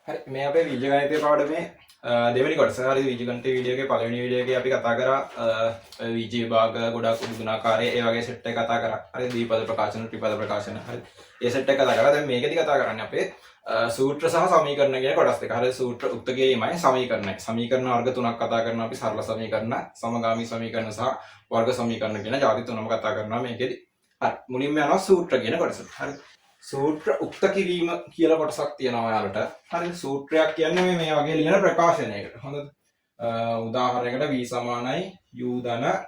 හරි මේ අපේ බීජගණිතය පාඩමේ දෙවෙනි කොටස. හරි බීජගණිත වීඩියෝ එකේ පළවෙනි වීඩියෝ එකේ අපි කතා කරා බීජ විභාග ගොඩක් උදුනාකාරයේ ඒ වගේ සෙට් එක කතා කරා. හරි දීපද ප්‍රකාශන ත්‍රිපද ප්‍රකාශන. හරි ඒ සෙට් එක කතා කරා. දැන් මේකෙදි කතා කරන්නේ අපේ සූත්‍ර සහ සමීකරණ කියන කොටස් දෙක. හරි සූත්‍ර උක්තකයේමයි සමීකරණයි. සමීකරණ වර්ග තුනක් කතා කරනවා අපි සරල සමීකරණ, සමගාමී සමීකරණ සහ වර්ග සමීකරණ කියන ಜಾති තුනම කතා කරනවා මේකෙදි. හරි මුලින්ම යනවා සූත්‍ර කියන කොටස. හරි සූත්‍ර උක්ත කිරීම කියලා කොටසක් තියෙනවා ඔයාලට. හරිද? සූත්‍රයක් කියන්නේ මේ වගේ ලියන ප්‍රකාශනයකට. හොඳද? උදාහරණයකට v = u ධන at.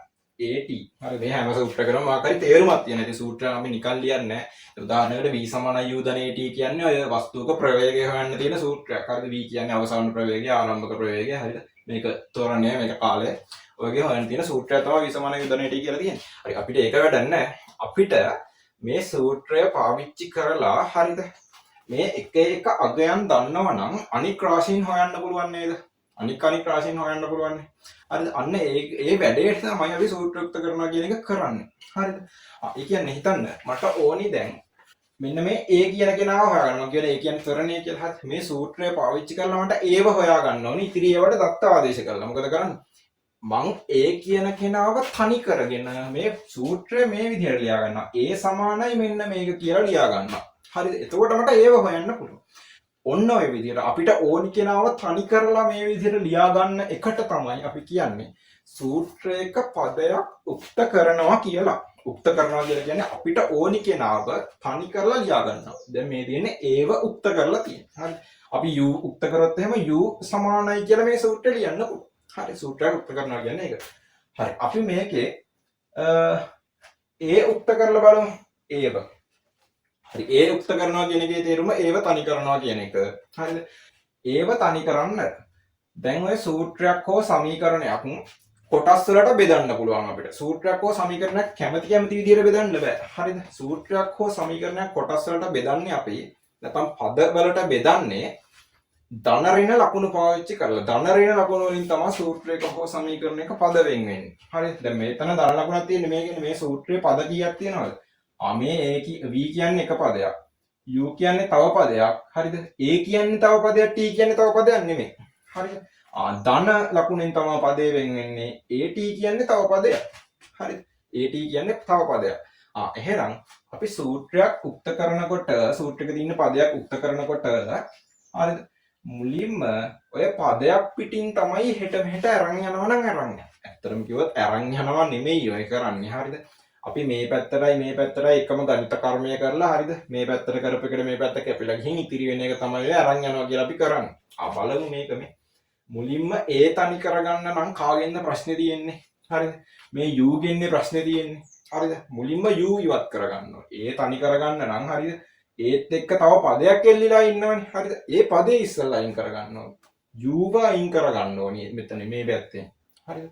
හරි මේ හැම සූත්‍රයකටම මාකරි තේරුමක් තියෙනවා. ඉතින් සූත්‍රය අපි නිකන් ලියන්නේ නැහැ. උදාහරණයකට v = u ධන at කියන්නේ ඔය වස්තුවක ප්‍රවේගය හොයන්න තියෙන සූත්‍රයක්. හරිද? v කියන්නේ අවසාන ප්‍රවේගය, ආරම්භක ප්‍රවේගය. හරිද? මේක ත්වරණය, මේක කාලය. ඔයගේ හොයන්න තියෙන සූත්‍රය තමයි v = u ධන at කියලා තියෙන්නේ. හරි අපිට ඒක වැඩක් නැහැ. අපිට මේ සූත්‍රය පාවිච්චි කරලා හරිද මේ එක එක අගයන් දන්නවනම් අනික් රාශීන් හොයන්න පුළුවන් නේද? අනික් රාශීන් හොයන්න පුළුවන් නේ. හරිද? අන්න ඒ වැඩේට තමයි අපි සූත්‍රයුක්ත කරනවා කියන එක කරන්නේ. හරිද? ඒ කියන්නේ හිතන්න මට ඕනි දැන් මෙන්න මේ A කියන කෙනාව හොයාගන්නවා කියලා. ඒ කියන්නේ ත්වරණය කියලා. හරි මේ සූත්‍රය පාවිච්චි කරලා මට ඒව හොයාගන්න ඕනි. ඉතිරි ඒවට දත්ත ආදේශ කරලා. මොකද කරන්නේ? මං ඒ කියන කෙනාව තනි කරගෙන මේ සූත්‍රය මේ විදිහට ලියා ගන්නවා. ඒ සමානයි මෙන්න මේක කියලා ලියා ගන්නවා. හරිද? එතකොට මට ඒව හොයන්න පුළුවන්. ඔන්න ඔය විදිහට අපිට ඕනි කෙනාව තනි කරලා මේ විදිහට ලියා ගන්න එකට තමයි අපි කියන්නේ සූත්‍රයක පදයක් උක්ත කරනවා කියලා. උක්ත කරනවා කියලා කියන්නේ අපිට ඕනි කෙනාව තනි කරලා ලියා ගන්නවා. දැන් මේ තියෙන්නේ ඒව උක්ත කරලා තියෙනවා. හරි. අපි u උක්ත කරොත් එහෙම u සමානයි කියලා මේ සූත්‍රය ලියන්න පුළුවන්. හරි සූත්‍රයක් උක්ත කරනවා කියන්නේ ඒක. හරි අපි මේකේ ඒ උක්ත කරලා බලමු. ඒව. හරි ඒ උක්ත කරනවා කියන එකේ තේරුම ඒව තනි කරනවා කියන එක. හරිද? ඒව තනි කරන්න දැන් ඔය සූත්‍රයක් හෝ සමීකරණයක් කොටස් වලට බෙදන්න පුළුවන් අපිට. සූත්‍රයක් හෝ සමීකරණයක් කැමති විදිහට බෙදන්න බෑ. හරිද? සූත්‍රයක් හෝ සමීකරණයක් කොටස් වලට බෙදන්නේ අපි නැත්නම් පද වලට බෙදන්නේ ධන ඍණ ලකුණු පාවිච්චි කරලා. ධන ඍණ ලකුණු වලින් තමයි සූත්‍රයක හෝ සමීකරණයක පද වෙන් වෙන්නේ. හරිද? දැන් මෙතන ධන ලකුණක් තියෙන්නේ මේකනේ. මේ සූත්‍රයේ පද කීයක් තියෙනවද? මේ v කියන්නේ එක පදයක්. u කියන්නේ තව පදයක්. හරිද? a කියන්නේ තව පදයක්. t කියන්නේ තව පදයක් නෙමෙයි. හරිද? ධන ලකුණෙන් තමයි පදේ වෙන් වෙන්නේ. at කියන්නේ තව පදයක්. හරිද? at කියන්නේ තව පදයක්. එහෙනම් අපි සූත්‍රයක් උක්ත කරනකොට සූත්‍රයක තියෙන පදයක් උක්ත කරනකොට හරිද? මුලින්ම ඔය පදයක් පිටින් තමයි හෙට මෙහෙට අරන් යනවා නම් අරන් යනවා. ඇත්තටම කිව්වොත් අරන් යනවා නෙමෙයි ඔය කරන්නේ. හරිද? අපි මේ පැත්තටයි මේ පැත්තටයි එකම ගණිත කර්මය කරලා හරිද? මේ පැත්තට කරපෙකට මේ පැත්ත කැපිලා ගිහින් ඉතිරි වෙන එක තමයි ඔය අරන් යනවා කියලා අපි කරන්නේ. බලමු මේක මේ. මුලින්ම ඒ තනි කරගන්න නම් කාගෙන්ද ප්‍රශ්නේ තියෙන්නේ? හරිද? මේ u ගෙන්නේ ප්‍රශ්නේ තියෙන්නේ. හරිද? මුලින්ම u ඉවත් කරගන්න ඕනේ. ඒ තනි කරගන්න නම් හරිද? ඒත් එක්ක තව පදයක් එල්ලිලා ඉන්නවනේ. හරිද? ඒ පදේ ඉස්සෙල්ලා අයින් කරගන්න ඕනේ. u අයින් කරගන්න ඕනේ මෙතන මේ පැත්තෙන්. හරිද?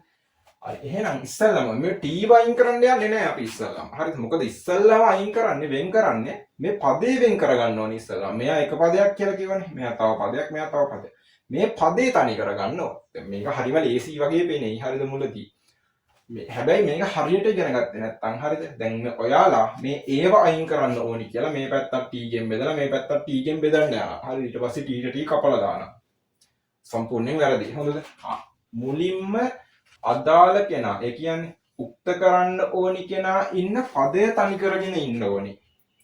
හරි එහෙනම් ඉස්සෙල්ලාම මේ t අයින් කරන්න යන්නේ නැහැ අපි ඉස්සෙල්ලාම. හරිද? මොකද ඉස්සෙල්ලාම අයින් කරන්නේ වෙන් කරන්නේ මේ පදේ වෙන් කරගන්න ඕනේ ඉස්සෙල්ලාම. මෙයා එක පදයක් කියලා කියවනේ. මෙයා තව පදයක්, මෙයා තව පදයක්. මේ පදේ තනි කරගන්න ඕනේ. දැන් මේක හරිම ලේසි වගේ පේන්නේ. හරිද මුලදී. හැබැයි මේක හරියට ඉගෙන ගත්තේ නැත්නම් හරිද? දැන් ඔයාලා මේ ඒව අයින් කරන්න ඕනි කියලා මේ පැත්තට t ගෙන් බෙදලා මේ පැත්තට t ගෙන් බෙදන්න යනවා. හරි ඊට පස්සේ t ට t කපලා දානවා. සම්පූර්ණයෙන් වැරදි. හොඳද? මුලින්ම අදාළ කෙනා, ඒ කියන්නේ උක්ත කරන්න ඕනි කෙනා ඉන්න පදය තනි කරගෙන ඉන්න ඕනි.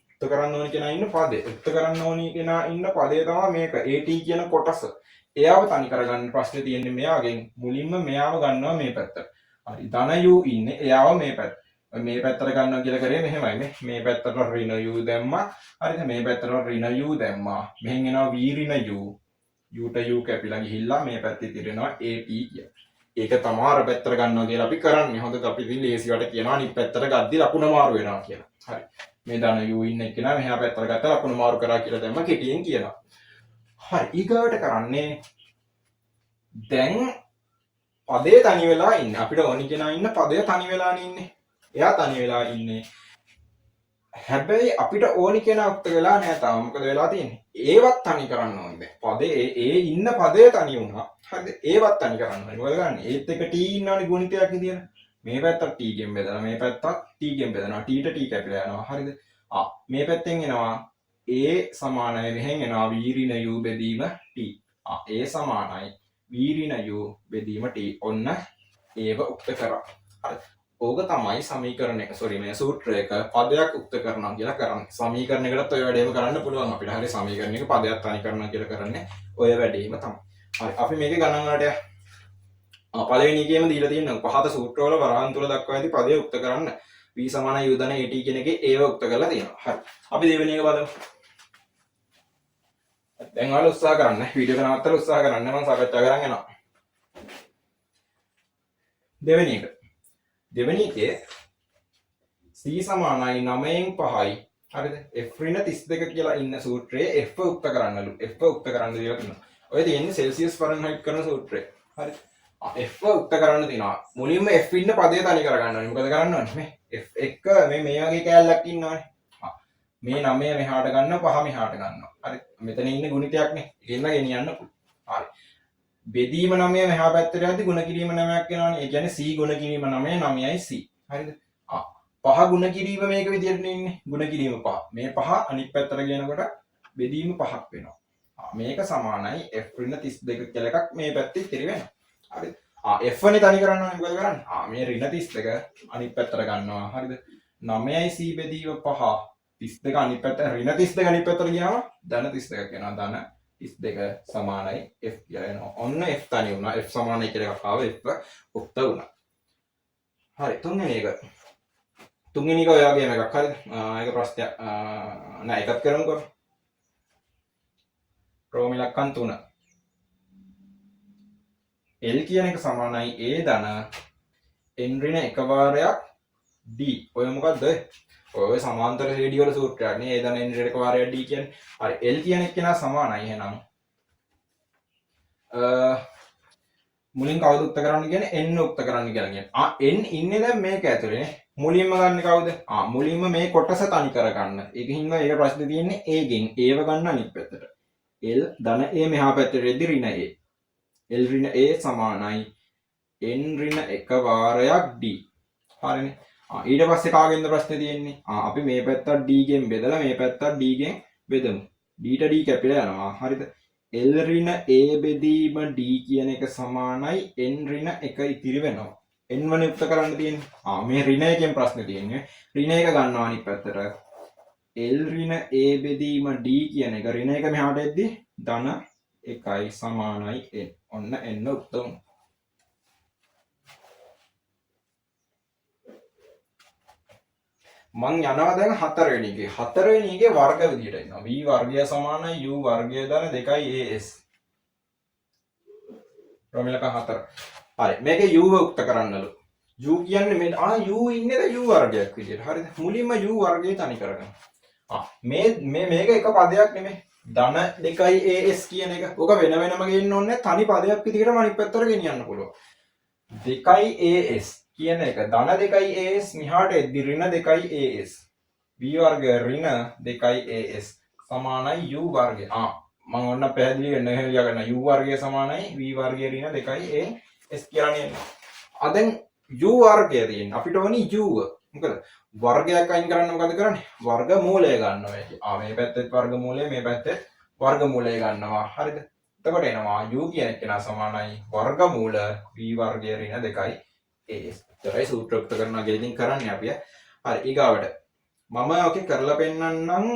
උක්ත කරන්න ඕනි කෙනා ඉන්න පදේ. උක්ත කරන්න ඕනි කෙනා ඉන්න පදේ තමයි මේක. at කියන කොටස. එයාව තනි කරගන්න ප්‍රශ්නේ තියෙන්නේ මෙයාගෙන්. මුලින්ම මෙයාව ගන්නවා මේ පැත්තට. හරි ධන u ඉන්නේ එයාව මේ පැත්ත. මේ පැත්තට ගන්නවා කියලා කරේ මෙහෙමයි මේ පැත්තට ඍණ u දැම්මා. හරිද? මේ පැත්තට ඍණ u දැම්මා. මෙහෙන් එනවා v ඍණ u. u ට u කැපිලා ගිහිල්ලා මේ පැත්තේ තිරෙනවා at කියලා. ඒක තමයි අර පැත්තට ගන්නවා කියලා අපි කරන්නේ. හොඳද? අපි ඉතින් ලේසියට කියනවා අනිත් පැත්තට ගද්දි ලකුණ මාරු වෙනවා කියලා. හරි. මේ ධන u ඉන්න එක්කෙනා මෙහා පැත්තට ගත්තා ලකුණ මාරු කරා කියලා දැම්ම කෙටියෙන් කියනවා. හරි. ඊගාවට කරන්නේ දැන් පදේ තනි වෙලා ඉන්නේ. අපිට ඕනි කෙනා ඉන්න පදේ තනි වෙලානේ ඉන්නේ. එයා තනි වෙලා ඉන්නේ. හැබැයි අපිට ඕනි කෙනා උක්ත වෙලා නැහැ තාම. මොකද වෙලා තියෙන්නේ? ඒවත් තනි කරන්න ඕනේ. පදේ ඒ ඉන්න පදේ තනි වුණා. හරිද? ඒවත් තනි කරන්න ඕනේ. මොකද ගන්න? ඒත් එක t ඉන්නවනේ ගුණිතයක් විදියට. මේ පැත්තට t ගෙන් බෙදලා මේ පැත්තට t ගෙන් බෙදනවා. t ට t කැපිලා යනවා. හරිද? මේ පැත්තෙන් එනවා A සමානයි මෙහෙන් එනවා v ඍණ u බෙදීම t. A සමානයි v ඍණ u බෙදීම t. ඔන්න ඒව උක්ත කරා. හරි. ඕක තමයි සමීකරණයක සෝරි මේ සූත්‍රයක පදයක් උක්ත කරනවා කියලා කරන්නේ. සමීකරණයකටත් ඔය වැඩේම කරන්න පුළුවන් අපිට. හරි සමීකරණයක පදයක් තනි කරනවා කියලා කරන්නේ ඔය වැඩේම තමයි. හරි අපි මේකේ ගණන් වලට පළවෙනි එකේම දීලා තියෙනවා පහත සූත්‍රවල වරහන් තුල දක්වා ඇති පදය උක්ත කරන්න v සමාන u ධන at කියන එකේ ඒව උක්ත කරලා තියෙනවා. හරි. අපි දෙවෙනි එක බලමු. දැන් ඔයාලා උත්සාහ කරන්න. වීඩියෝ එක නවත්තලා උත්සාහ කරන්න මම සාකච්ඡා කරන් යනවා. දෙවෙනි එක. දෙවෙනි එකේ c සමානයි 9න් 5යි. හරිද? f ඍණ 32 කියලා ඉන්න සූත්‍රයේ f උක්ත කරන්නලු. f උක්ත කරන්න දීලා තියෙනවා. ඔය තියෙන්නේ සෙල්සියස් ෆාරන්හයිට් කරන සූත්‍රය. හරි. f උක්ත කරන්න තියෙනවා. මුලින්ම f ඉන්න පදේ තනි කරගන්න ඕනේ. මොකද කරන්න ඕනේ? මේ f එක මේ වගේ කෑල්ලක් ඉන්නවනේ. මේ 9 මෙහාට ගන්නවා 5 මෙහාට ගන්නවා. හරි. මෙතන ඉන්නේ ගුණිතයක් නේ. ඒකෙන්ද ගෙනියන්න පුළුවන්. හරි. බෙදීම 9 මෙහා පැත්තට යද්දි ගුණ කිරීම 9ක් වෙනවනේ. ඒ කියන්නේ c ගුණ කිරීම 9 9යි c. හරිද? පහ ගුණ කිරීම මේක විදියට ඉන්නේ. ගුණ කිරීම 5. මේ 5 අනිත් පැත්තට ගෙනකොට බෙදීම 5ක් වෙනවා. මේක සමානයි f ඍණ 32 කියලා එකක් මේ පැත්තේ ඉතිරි වෙනවා. හරිද? f වනේ තනි කරන්න ඕනේ මොකද කරන්නේ? මේ ඍණ 32 අනිත් පැත්තට ගන්නවා. හරිද? 9යි c බෙදීම 5 32 අනිත් පැත්ත ඍණ 32 අනිත් පැත්තට ගියාම ධන 32ක් වෙනවා. ධන 32 සමානයි f කියලා එනවා. ඔන්න f තනි වුණා. f සමානයි කියලා එකක් ආව f උක්ත වුණා. හරි තුන්වෙනි එක. තුන්වෙනි එක ඔය වගේම එකක් හරිද? ඒක ප්‍රශ්නයක් නෑ එකක් කරමුකෝ. රෝම ඉලක්කම් 3. L කියන එක සමානයි a ධන n ඍණ එක වාරයක් d. ඔය මොකද්ද? ඔය සමාන්තර රේඩිය වල සූත්‍රයක් නේ. a ධන n ඍණ එක වාරයක් d කියන්නේ. හරි L කියන එක කෙනා සමානයි එහෙනම් මුලින් කවුද උක්ත කරන්න කියන්නේ n උක්ත කරන්න කියලා කියන්නේ. n ඉන්නේ දැන් මේක ඇතුලේ නේ. මුලින්ම ගන්න කවුද? මුලින්ම මේ කොටස තනි කරගන්න. ඒකින්ද ඒක ප්‍රශ්නේ තියෙන්නේ a ගෙන් ඒව ගන්න අනිත් පැත්තට. L ධන a මෙහා පැත්තට එද්දි ඍණ a. L ඍණ a සමානයි n ඍණ එක වාරයක් d. හරිනේ. ඊට පස්සේ කාගෙන්ද ප්‍රශ්නේ තියෙන්නේ? අපි මේ පැත්තට d ගෙන් බෙදලා මේ පැත්තට d ගෙන් බෙදමු. d ට d කැපිලා යනවා. හරිද? L ඍණ a බෙදීම d කියන එක සමානයි n ඍණ 1 ඉතිරි වෙනවා. n වනේ උක්ත කරන්න තියෙන්නේ. මේ ඍණ එකෙන් ප්‍රශ්නේ තියෙන්නේ. ඍණ එක ගන්නවා අනිත් පැත්තට. L ඍණ a බෙදීම d කියන එක ඍණ එක මෙහාට එද්දි ධන 1යි සමානයි n. ඔන්න n උක්ත වුණා. මං යනවා දැන් හතරවෙනි එකේ. හතරවෙනි එකේ වර්ග විදියට එනවා. v වර්ගය සමානයි u වර්ගය ධන 2යි as. ප්‍රමිලක 4. හරි. මේකේ u උක්ත කරන්නලු. u කියන්නේ මේ u ඉන්නේ ද u වර්ගයක් විදියට. හරිද? මුලින්ම u වර්ගය තනි කරගන්න. මේක එක පදයක් නෙමෙයි. ධන 2යි as කියන එක. ඔක වෙන වෙනම ගේන්න ඕනේ තනි පදයක් විදියටම අනිත් පැත්තට ගෙනියන්න පුළුවන්. 2යි as කියන එක ධන 2යි as මිහාට එද්දි ඍණ 2යි as. v වර්ගය ඍණ 2යි as සමානයි u වර්ගය. මම ඔන්න පැහැදිලි වෙන්න ලියා ගන්න. u වර්ගය සමානයි v වර්ගය ඍණ 2යි as කියලා නේද? දැන් u වර්ගය තියෙන අපිට ඕනි u. මොකද වර්ගයක් අයින් කරන්න මොකද කරන්නේ? වර්ග මූලය ගන්නවා. මේ පැත්තේ වර්ග මූලය මේ පැත්තේ වර්ග මූලය ගන්නවා. හරිද? එතකොට එනවා u කියන එක සමානයි වර්ගමූල v වර්ගය ඍණ 2යි as. ඒතරයි සූත්‍රෝක්ත කරනවා කියලා ඉතින් කරන්නේ අපි. හරි ඊගාවට මම ඔකේ කරලා පෙන්නන්නම්.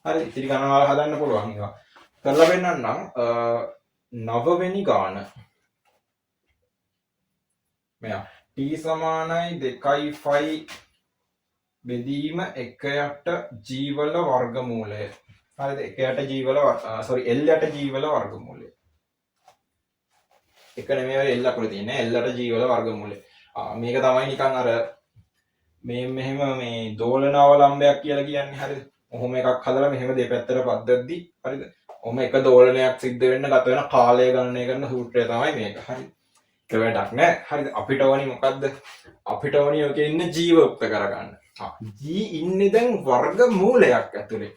හරි ඉතිරි ගණන් වල හදන්න පුළුවන් ඒවා. කරලා පෙන්නන්නම් 9 වෙනි ගාන. මෙයා t සමානයි 2යි බෙදීම 1යට g වල වර්ගමූලය. හරිද? 1යට g වල sorry l යට g වල වර්ගමූලය. එක නෙමෙයි l අකුර තියෙන්නේ l යට g වල වර්ගමූලය. මේක තමයි නිකන් අර මෙහෙම මේ දෝලන අවලම්බයක් කියලා කියන්නේ. හරිද? ඔහොම එකක් හදලා මෙහෙම දෙපැත්තට පද්දද්දි හරිද? ඔහොම එක දෝලනයක් සිද්ධ වෙන්න ගත වෙන කාලය ගණනය කරන සූත්‍රය තමයි මේක. හරිද? ඒක වැඩක් නෑ. හරිද? අපිට ඕනි මොකද්ද? අපිට ඕනි ඔකේ ඉන්න ජීව උක්ත කරගන්න. g ඉන්නේ දැන් වර්ගමූලයක් ඇතුලේ.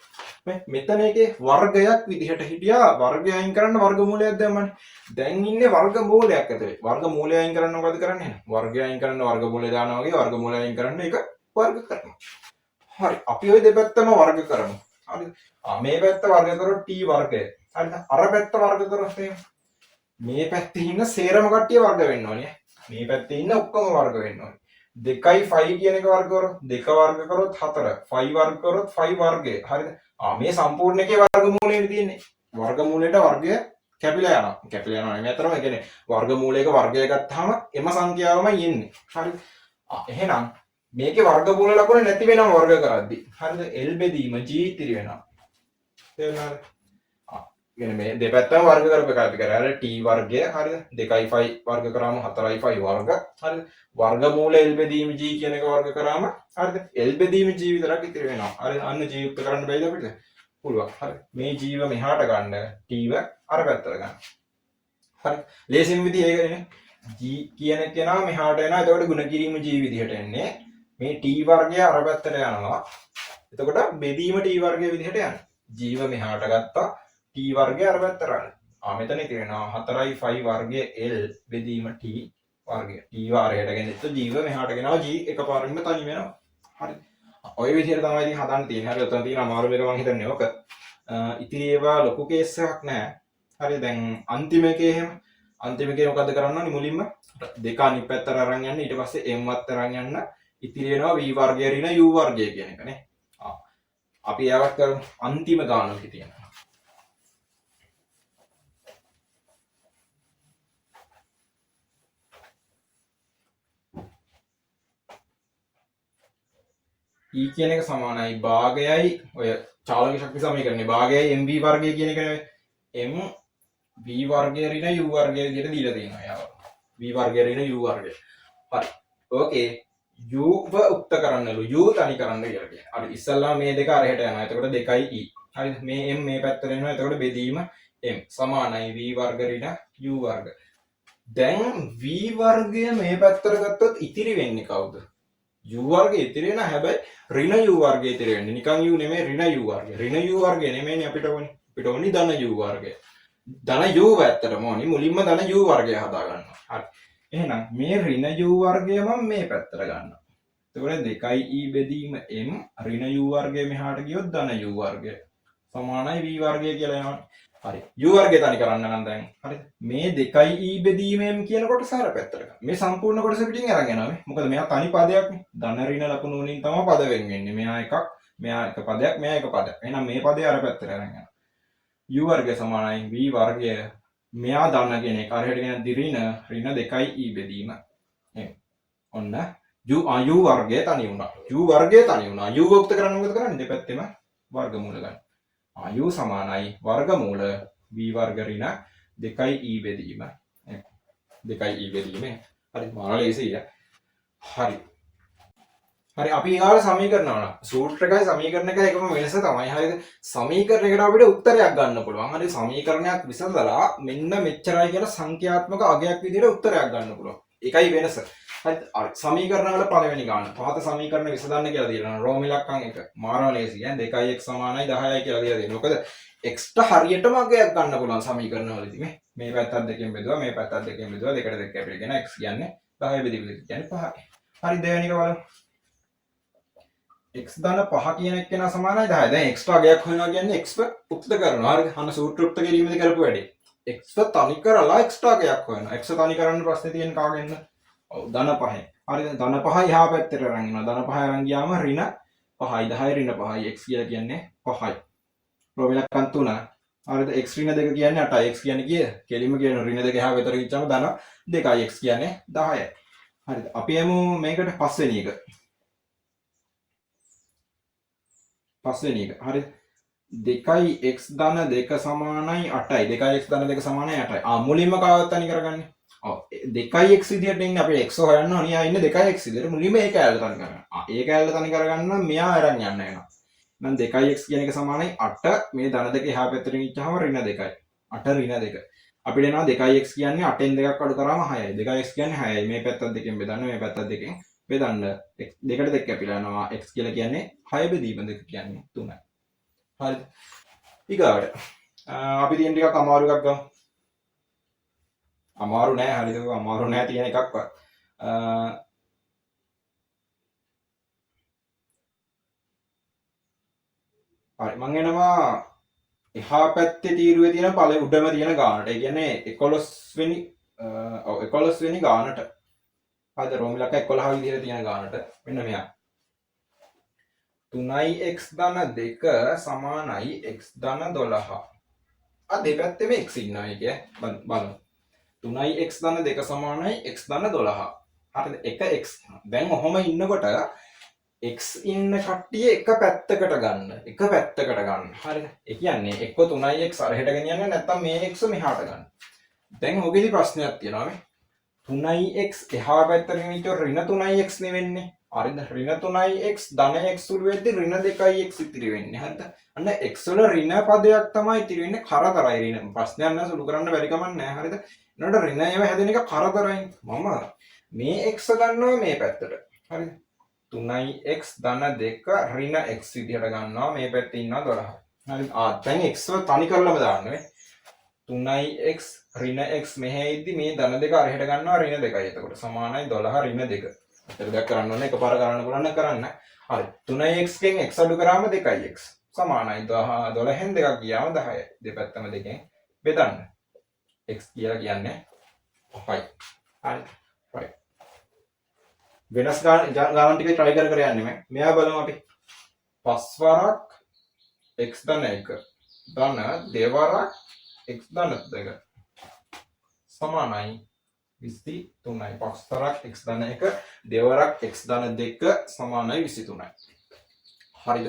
මෙතන එකේ වර්ගයක් විදිහට හිටියා. වර්ගය අයින් කරන්න වර්ගමූලයක් දැම්මනේ. දැන් ඉන්නේ වර්ගමූලයක් ඇතුලේ. වර්ගමූලය අයින් කරන්න මොකද කරන්නේ? වර්ගය අයින් කරන්න වර්ගමූලය දානවා වගේ වර්ගමූලය අයින් කරන්න ඒක වර්ග කරනවා. හරි. අපි ওই දෙපැත්තම වර්ග කරමු. හරිද? මේ පැත්ත වර්ග කරොත් t වර්ගය. හරිද? අර පැත්ත වර්ග කරොත් එහෙම මේ පැත්තේ ඉන්න සේරම කට්ටිය වර්ග වෙන්න ඕනේ. මේ පැත්තේ ඉන්න ඔක්කොම වර්ග වෙන්න ඕනේ. 2යි 5 කියන එක වර්ග කරොත් 2 වර්ග කරොත් 4 5 වර්ග කරොත් 5 වර්ගය. හරිද? මේ සම්පූර්ණ එකේ වර්ගමූලයනේ තියෙන්නේ. වර්ගමූලයට වර්ගය කැපිලා යනවා. කැපිලා යනවා නෙමෙයි අතරම. ඒ කියන්නේ වර්ගමූලයක වර්ගය ගත්තාම එම සංඛ්‍යාවමයි එන්නේ. හරිද? එහෙනම් මේකේ වර්ගමූල ලකුණ නැති වෙනව වර්ග කරද්දී. හරිද? L බෙදීම G ඉතිරි වෙනවා. තේරුණාද? කියන්නේ මේ දෙපැත්තම වර්ග කරපු එක අපි කරා. අර t වර්ගය හරිද? 2යි 5 වර්ග කරාම 4යි 5 වර්ග. හරිද? වර්ගමූල L බෙදීම G කියන එක වර්ග කරාම හරිද? L බෙදීම G විතරක් ඉතිරි වෙනවා. හරිද? අන්න G යුක්ත කරන්න බැයිද අපිට? පුළුවන්. හරි. මේ G ව මෙහාට ගන්න, t ව අර පැත්තට ගන්න. හරි. ලේසිම විදිහ ඒකනේ. G කියන කෙනා මෙහාට එනවා. එතකොට ගුණ කිරීම G විදිහට එන්නේ. මේ t වර්ගය අර පැත්තට යනවා. එතකොට බෙදීම t වර්ගය විදිහට යනවා. G ව මෙහාට ගත්තා. t වර්ගය අර පැත්තට යනවා. මෙතන තියෙනවා 4යි 5 වර්ගය L බෙදීම t වර්ගය. t වාරයට ගෙනෙච්ච G ව මෙහාට ගෙනවා. G එකපාරින්ම තනි වෙනවා. හරි. ඔය විදිහට තමයි ඉතින් හදන්න තියෙන්නේ. හරි. උතන තියෙන අමාරු එක මම හිතන්නේ ඕක. ඉතින් ඒවා ලොකු කේස් එකක් නෑ. හරි. දැන් අන්තිම එකේ එහෙම අන්තිම එකේ මොකද්ද කරන්න ඕනේ? මුලින්ම දෙක අනිත් පැත්තට අරන් යන්න. ඊට පස්සේ m වත් අරන් යන්න. ඉතිරි වෙනවා v වර්ගය ඍණ u වර්ගය කියන එකනේ. අපි ඒවත් කරමු. අන්තිම ගානක තියෙනවා. E කියන එක සමානයි භාගයයි ඔය චාලක ශක්ති සමීකරණේ භාගයයි mv වර්ගය කියන එක නෙවෙයි m v වර්ගය ඍණ u වර්ගය විදිහට දීලා තියෙනවා යාව. v වර්ගය ඍණ u වර්ගය. හරි. ඕකේ u ව උක්ත කරන්නලු u තනි කරන්න කියලා කියන්නේ. හරි ඉස්සල්ලා මේ දෙක අරහෙට යනවා. එතකොට 2යි e. හරිද? මේ m මේ පැත්තට එනවා. එතකොට බෙදීම m සමානයි v වර්ග ඍණ u වර්ග. දැන් v වර්ගය මේ පැත්තට ගත්තොත් ඉතිරි වෙන්නේ කවුද? u වර්ගය ඉතිරි වෙන හැබැයි ඍණ u වර්ගය ඉතිරි වෙන්නේ. නිකන් u නෙමෙයි ඍණ u වර්ගය. ඍණ u වර්ගය නෙමෙයිනේ අපිට ඕනේ. අපිට ඕනේ ධන u වර්ගය. ධන u වැත්තටම ඕනේ. මුලින්ම ධන u වර්ගය හදා ගන්නවා. හරි. එහෙනම් මේ ඍණ u වර්ගය මම මේ පැත්තට ගන්නවා. එතකොට 2e බෙදීම m ඍණ u වර්ගය මෙහාට ගියොත් ධන u වර්ගය සමානයි v වර්ගය කියලා එනවා. හරි. u වර්ගය තනි කරන්න නම් දැන් හරිද? මේ 2e බෙදීම m කියන කොටස අර පැත්තට ගන්න. මේ සම්පූර්ණ කොටස පිටින් අරන් යනවා මේ. මොකද මෙයා තනි පදයක්නේ. ධන ඍණ ලකුණු වලින් තමයි පද වෙන් වෙන්නේ. මෙයා එකක්, මෙයා එක පදයක්, මෙයා එක පදයක්. එහෙනම් මේ පදේ අර පැත්තට අරන් යනවා. u වර්ගය සමානයි v වර්ගය මෙයා ධන කියන එක අරහෙට ගෙන ඍණ 2e බෙදීම m. ඔන්න u වර්ගය තනි වුණා. u වර්ගය තනි වුණා. u වක්ත කරන්න මොකද කරන්නේ? දෙපැත්තෙම වර්ගමූල ගන්න. u සමානයි වර්ගමූල v වර්ග ඍණ 2e බෙදීම 2e බෙදීම. හරි මාන ලේසියි. හරි. හරි අපි ඊගාට සමීකරණ වල සූත්‍ර එකයි සමීකරණ එකයි එකම වෙනස තමයි. හරිද? සමීකරණයකට අපිට උත්තරයක් ගන්න පුළුවන්. හරි සමීකරණයක් විසඳලා මෙන්න මෙච්චරයි කියලා සංඛ්‍යාත්මක අගයක් විදිහට උත්තරයක් ගන්න පුළුවන්. ඒකයි වෙනස. හරි සමීකරණ වල පළවෙනි ගාන පහත සමීකරණ විසඳන්න කියලා දීලා රෝම ඉලක්කම් 1 මාරා ලේසි. දැන් 2x සමානයි 10යි කියලා දීලා දෙනවා. මොකද x ට හරියටම අගයක් ගන්න පුළුවන් සමීකරණ වලදී මේ පැත්තත් දෙකෙන් බෙදුවා මේ පැත්තත් දෙකෙන් බෙදුවා දෙකට දෙක කැපිලා කියන x කියන්නේ 10 බෙදීම කියන්නේ 5යි. හරි දෙවෙනි එක බලමු. x ධන 5 කියන එක කෙනා සමානයි 10යි. දැන් x ට අගයක් හොයනවා කියන්නේ x ව උක්ත කරනවා. හරිද? අන්න සූත්‍ර උක්ත කිරීමේදී කරපු වැඩේ. x ව තනි කරලා x ට අගයක් හොයනවා. x තනි කරන්න ප්‍රශ්නේ තියෙන කාගෙන්ද? ඔව් ධන 5යි. හරිද? ධන 5 එහා පැත්තට අරන් යනවා. ධන 5 අරන් ගියාම ඍණ 5යි 10යි ඍණ 5යි x කියලා කියන්නේ 5යි. රෝම ඉලක්කම් 3. හරිද? x ඍණ 2 කියන්නේ 8යි. x කියන්නේ කීයද? කෙලින්ම කියන ඍණ 2 එහා පැත්තට ගිහම ධන 2යි x කියන්නේ 10යි. හරිද? අපි යමු මේකට පස්වෙනි එක. පස්වෙනි එක. හරිද? 2යි x ධන 2 සමානයි 8යි. 2යි x ධන 2 සමානයි 8යි. මුලින්ම කාවත් තනි කරගන්නේ. ඔව් 2යි x විදිහට ඉන්නේ අපි x හොයන්න ඕනේ. ආ ඉන්නේ 2යි x විදිහට. මුලින්ම ඒක ඇල්ල තනි කරගන්න. ඒ කැලල තනි කරගන්න නම් මෙයා අරන් යන්න වෙනවා. නම් 2යි x කියන එක සමානයි 8 මේ ධන දෙක එහා පැත්තට ගිහිච්චාම ඍණ 2යි. 8 ඍණ 2. අපිට එනවා 2යි x කියන්නේ 8න් 2ක් අඩු කරාම 6යි. 2යි x කියන්නේ 6යි. මේ පැත්තත් දෙකෙන් බෙදන්න මේ පැත්තත් දෙකෙන් බෙදන්න. දෙකට දෙක කැපිලා යනවා. x කියලා කියන්නේ 6 බෙදීම 2 කියන්නේ 3යි. හරිද? ඊගාවට අපි තියෙන ටිකක් අමාරු එකක් ගමු. අමාරු නෑ හරිද? අමාරු නෑ තියෙන එකක්වත්. හරි මම එනවා එහා පැත්තේ තීරුවේ තියෙන පළවෙනි උඩම තියෙන ගානට. ඒ කියන්නේ 11 වෙනි 11 වෙනි ගානට. හරිද? රෝම ඉලක්ක 11 විදිහට තියෙන ගානට. මෙන්න මෙයා. 3x ධන 2 සමානයි x ධන 12. දෙපැත්තෙම x ඉන්නවා ඒකේ බලමු 3x ධන 2 සමානයි x ධන 12. හරිද? එක x. දැන් ඔහොම ඉන්නකොට x ඉන්න කට්ටිය එක පැත්තකට ගන්න. එක පැත්තකට ගන්න. හරිද? ඒ කියන්නේ එක්ක 3x අරහෙට ගෙනියන්න නැත්නම් මේ x මෙහාට ගන්න. දැන් ඔගෙදි ප්‍රශ්නයක් තියෙනවා මේ 3x එහා පැත්තට ගෙනිච්චොත් ඍණ 3x නේ වෙන්නේ. හරිද? ඍණ 3x ධන x සුළු වෙද්දි ඍණ 2x ඉතිරි වෙන්නේ. හරිද? අන්න x වල ඍණ පදයක් තමයි ඉතිරි වෙන්නේ කරදරයි ඍණ. ප්‍රශ්නයක් නෑ සුළු කරන්න බැරි කමක් නෑ. හරිද? ඊනොට ඍණ ඒවා හැදෙන එක කරදරයි. මම මේ x ගන්නවා මේ පැත්තට. හරිද? 3x ධන 2 ඍණ x විදිහට ගන්නවා මේ පැත්තේ ඉන්නවා 12. හරිද? දැන් x වල තනි කරලම දාන්න නේ. 3x ඍණ x මෙහෙ ඉද්දි මේ ධන 2 අරහෙට ගන්නවා ඍණ 2යි. එතකොට සමානයි 12 ඍණ 2. එතකොට දෙයක් කරන්න ඕනේ එකපාර කරන්න පුළුවන් නම් කරන්න. හරි 3x කෙන් x අඩු කරාම 2x සමානයි 12න් 2ක් ගියාම 10යි. දෙපැත්තම දෙකෙන් බෙදන්න. x කියලා කියන්නේ 5යි. හරි. right. වෙනස් ගාන ටික try කර යන්නේ මම. මෙයා බලමු අපි. 5 වරක් x ධන 1 ධන දෙවරක් x ධන 2 සමානයි 23යි. 5 වරක් x ධන 1 දෙවරක් x ධන 2 සමානයි 23යි. හරිද?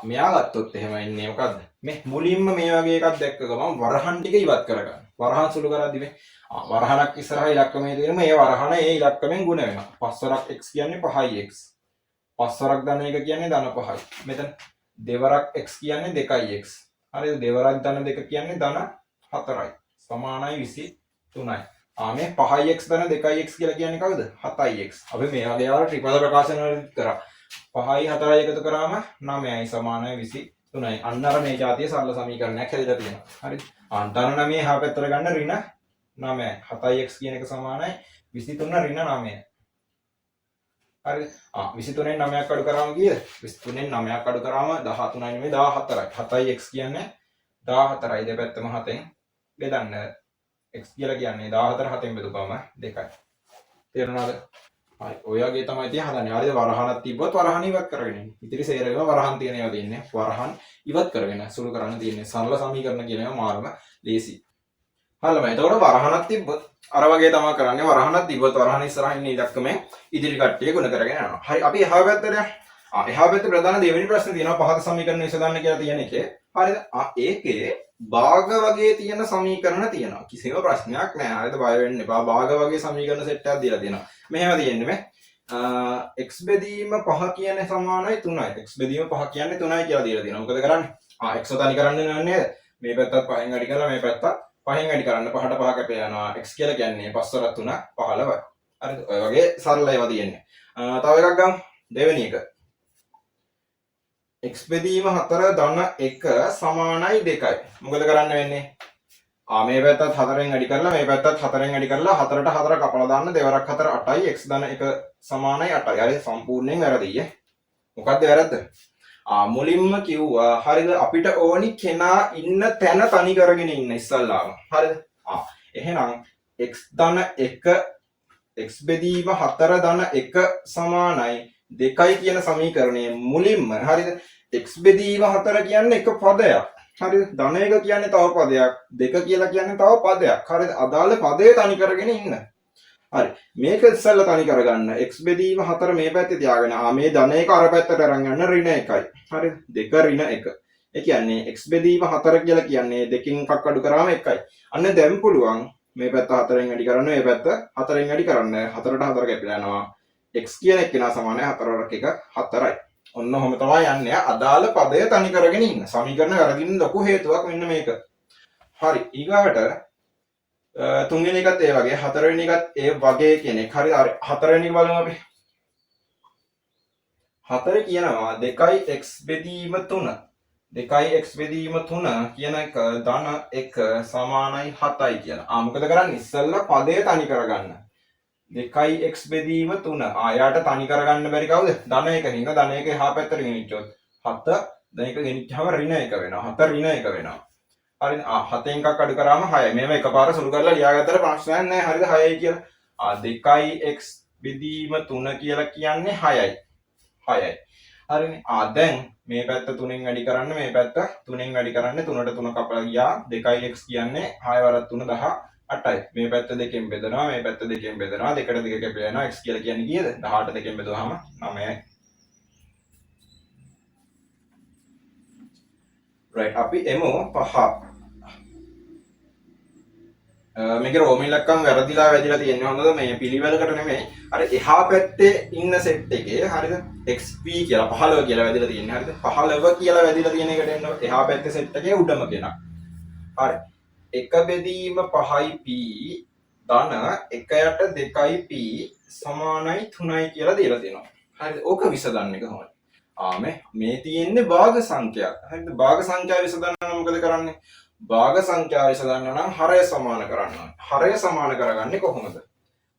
මෙයා ගත්තොත් එහෙම ඉන්නේ මොකද්ද? මේ මුලින්ම මේ වගේ එකක් දැක්ක ගමන් වරහන් ටික ඉවත් කරගන්න. වරහන් සුළු කරද්දි මේ වරහනක් ඉස්සරහා ඉලක්කමේ තියෙන මේ වරහන ඒ ඉලක්කමෙන් ගුණ වෙනවා. 5 වරක් x කියන්නේ 5යි x. 5 වරක් ධන 1 කියන්නේ ධන 5යි. මෙතන දෙවරක් x කියන්නේ 2යි x. හරිද? දෙවරක් ධන 2 කියන්නේ ධන 4යි. සමානයි 23යි. මේ 5යි x ධන 2යි x කියලා කියන්නේ කවුද? 7යි x. අපි මේ වගේ වල ත්‍රිපද ප්‍රකාශන වලදී කරා. 5යි 4යි එකතු කරාම 9යි සමානයි 23යි. අන්න අර මේ જાතිය සරල සමීකරණයක් හැදලා තියෙනවා. හරිද? ධන 9 එහා පැත්තට ගන්න ඍණ 9යි. 7ix කියන එක සමානයි 23 ඍණ 9යි. හරිද? 23න් 9ක් අඩු කරාම කීයද? 23න් 9ක් අඩු කරාම 13යි නෙමෙයි 14යි. 7ix කියන්නේ 14යි. දෙපැත්තම 7ෙන් බෙදන්න. x කියලා කියන්නේ 14 7ෙන් බෙදුවම 2යි. තේරුණාද? හරි. ඔය වගේ තමයි තිය හදන්නේ. හරිද? වරහනක් තිබ්බොත් වරහන ඉවත් කරගෙන ඉන්න. ඉතිරි සේරම වරහන් තියෙන ඒවා තියෙන්නේ. වරහන් ඉවත් කරගෙන සුළු කරන්න තියෙන්නේ. සරල සමීකරණ කියන ඒවා මාරුම ලේසි. හරිද? එතකොට වරහනක් තිබ්බොත් අර වගේ තමයි කරන්නේ. වරහනක් තිබ්බොත් වරහන ඉස්සරහින් ඉන්න ඉලක්කමෙන් ඉදිරි කට්ටිය ගුණ කරගෙන යනවා. හරි. අපි එහා පැත්තට යමු. එහා පැත්තේ ප්‍රධාන දෙවෙනි ප්‍රශ්නේ තියෙනවා පහත සමීකරණ විසඳන්න කියලා තියෙන එකේ. හරිද? ඒකේ භාග වගේ තියෙන සමීකරණ තියෙනවා. කිසිම ප්‍රශ්නයක් නැහැ. හරිද? බය වෙන්න එපා. භාග වගේ සමීකරණ සෙට් එකක් දීලා තියෙනවා. මෙහෙම තියෙන්නේ මේ x බෙදීම 5 කියන්නේ සමානයි 3යි. x බෙදීම 5 කියන්නේ 3යි කියලා දීලා තියෙනවා. මොකද කරන්නේ? x තනි කරන්න නෑ. මේ පැත්තත් 5න් අඩි කරලා මේ පැත්තත් 5න් අඩි කරන්න 5ට 5 කැපේ යනවා. x කියලා කියන්නේ 5 වරක් 3 15යි. හරිද? ඔය වගේ සරල ඒවා තියෙන්නේ. තව එකක් ගමු. දෙවෙනි එක. x බෙදීම 4 ධන 1 සමානයි 2යි. මොකද කරන්න වෙන්නේ? මේ පැත්තත් 4න් අඩි කරලා මේ පැත්තත් 4න් අඩි කරලා 4ට 4 කපලා දාන්න දෙවරක් 4 8යි x ධන 1 සමානයි 8යි. හරි සම්පූර්ණයෙන් වැරදියි. මොකක්ද වැරද්ද? මුලින්ම කිව්වා හරිද අපිට ඕනි කෙනා ඉන්න තැන තනි කරගෙන ඉන්න ඉස්සල්ලාම. හරිද? එහෙනම් x ධන 1 x බෙදීම 4 ධන 1 සමානයි 2යි කියන සමීකරණයේ මුලින්ම හරිද x බෙදීම 4 කියන්නේ එක පදයක්. හරිද? ධන 1 කියන්නේ තව පදයක්. 2 කියලා කියන්නේ තව පදයක්. හරිද? අදාළ පදේ තනි කරගෙන ඉන්න. හරි. මේක ඉස්සෙල්ලා තනි කරගන්න. x බෙදීම 4 මේ පැත්තේ තියාගෙන මේ ධන 1 අර පැත්තට අරන් යන්න ඍණ 1යි. හරිද? 2 ඍණ 1. ඒ කියන්නේ x බෙදීම 4 කියලා කියන්නේ දෙකෙන් එකක් අඩු කරාම 1යි. අන්න දැන් පුළුවන් මේ පැත්ත 4ෙන් අඩි කරන්න මේ පැත්ත 4ෙන් අඩි කරන්න 4ට 4 කැපිලා යනවා. x කියන එක නා සමානයි 4 වරක් 1 4යි. ඔන්න ඔහොම තමයි යන්නේ. අදාළ පදය තනි කරගෙන ඉන්න. සමීකරණ වැරදින්න ලොකු හේතුවක් මෙන්න මේක. හරි. ඊගාවට තුන්වෙනි එකත් ඒ වගේ හතරවෙනි එකත් ඒ වගේ කෙනෙක්. හරි. හතරවෙනි එක බලමු අපි. 4 කියනවා 2යි x බෙදීම 3. 2යි x බෙදීම 3 කියන එක ධන 1 සමානයි 7යි කියලා. මොකද කරන්නේ? ඉස්සෙල්ලා පදය තනි කරගන්න. 2යි x බෙදීම 3. යාට තනි කරගන්න බැරි කවුද? ධන 1 හින්දා ධන 1 එහා පැත්තට ගෙනිච්චොත් 7 දැන් එක ගෙනිච්චාම ඍණ 1 වෙනවා. 7 ඍණ 1 වෙනවා. හරිද? 7 එකක් අඩු කරාම 6යි. මේව එකපාර සුළු කරලා ලියාගත්තට ප්‍රශ්නයක් නැහැ. හරිද? 6යි කියලා. 2x බෙදීම 3 කියලා කියන්නේ 6යි. 6යි. හරිනේ. දැන් මේ පැත්ත 3ෙන් වැඩි කරන්න, මේ පැත්ත 3ෙන් වැඩි කරන්න 3ට 3 කපලා ගියා. 2x කියන්නේ 6 වරක් 3 18යි. මේ පැත්ත දෙකෙන් බෙදනවා, මේ පැත්ත දෙකෙන් බෙදනවා. 2ට 2 කැපිලා යනවා. x කියලා කියන්නේ කීයද? 18 දෙකෙන් බෙදුවාම 9යි. right අපි එමු 5. මේක රෝමන් ඉලක්කම් වැරදිලා වැදිලා තියෙන්නේ හොඳද මේ පිළිවෙලකට නෙමෙයි අර එහා පැත්තේ ඉන්න සෙට් එකේ හරිද xp කියලා 15 කියලා වැදිලා තියෙන්නේ හරිද 15 කියලා වැදිලා තියෙන එකට එන්න එහා පැත්තේ සෙට් එකේ උඩම කෙනා හරි එක බෙදීම 5යි p ධන 1යට 2යි p සමානයි 3යි කියලා දීලා තියෙනවා හරිද ඕක විසඳන්නේ කොහොමද මේ තියෙන්නේ භාග සංඛ්‍යා හරිද භාග සංඛ්‍යා විසඳන්න නම් මොකද කරන්නේ භාග සංඛ්‍යා විසඳන්න නම් හරය සමාන කරන්න ඕනේ. හරය සමාන කරගන්නේ කොහොමද?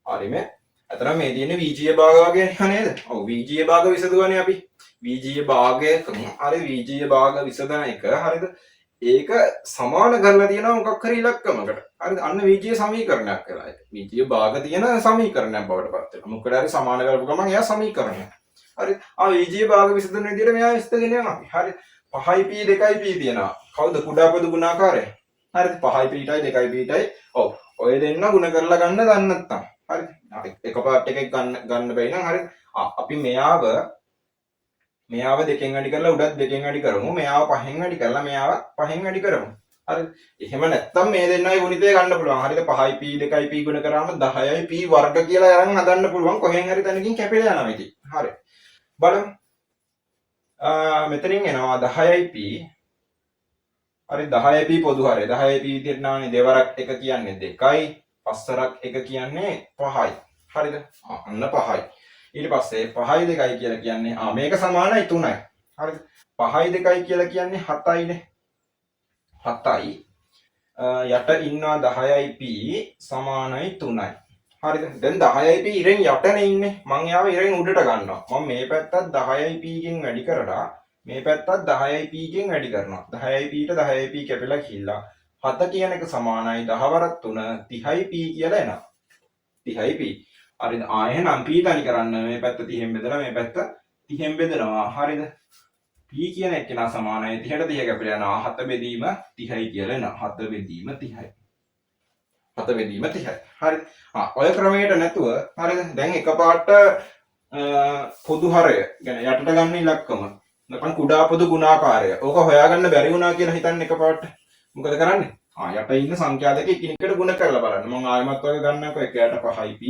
හරි මේ. අතන මේ තියෙන්නේ VG භාග වගේ නේද? ඔව් VG භාග විසඳුවානේ අපි. VG භාගයක හරි VG භාග විසඳන එක හරිද? ඒක සමාන කරලා තියෙනවා මොකක් හරි ඉලක්කමකට. හරිද? අන්න VG සමීකරණයක් කියලා ඒක. VG භාග තියෙන සමීකරණයක් බවට පත් වෙනවා. මොකද හරි සමාන කරපු ගමන් එයා සමීකරණයක්. හරි. VG භාග විසඳන විදිහට මෙයා විසඳගෙන යනවා අපි. හරි. 5යි p 2යි p තියෙනවා. කවුද කුඩා පොදු ගුණාකාරය? හරිද? 5යි p ටයි 2යි p ටයි. ඔව්. ඔය දෙන්න ගුණ කරලා ගන්න දන්නේ නැත්තම්. හරිද? එක පාර්ට් එකක් ගන්න බැයි නම් හරිද? අපි මෙයාව දෙකෙන් වැඩි කරලා උඩත් දෙකෙන් වැඩි කරමු. මෙයාව 5න් වැඩි කරලා මෙයාව 5න් වැඩි කරමු. හරිද? එහෙම නැත්තම් මේ දෙන්නයි ගුණිතය ගන්න පුළුවන්. හරිද? 5යි p 2යි p ගුණ කරාම 10යි p වර්ග කියලා අරන් හදන්න පුළුවන්. කොහෙන් හරි තැනකින් කැපිලා යනවා ඉතින්. හරි. බලමු. මෙතනින් එනවා 10යි p හරි 10යි p පොදු හරය 10යි p විදිහට නානේ දෙවරක් එක කියන්නේ 2යි පස්වරක් එක කියන්නේ 5යි හරිද අන්න 5යි ඊට පස්සේ 5යි 2යි කියලා කියන්නේ මේක සමානයි 3යි හරිද 5යි 2යි කියලා කියන්නේ 7යිනේ 7යි යට ඉන්නවා 10යි p සමානයි 3යි හරිද දැන් 10යි p ඉරෙන් යටනේ ඉන්නේ මම යාව ඉරෙන් උඩට ගන්නවා මම මේ පැත්තත් 10යි p කින් වැඩි කරලා මේ පැත්තත් 10යි p කින් වැඩි කරනවා 10යි p ට 10යි p කැපිලා ගිහිල්ලා 7 කියන එක සමානයි 10 වරක් 3 30යි p කියලා එනවා 30යි p හරිද එහෙනම් p තනි කරන්න මේ පැත්ත 30ෙන් බෙදලා මේ පැත්ත 30ෙන් බෙදනවා හරිද p කියන එක නා සමානයි 30ට 30 කැපිලා යනවා 7 බෙදීම 30යි කියලා එනවා 7 බෙදීම 30යි 7 බෙදීම 30යි හරිද ඔය ක්‍රමයට නැතුව හරිද දැන් එකපාරට පොදු හරය ගැන යටට ගන්න ඉලක්කම නැත්නම් කුඩා පොදු ගුණාකාරය ඕක හොයාගන්න බැරි වුණා කියලා හිතන්න එකපාරට මොකද කරන්නේ යට ඉන්න සංඛ්‍යා දෙක එකිනෙකට ගුණ කරලා බලන්න මම ආයෙමත් වගේ ගන්නකො 1යට 5යි p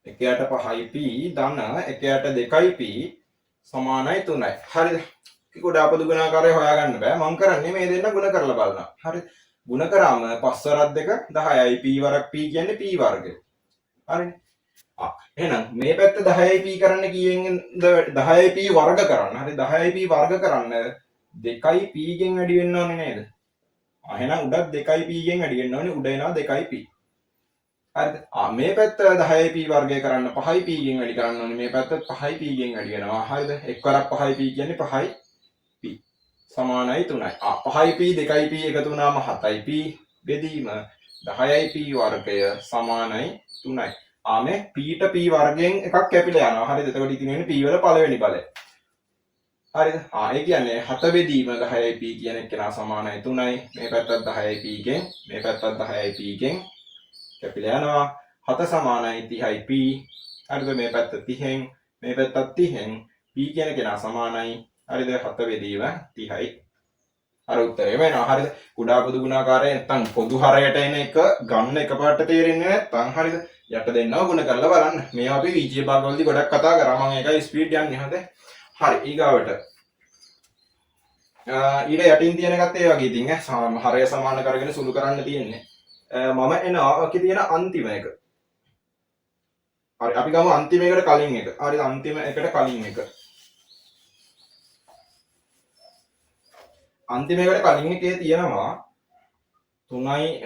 1යට 5යි p ධන 1යට 2යි p සමානයි 3යි හරිද කුඩා පොදු ගුණාකාරය හොයාගන්න බෑ මම කරන්නේ මේ දෙන්න ගුණ කරලා බලනවා හරිද ගුණ කරාම 5 වරක් 2 10යි p වරක් p කියන්නේ p වර්ගය හරිනේ එහෙනම් මේ පැත්ත 10යි p කරන්න කීයෙන් 10යි p වර්ග කරන්න හරි 10යි p වර්ග කරන්න 2යි p ගෙන් වැඩි වෙන්න ඕනේ නේද එහෙනම් උඩත් 2යි p ගෙන් වැඩි වෙන්න ඕනේ උඩ එනවා 2යි p හරිද මේ පැත්ත 10යි p වර්ගය කරන්න 5යි p ගෙන් වැඩි කරන්න ඕනේ මේ පැත්ත 5යි p ගෙන් වැඩි වෙනවා හරිද එක් වරක් 5යි p කියන්නේ 5යි p සමානයි 3යි 5යි p 2යි p එකතු වුණාම 7යි p බෙදීම 10යි p වර්ගය සමානයි 3යි මේ p ට p වර්ගයෙන් එකක් කැපිලා යනවා. හරිද? එතකොට ඉතින් වෙන්නේ p වල පළවෙනි බලය. හරිද? ඒ කියන්නේ 7 බෙදීම 10යි p කියන එක නා සමානයි 3යි. මේ පැත්තත් 10යි p ගෙන්, මේ පැත්තත් 10යි p ගෙන් කැපිලා යනවා. 7 සමානයි 30යි p. හරිද? මේ පැත්ත 30න්, මේ පැත්තත් 30න් p කියන එක නා සමානයි. හරිද? 7 බෙදීම 30යි. අර උත්තරේ වෙනවා. හරිද? කුඩා පොදු ගුණාකාරය නැත්නම් පොදු හරයට එන එක ගන්න එකපාරට තේරෙන්නේ නැත්නම් හරිද? යට දෙන්නව ගුණ කරලා බලන්න. මේවා අපි VG භාගවලදී ගොඩක් කතා කරා. මම ඒකයි ස්පීඩ් යන්නේ හොඳ. හරි ඊගාවට ඊට යටින් තියෙන එකත් ඒ වගේ ඉතින් හරය සමාන කරගෙන සුළු කරන්න තියෙන්නේ. මම එනවා ඔකේ තියෙන අන්තිම එක. හරි අපි ගමු අන්තිම එකට කලින් එක. හරි අන්තිම එකට කලින් එක. අන්තිම එකට කලින් එකේ තියෙනවා 3යි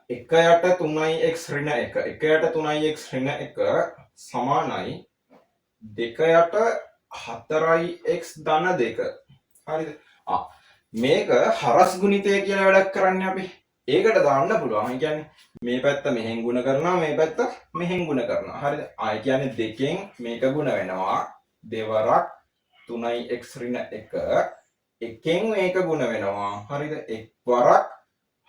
1යට 3ix ඍණ 1 1යට 3ix ඍණ 1 සමානයි 2යට 4x ධන 2. හරිද? මේක හරස් ගුණිතය කියලා වැඩක් කරන්නේ අපි. ඒකට දාන්න පුළුවන්. ඒ කියන්නේ මේ පැත්ත මෙහෙන් ගුණ කරනවා, මේ පැත්ත මෙහෙන් ගුණ කරනවා. හරිද? ඒ කියන්නේ දෙකෙන් මේක ගුණ වෙනවා. දෙවරක් 3x ඍණ 1. එකෙන් මේක ගුණ වෙනවා. හරිද? එක් වරක්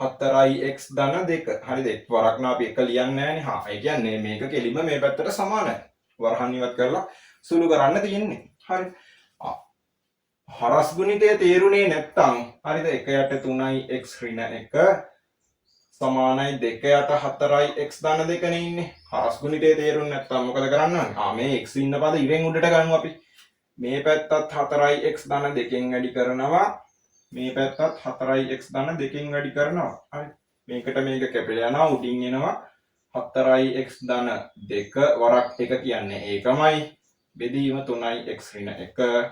4x ධන 2. හරිද? එක් වරක් නා අපි එක ලියන්නේ නැහැ නේ. ඒ කියන්නේ මේක කෙලිම මේ පැත්තට සමානයි. වරහන් ඉවත් කරලා සුළු කරන්න තියෙන්නේ. හරි. හරස් ගුණිතය තේරුනේ නැත්තම් හරිද? 1 යට 3x ඍණ 1 සමානයි 2 යට 4x ධන 2 නේ ඉන්නේ. හරස් ගුණිතය තේරුනේ නැත්තම් මොකද කරන්න ඕනේ? මේ x ඉන්න පද ඉරෙන් උඩට ගමු අපි. මේ පැත්තත් 4x ධන 2කින් වැඩි කරනවා. මේ පැත්තත් 4x ධන 2කින් වැඩි කරනවා. හරි. මේකට මේක කැපිලා යනවා උඩින් එනවා 4x ධන 2 වරක් 1 කියන්නේ ඒකමයි. බෙදීම 3x ඍණ 1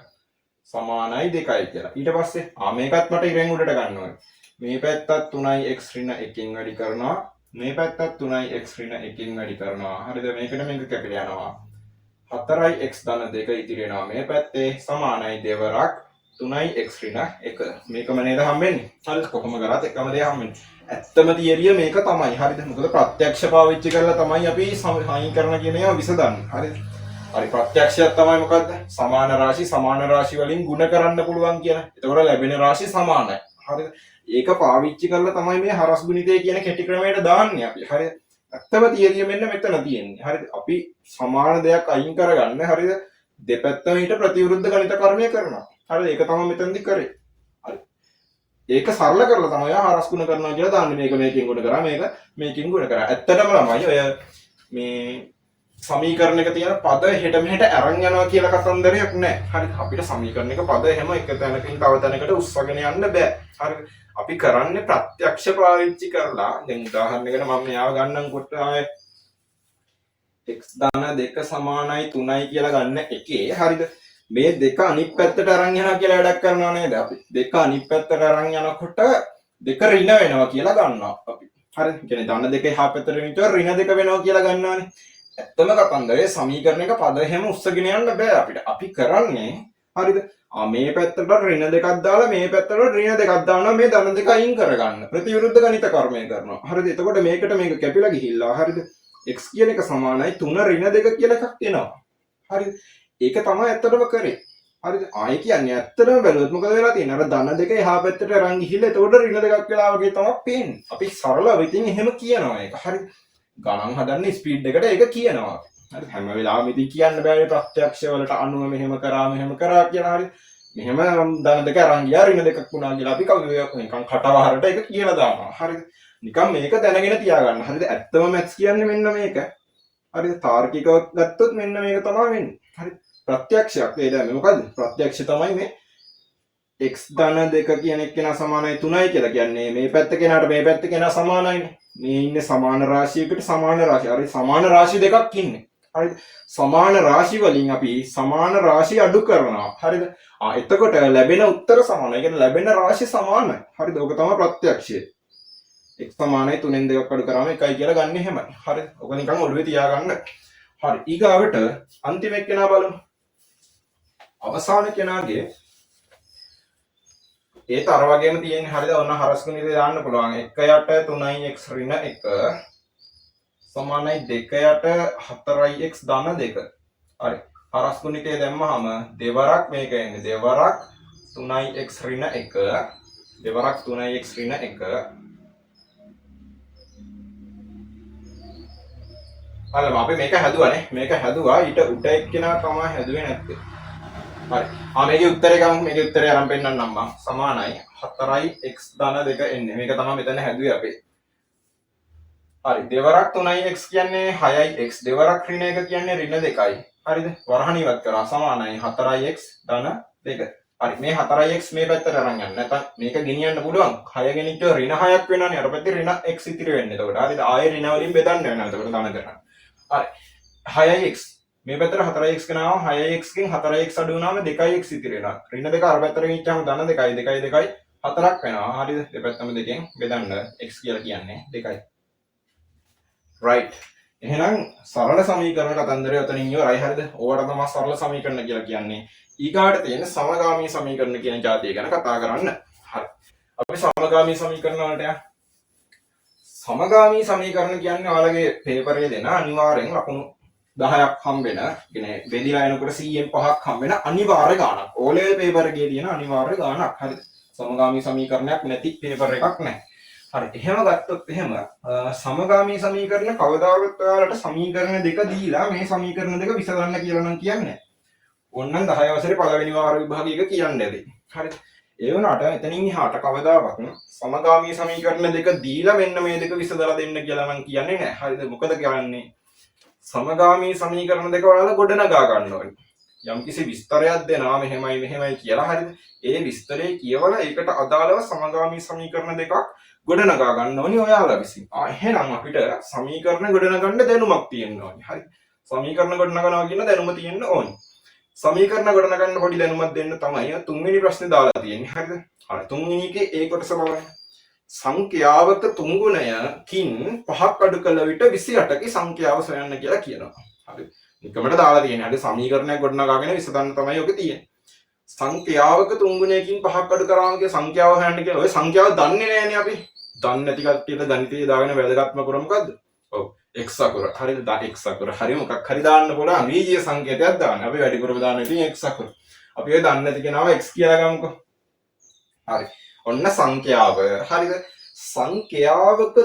සමානයි 2යි කියලා. ඊට පස්සේ මේකත් මට ඉරෙන් උඩට ගන්න ඕනේ. මේ පැත්තත් 3x ඍණ 1කින් වැඩි කරනවා. මේ පැත්තත් 3x ඍණ 1කින් වැඩි කරනවා. හරිද? මේකට මේක කැපිලා යනවා. 4x ධන 2 ඉතිරි වෙනවා මේ පැත්තේ සමානයි දෙවරක් 3x ඍණ 1. මේකම නේද හම්බෙන්නේ. හරිද? කොහොම කරත් එකම දේ හම්බෙන්නේ. ඇත්තම තියරිය මේක තමයි. හරිද? මොකද ප්‍රත්‍යක්ෂ පාවිච්චි කරලා තමයි අපි සමීකරණ කියන ඒවා විසඳන්නේ. හරිද? හරි ප්‍රත්‍යක්ෂයක් තමයි මොකද්ද? සමාන රාශි වලින් ගුණ කරන්න පුළුවන් කියලා. එතකොට ලැබෙන රාශි සමානයි. හරිද? ඒක පාවිච්චි කරලා තමයි මේ හරස් ගුණිතය කියන කෙටි ක්‍රමයට දාන්නේ අපි. හරිද? ඇත්තම තියරිය මෙන්න මෙතන තියෙන්නේ. හරිද? අපි සමාන දෙයක් අයින් කරගන්න. හරිද? දෙපැත්තම ඊට ප්‍රතිවිරුද්ධ ගණිත කර්මය කරනවා. හරිද? ඒක තමයි මෙතනදි කරේ. හරි. ඒක සරල කරලා තමයි හරස් ගුණ කරනවා කියලා දාන්නේ. මේක මේකෙන් ගුණ කරා, මේක මේකෙන් ගුණ කරා. ඇත්තටම ළමයි ඔය මේ සමීකරණයක තියෙන පද හෙට මෙහෙට අරන් යනවා කියලා කතන්දරයක් නැහැ. හරිද? අපිට සමීකරණයක පද හැම එක තැනකින් තව තැනකට උස්සගෙන යන්න බෑ. හරිද? අපි කරන්නේ ප්‍රත්‍යක්ෂ පාවිච්චි කරලා. දැන් උදාහරණයකට මම මෙයාව ගන්නම් කොට ආයේ x ධන 2 සමානයි 3යි කියලා ගන්න එකේ. හරිද? මේ දෙක අනිත් පැත්තට අරන් යනවා කියලා වැඩක් කරනවා නේද අපි? දෙක අනිත් පැත්තට අරන් යනකොට දෙක ඍණ වෙනවා කියලා ගන්නවා අපි. හරිද? කියන්නේ ධන 2 එහා පැත්තට විතර ඍණ 2 වෙනවා කියලා ගන්නවානේ. ඇත්තම කතන්දරේ සමීකරණයක පද හැම උස්සගෙන යන්න බෑ අපිට. අපි කරන්නේ හරිද? මේ පැත්තට ඍණ දෙකක් දාලා මේ පැත්තට ඍණ දෙකක් දානවා මේ ධන දෙක අයින් කරගන්න. ප්‍රතිවිරුද්ධ ගණිත කර්මය කරනවා. හරිද? එතකොට මේකට මේක කැපිලා ගිහිල්ලා හරිද? x කියන එක සමානයි 3 ඍණ 2 කියලා එකක් එනවා. හරිද? ඒක තමයි ඇත්තටම කරේ. හරිද? ආයේ කියන්නේ ඇත්තටම බැලුවොත් මොකද වෙලා තියෙන්නේ? අර ධන දෙක එහා පැත්තට අරන් ගිහිල්ලා එතකොට ඍණ දෙකක් වෙලා වගේ තමයි පේන්නේ. අපි සරලව ඉතින් එහෙම කියනවා ඒක. හරිද? ගණන් හදන්න ස්පීඩ් එකට ඒක කියනවා. හරි හැම වෙලාවෙම ඉතින් කියන්න බෑනේ ප්‍රත්‍යක්ෂ වලට අනුව මෙහෙම කරා කියලා. හරි මෙහෙම ධන දෙක අරන් ගියා ඍණ දෙකක් වුණා කියලා අපි නිකන් කටවහරට ඒක කියලා දානවා. හරිද? නිකන් මේක දැනගෙන තියාගන්න. හරිද? ඇත්තම මැත්ස් කියන්නේ මෙන්න මේක. හරිද? තාර්කිකව ගත්තොත් මෙන්න මේක තමයි වෙන්නේ. හරි ප්‍රත්‍යක්ෂයක් ඒ දැන් මොකද්ද? ප්‍රත්‍යක්ෂ තමයි මේ x ධන 2 කියන එක්කෙනා සමානයි 3යි කියලා කියන්නේ මේ පැත්ත කෙනාට මේ පැත්ත කෙනා සමානයිනේ. මේ ඉන්නේ සමාන රාශියකට සමාන රාශිය. හරි සමාන රාශි දෙකක් ඉන්නේ. හරිද? සමාන රාශි වලින් අපි සමාන රාශි අඩු කරනවා. හරිද? එතකොට ලැබෙන උත්තර සමානයි. ඒ කියන්නේ ලැබෙන රාශි සමානයි. හරිද? ඔක තමයි ප්‍රත්‍යක්ෂය. x සමානයි 3න් 2ක් අඩු කරාම 1යි කියලා ගන්න එහෙමයි. හරිද? ඔක නිකන් ඔළුවේ තියාගන්න. හරි. ඊගාවට අන්තිම එක්කෙනා බලමු. අවසාන කෙනාගේ ඒත් අර වගේම තියෙන්නේ. හරිද? ඔන්න හරස් ගුණිතය දාන්න පුළුවන්. 1 යට 3x ඍණ 1 සමානයි 2 යට 4x ධන 2. හරි. හරස් ගුණිතය දැම්මහම දෙවරක් මේක එන්නේ. දෙවරක් 3x ඍණ 1 දෙවරක් 3x ඍණ 1. හරි අපි මේක හැදුවානේ. මේක හැදුවා. ඊට උඩ එක්කෙනා තමයි හැදුවේ නැත්තේ. හරි. මේකේ උත්තරේ ගමු. මේකේ උත්තරේ අරන් පෙන්නන්නම් මම. සමානයි 4x ධන 2 එන්නේ. මේක තමයි මෙතන හැදුවේ අපි. හරි. දෙවරක් 3x කියන්නේ 6x. දෙවරක් ඍණ 1 කියන්නේ ඍණ 2යි. හරිද? වරහණ ඉවත් කරා සමානයි 4x ධන 2. හරි. මේ 4x මේ පැත්තට අරන් යන්න. නැත්නම් මේක ගෙනියන්න පුළුවන්. 6 ගෙනිච්ච ඍණ 6ක් වෙනවනේ. අර පැත්තේ ර්ණ x ඉතිරි වෙන්නේ. එතකොට හරිද? ආයෙ ඍණ වලින් බෙදන්න වෙනවා. එතකොට ධන කරන්න. හරි 6x මේ පැත්තට 4x ගෙනාවම 6x කින් 4x අඩු වුණාම 2x ඉතිරි වෙනවා. ඍණ 2 අර පැත්තට ගෙනිච්චාම ධන 2යි 2යි 2යි 4ක් වෙනවා. හරිද? දෙපැත්තම දෙකෙන් බෙදන්න x කියලා කියන්නේ 2යි. right එහෙනම් සරල සමීකරණ කතන්දරය උතනින් ඉවරයි. හරිද? ඕවට තමයි සරල සමීකරණ කියලා කියන්නේ. ඊගාට තියෙන සමගාමී සමීකරණ කියන જાතිය ගැන කතා කරන්න. හරි. අපි සමගාමී සමීකරණ වලට යමු. සමගාමී සමීකරණ කියන්නේ ඔයාලගේ පේපරේ දෙන අනිවාර්යෙන් ලකුණු 10ක් හම්බෙන, කියන්නේ බෙදලා එනකොට 100න් 5ක් හම්බෙන අනිවාර්ය ගාණක්. ඕ ලෙවල් පේපර් එකේ තියෙන අනිවාර්ය ගාණක්. හරිද? සමගාමී සමීකරණයක් නැති පේපර් එකක් නැහැ. හරි. එහෙම ගත්තොත් එහෙම සමගාමී සමීකරණ කවදාවත් ඔයාලට සමීකරණ දෙක දීලා මේ සමීකරණ දෙක විසඳන්න කියලා නම් කියන්නේ. ඕන්නම් 10 වසරේ පළවෙනි වාර විභාගයක කියන්නේ ඇති. හරිද? ඒ වුණාට එතනින් එහාට කවදාවත් සමගාමී සමීකරණ දෙක දීලා මෙන්න මේ දෙක විසඳලා දෙන්න කියලා නම් කියන්නේ නැහැ. හරිද? මොකද කියන්නේ සමගාමී සමීකරණ දෙක ඔයාලා ගොඩනගා ගන්න ඕනේ. යම්කිසි විස්තරයක් දෙනවා මෙහෙමයි කියලා. හරිද? ඒ විස්තරේ කියවලා ඒකට අදාළව සමගාමී සමීකරණ දෙකක් ගොඩනගා ගන්න ඕනේ ඔයාලා විසින්. එහෙනම් අපිට සමීකරණ ගොඩනගන්න දැනුමක් තියෙන්න ඕනේ. හරි. සමීකරණ ගොඩනගනවා කියන දැනුම තියෙන්න ඕනේ. සමීකරණ ගොඩනගන්න පොඩි දැනුමක් දෙන්න තමයි තුන්වෙනි ප්‍රශ්නේ දාලා තියෙන්නේ. හරිද? හරි. තුන්වෙනි එකේ ඒ කොටස බලන්න. සංඛ්‍යාවක තුන්ගුණයකින් පහක් අඩු කළ විට 28ක සංඛ්‍යාව සොයන්න කියලා කියනවා. හරි. නිකමට දාලා තියෙන්නේ. හරි. සමීකරණයක් ගොඩනගාගෙන විසඳන්න තමයි ඔක තියෙන්නේ. සංඛ්‍යාවක තුන්ගුණයකින් පහක් අඩු කරාම කිය සංඛ්‍යාව හොයන්න කියලා. ඔය සංඛ්‍යාව දන්නේ නැහැනේ අපි. දන්නේ නැති කට්ටියට ගණිතයේ දාගෙන වැදගත්ම කර මොකද්ද? ඔව් x අකුර. හරිද? x අකුර. හරි මොකක් හරි දාන්න පුළුවන්. බීජීය සංකේතයක් දාන්න. අපි වැඩිපුරම දාන්න ඉතින් x අකුර. අපි ඔය දන්නේ නැති කෙනාව x කියලා ගමුකෝ. හරි. ඔන්න සංඛ්‍යාව. හරිද? සංඛ්‍යාවක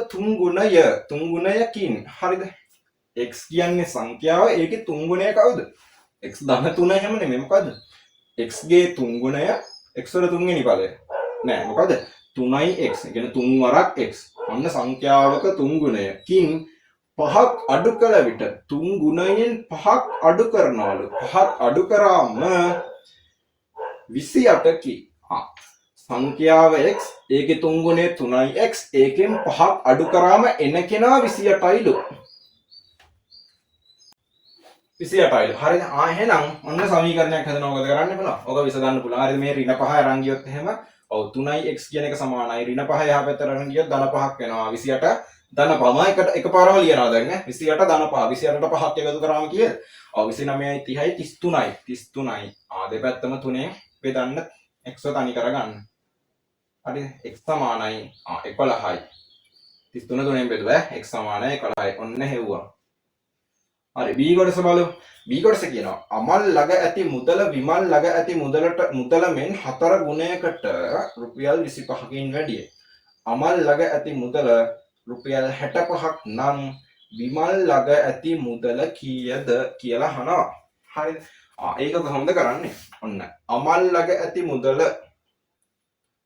තුන්ගුණයකින්. හරිද? x කියන්නේ සංඛ්‍යාව. ඒකේ තුන්ගුණය කවුද? x ධන 3 හැම නෙමෙයි මොකද්ද? x ගේ තුන්ගුණය x වල තුන්වෙනි පදය. නෑ මොකද? 3x. ඒ කියන්නේ 3 වරක් x. ඔන්න සංඛ්‍යාවක තුන්ගුණයකින් පහක් අඩු කළ විට තුන් ගුණයෙන් පහක් අඩු කරනවලු. පහක් අඩු කරාම 28කි. සංඛ්‍යාව x ඒකේ තුන් ගුණය 3x ඒකෙන් පහක් අඩු කරාම එන කෙනා 28යිලු. 28යිලු. හරිද? එහෙනම් ඔන්න සමීකරණයක් හදනවා මොකද කරන්න පුළුවන්? ඔක විසඳන්න පුළුවන්. හරිද? මේ ඍණ 5 අරන් ගියොත් එහෙම ඔව් 3x කියන එක සමානයි. ඍණ 5 එහා පැත්තට අරන් ගියොත් ධන 5ක් වෙනවා. 28 ධන 5 එකපාරම ලියනවා දැන් නේ. 28 ධන 5 28ට 5ක් එකතු කරාම කීයද? ඔව් 29යි 30යි 33යි 33යි. දෙපැත්තම 3ෙන් බෙදන්න x තනි කරගන්න. හරි x සමානයි 11යි. 33 3ෙන් බෙදුවා x සමානයි 11යි. ඔන්න හෙව්වා. හරි b කොටස බලමු. b කොටස කියනවා අමල් ළඟ ඇති මුදල විමල් ළඟ ඇති මුදල මෙන් 4 ගුණයකට රුපියල් 25කින් වැඩිය. අමල් ළඟ ඇති මුදල රුපියල් 65ක් නම් විමල් ළඟ ඇති මුදල කීයද කියලා අහනවා. හරිද? ඒක කොහොමද කරන්නේ? ඔන්න අමල් ළඟ ඇති මුදල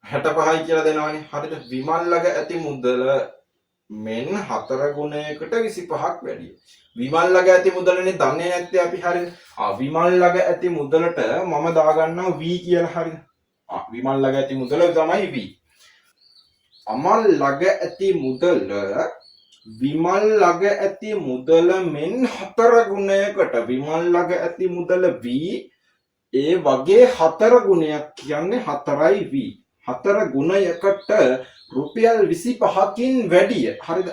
65යි කියලා දෙනවනේ. හරිද? විමල් ළඟ ඇති මුදල මෙන් 4 ගුණයකට 25ක් වැඩි. විමල් ළඟ ඇති මුදලනේ දන්නේ නැත්තේ අපි. හරිද? විමල් ළඟ ඇති මුදලට මම දාගන්නවා v කියලා. හරිද? විමල් ළඟ ඇති මුදල තමයි v. අමල් ළඟ ඇති මුදල විමල් ළඟ ඇති මුදල මෙන් 4 ගුණයකට විමල් ළඟ ඇති මුදල v ඒ වගේ 4 ගුණයක් කියන්නේ 4යි v. 4 ගුණයකට රුපියල් 25කින් වැඩිය. හරිද?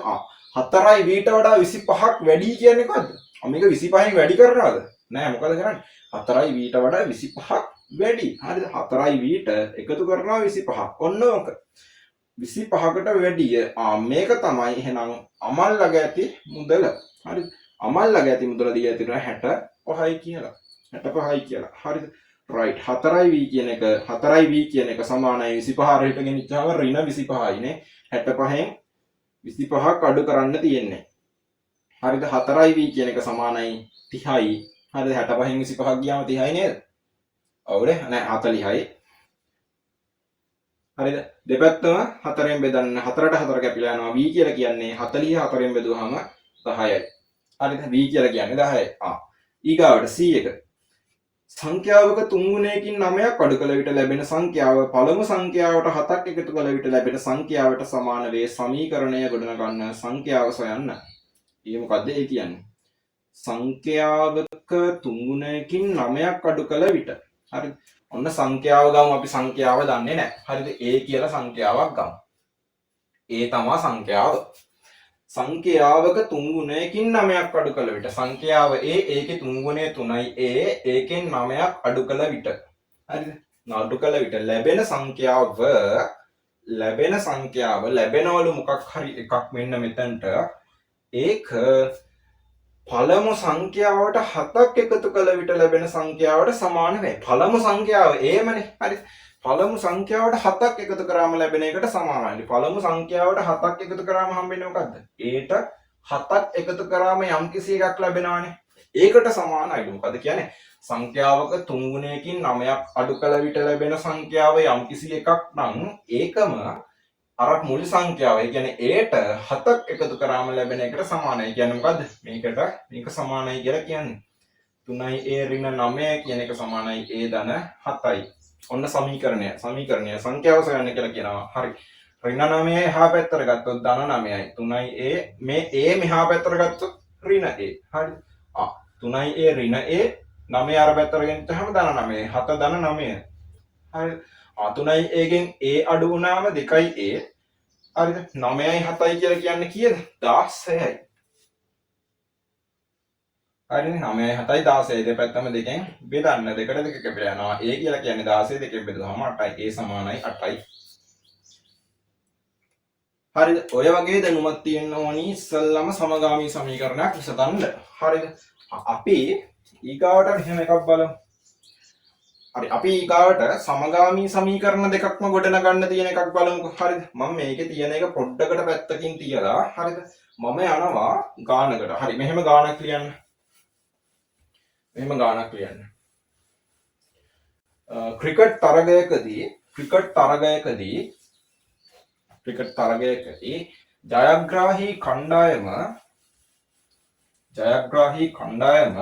4යි v ට වඩා 25ක් වැඩි කියන්නේ මොකද්ද? මේක 25න් වැඩි කරනවද? නෑ මොකද කරන්නේ? 4යි v ට වඩා 25ක් වැඩි. හරිද? 4යි v ට එකතු කරනවා 25ක්. ඔන්න ඕක. 25කට වැඩිය. මේක තමයි එහෙනම් අමල් ළඟ ඇති මුදල. හරිද? අමල් ළඟ ඇති මුදල දී ඇතිනවා 65යි කියලා. 65යි කියලා. හරිද? right 4යි v කියන එක සමානයි 25 අරහිට ගෙනිච්චාම ඍණ 25යි නේ. 65න් 25ක් අඩු කරන්න තියෙන්නේ. හරිද? 4යි v කියන එක සමානයි 30යි. හරිද? 65න් 25ක් ගියාම 30යි නේද? ඔව්නේ. නෑ 40යි. හරිද? දෙපැත්තම 4ෙන් බෙදන්න 4ට 4 කැපිලා යනවා. v කියලා කියන්නේ 40 4ෙන් බෙදුවාම 10යි. හරිද? v කියලා කියන්නේ 10යි. ඊගාවට c එක. සංඛ්‍යාවක තුන්ගුණයකින් 9ක් අඩු කළ විට ලැබෙන සංඛ්‍යාව පළමු සංඛ්‍යාවට 7ක් එකතු කළ විට ලැබෙන සංඛ්‍යාවට සමාන වේ. සමීකරණය ගොඩනගන්න සංඛ්‍යාව සොයන්න. ඒ මොකද්ද ඒ කියන්නේ? සංඛ්‍යාවක තුන්ගුණයකින් 9ක් අඩු කළ විට. හරිද? ඔන්න සංඛ්‍යාව ගමු. අපි සංඛ්‍යාව දන්නේ නැහැ. හරිද? a කියලා සංඛ්‍යාවක් ගමු. a තමයි සංඛ්‍යාව. සංඛ්‍යාවක 3 ගුණයකින් 9ක් අඩු කළ විට සංඛ්‍යාව A ඒකේ 3 ගුණය 3යි A ඒකෙන් 9ක් අඩු කළ විට හරිද අඩු කළ විට ලැබෙන සංඛ්‍යාව ලැබෙනවලු මොකක් හරි එකක් මෙන්න මෙතනට ඒක පළමු සංඛ්‍යාවට 7ක් එකතු කළ විට ලැබෙන සංඛ්‍යාවට සමාන වේ. පළමු සංඛ්‍යාව ඒමනේ. හරි. පළමු සංඛ්‍යාවට 7ක් එකතු කරාම ලැබෙන එකට සමානයි. පළමු සංඛ්‍යාවට 7ක් එකතු කරාම හම්බෙන්නේ මොකද්ද? ඒට 7ක් එකතු කරාම යම්කිසි එකක් ලැබෙනවානේ. ඒකට සමානයි. මොකද කියන්නේ? සංඛ්‍යාවක 3 ගුණයකින් 9ක් අඩු කළ විට ලැබෙන සංඛ්‍යාව යම්කිසි එකක් නම් ඒකම අර මුල් සංඛ්‍යාව. ඒ කියන්නේ ඒට 7ක් එකතු කරාම ලැබෙන එකට සමානයි. කියන්නේ මොකද්ද? මේක සමානයි කියලා කියන්නේ. 3යි a ඍණ 9 කියන එක සමානයි a ධන 7යි. ඔන්න සමීකරණය සංඛ්‍යාව සොයන්න කියලා කියනවා. හරි. ඍණ 9 එහා පැත්තට ගත්තොත් ධන 9යි. 3යි a මේ a මෙහා පැත්තට ගත්තොත් ඍණ a. හරි. 3යි a ඍණ a 9 අර පැත්තට ගෙනිච්චාම ධන 9. 7 ධන 9. හරි. 3යි a ගෙන් a අඩු වුණාම 2යි a. හරිද? 9යි 7යි කියලා කියන්නේ කීයද? 16යි. හරිනේ 9යි 7යි 16යි දෙපැත්තම දෙකෙන් බෙදන්න දෙකට දෙක කැපිලා යනවා. a කියලා කියන්නේ 16 දෙකෙන් බෙදුවාම 8යි. a සමානයි 8යි. හරිද? ඔය වගේ දැනුමක් තියෙන්න ඕනි ඉස්සල්ලාම සමගාමී සමීකරණයක් විසඳන්න. හරිද? අපි ඊගාවට මෙහෙම එකක් බලමු. හරි අපි ඊගාවට සමගාමී සමීකරණ දෙකක්ම ගොඩනගන්න තියෙන එකක් බලමුකෝ. හරිද? මම මේකේ තියෙන එක පොඩ්ඩකට පැත්තකින් තියලා හරිද? මම යනවා ගානකට. හරි මෙහෙම ගානක් ලියන්න. ක්‍රිකට් තරගයකදී ජයග්‍රාහී කණ්ඩායම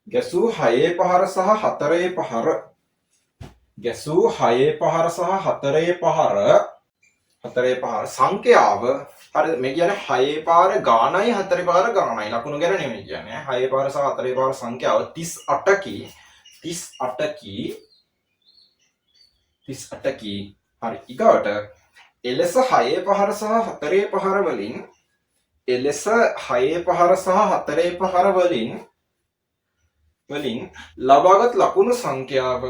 ගැසූ 6 පහර සහ 4 පහර සංඛ්‍යාව හරිද මේ කියන්නේ 6 පාර ගානයි 4 පාර ගානයි ලකුණු ගැන නෙමෙයි කියන්නේ 6 පාර සහ 4 පාර සංඛ්‍යාව 38කි හරි ඊගාවට එලෙස 6 පහර සහ 4 පහර වලින් ලබාගත් ලකුණු සංඛ්‍යාව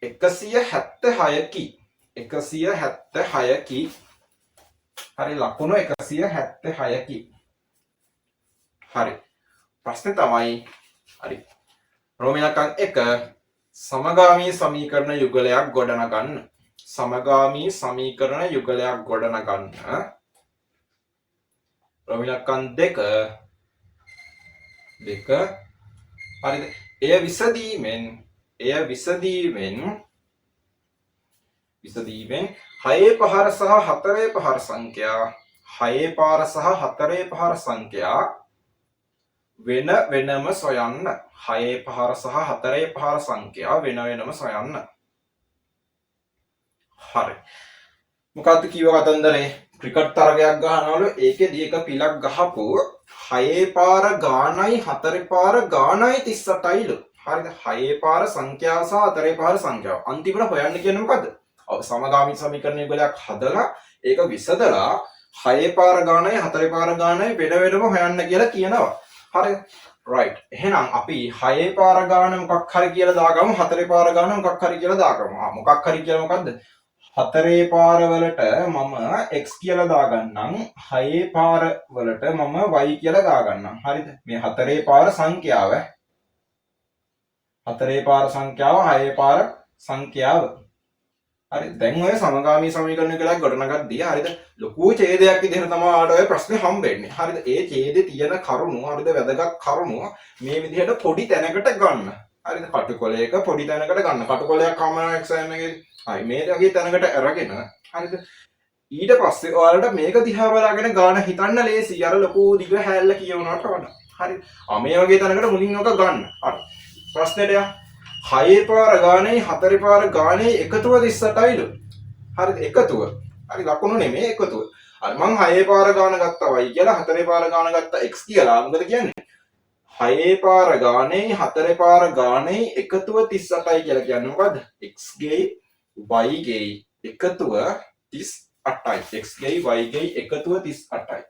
176කි හරි ලකුණු 176කි හරි ප්‍රශ්නේ තමයි හරි රෝම ඉලක්කම් 1 සමගාමී සමීකරණ යුගලයක් ගොඩනගන්න රෝම ඉලක්කම් 2 හරිද එය විසදීමෙන් 6 පහර සහ 4 පහර සංඛ්‍යා වෙන වෙනම සොයන්න 6 පහර සහ 4 පහර සංඛ්‍යා වෙන වෙනම සොයන්න හරි මොකක්ද කිව්ව කතන්දරේ ක්‍රිකට් තරගයක් ගහනවලු ඒකෙදී එක පිලක් ගහපු 6 පාර ගානයි 4 පාර ගානයි 38යිලු හරිද 6 පාර සංඛ්‍යාව සහ 4 පාර සංඛ්‍යාව අන්තිමට හොයන්න කියන්නේ මොකද්ද සමගාමී සමීකරණ යුගලයක් හදලා ඒක විසදලා 6 පාර ගානයි 4 පාර ගානයි වෙන වෙනම හොයන්න කියලා කියනවා හරි right එහෙනම් අපි 6 පාර ගාන මොකක් හරි කියලා දාගමු 4 පාර ගාන මොකක් හරි කියලා දාගමු මොකක් හරි කියලා මොකද්ද 4 පාර වලට මම x කියලා දාගන්නම් 6 පාර වලට මම y කියලා දාගන්නම් හරිද මේ 4 පාර සංඛ්‍යාව 6 පාර සංඛ්‍යාව හරි දැන් ඔය සමගාමී සමීකරණ කියලා ගොඩනගද්දී හරිද ලොකු ඡේදයක් විදිහට තමයි ආඩ ඔය ප්‍රශ්නේ හම්බෙන්නේ හරිද ඒ ඡේදේ තියෙන කරුණු හරිද වැදගත් කරුණු මේ විදිහට පොඩි තැනකට ගන්න හරිද කටුකොලයක පොඩි තැනකට ගන්න කටුකොලයක් කමන එක්සෑම් එකේ හරි මේ වගේ තැනකට අරගෙන හරිද ඊට පස්සේ ඔයාලට මේක දිහා බලාගෙන ගාන හිතන්න ලේසි අර ලොකු දිග හැල්ල කියවනවට වඩා හරි මේ වගේ තැනකට මුලින් ඔක ගන්න හරි ප්‍රශ්නෙට 6 පාර ගානේ 4 පාර ගානේ එකතුව 38යිලු හරිද එකතුව හරි ලකුණු නෙමෙයි එකතුව හරි මං 6 පාර ගාන ගත්තා y කියලා 4 පාර ගාන ගත්තා x කියලා මොකද කියන්නේ 6 පාර ගානේ 4 පාර ගානේ එකතුව 38යි කියලා කියන්නේ මොකද්ද x ගේ y ගේ එකතුව 38යි. x ගෙයි y ගෙයි එකතුව 38යි.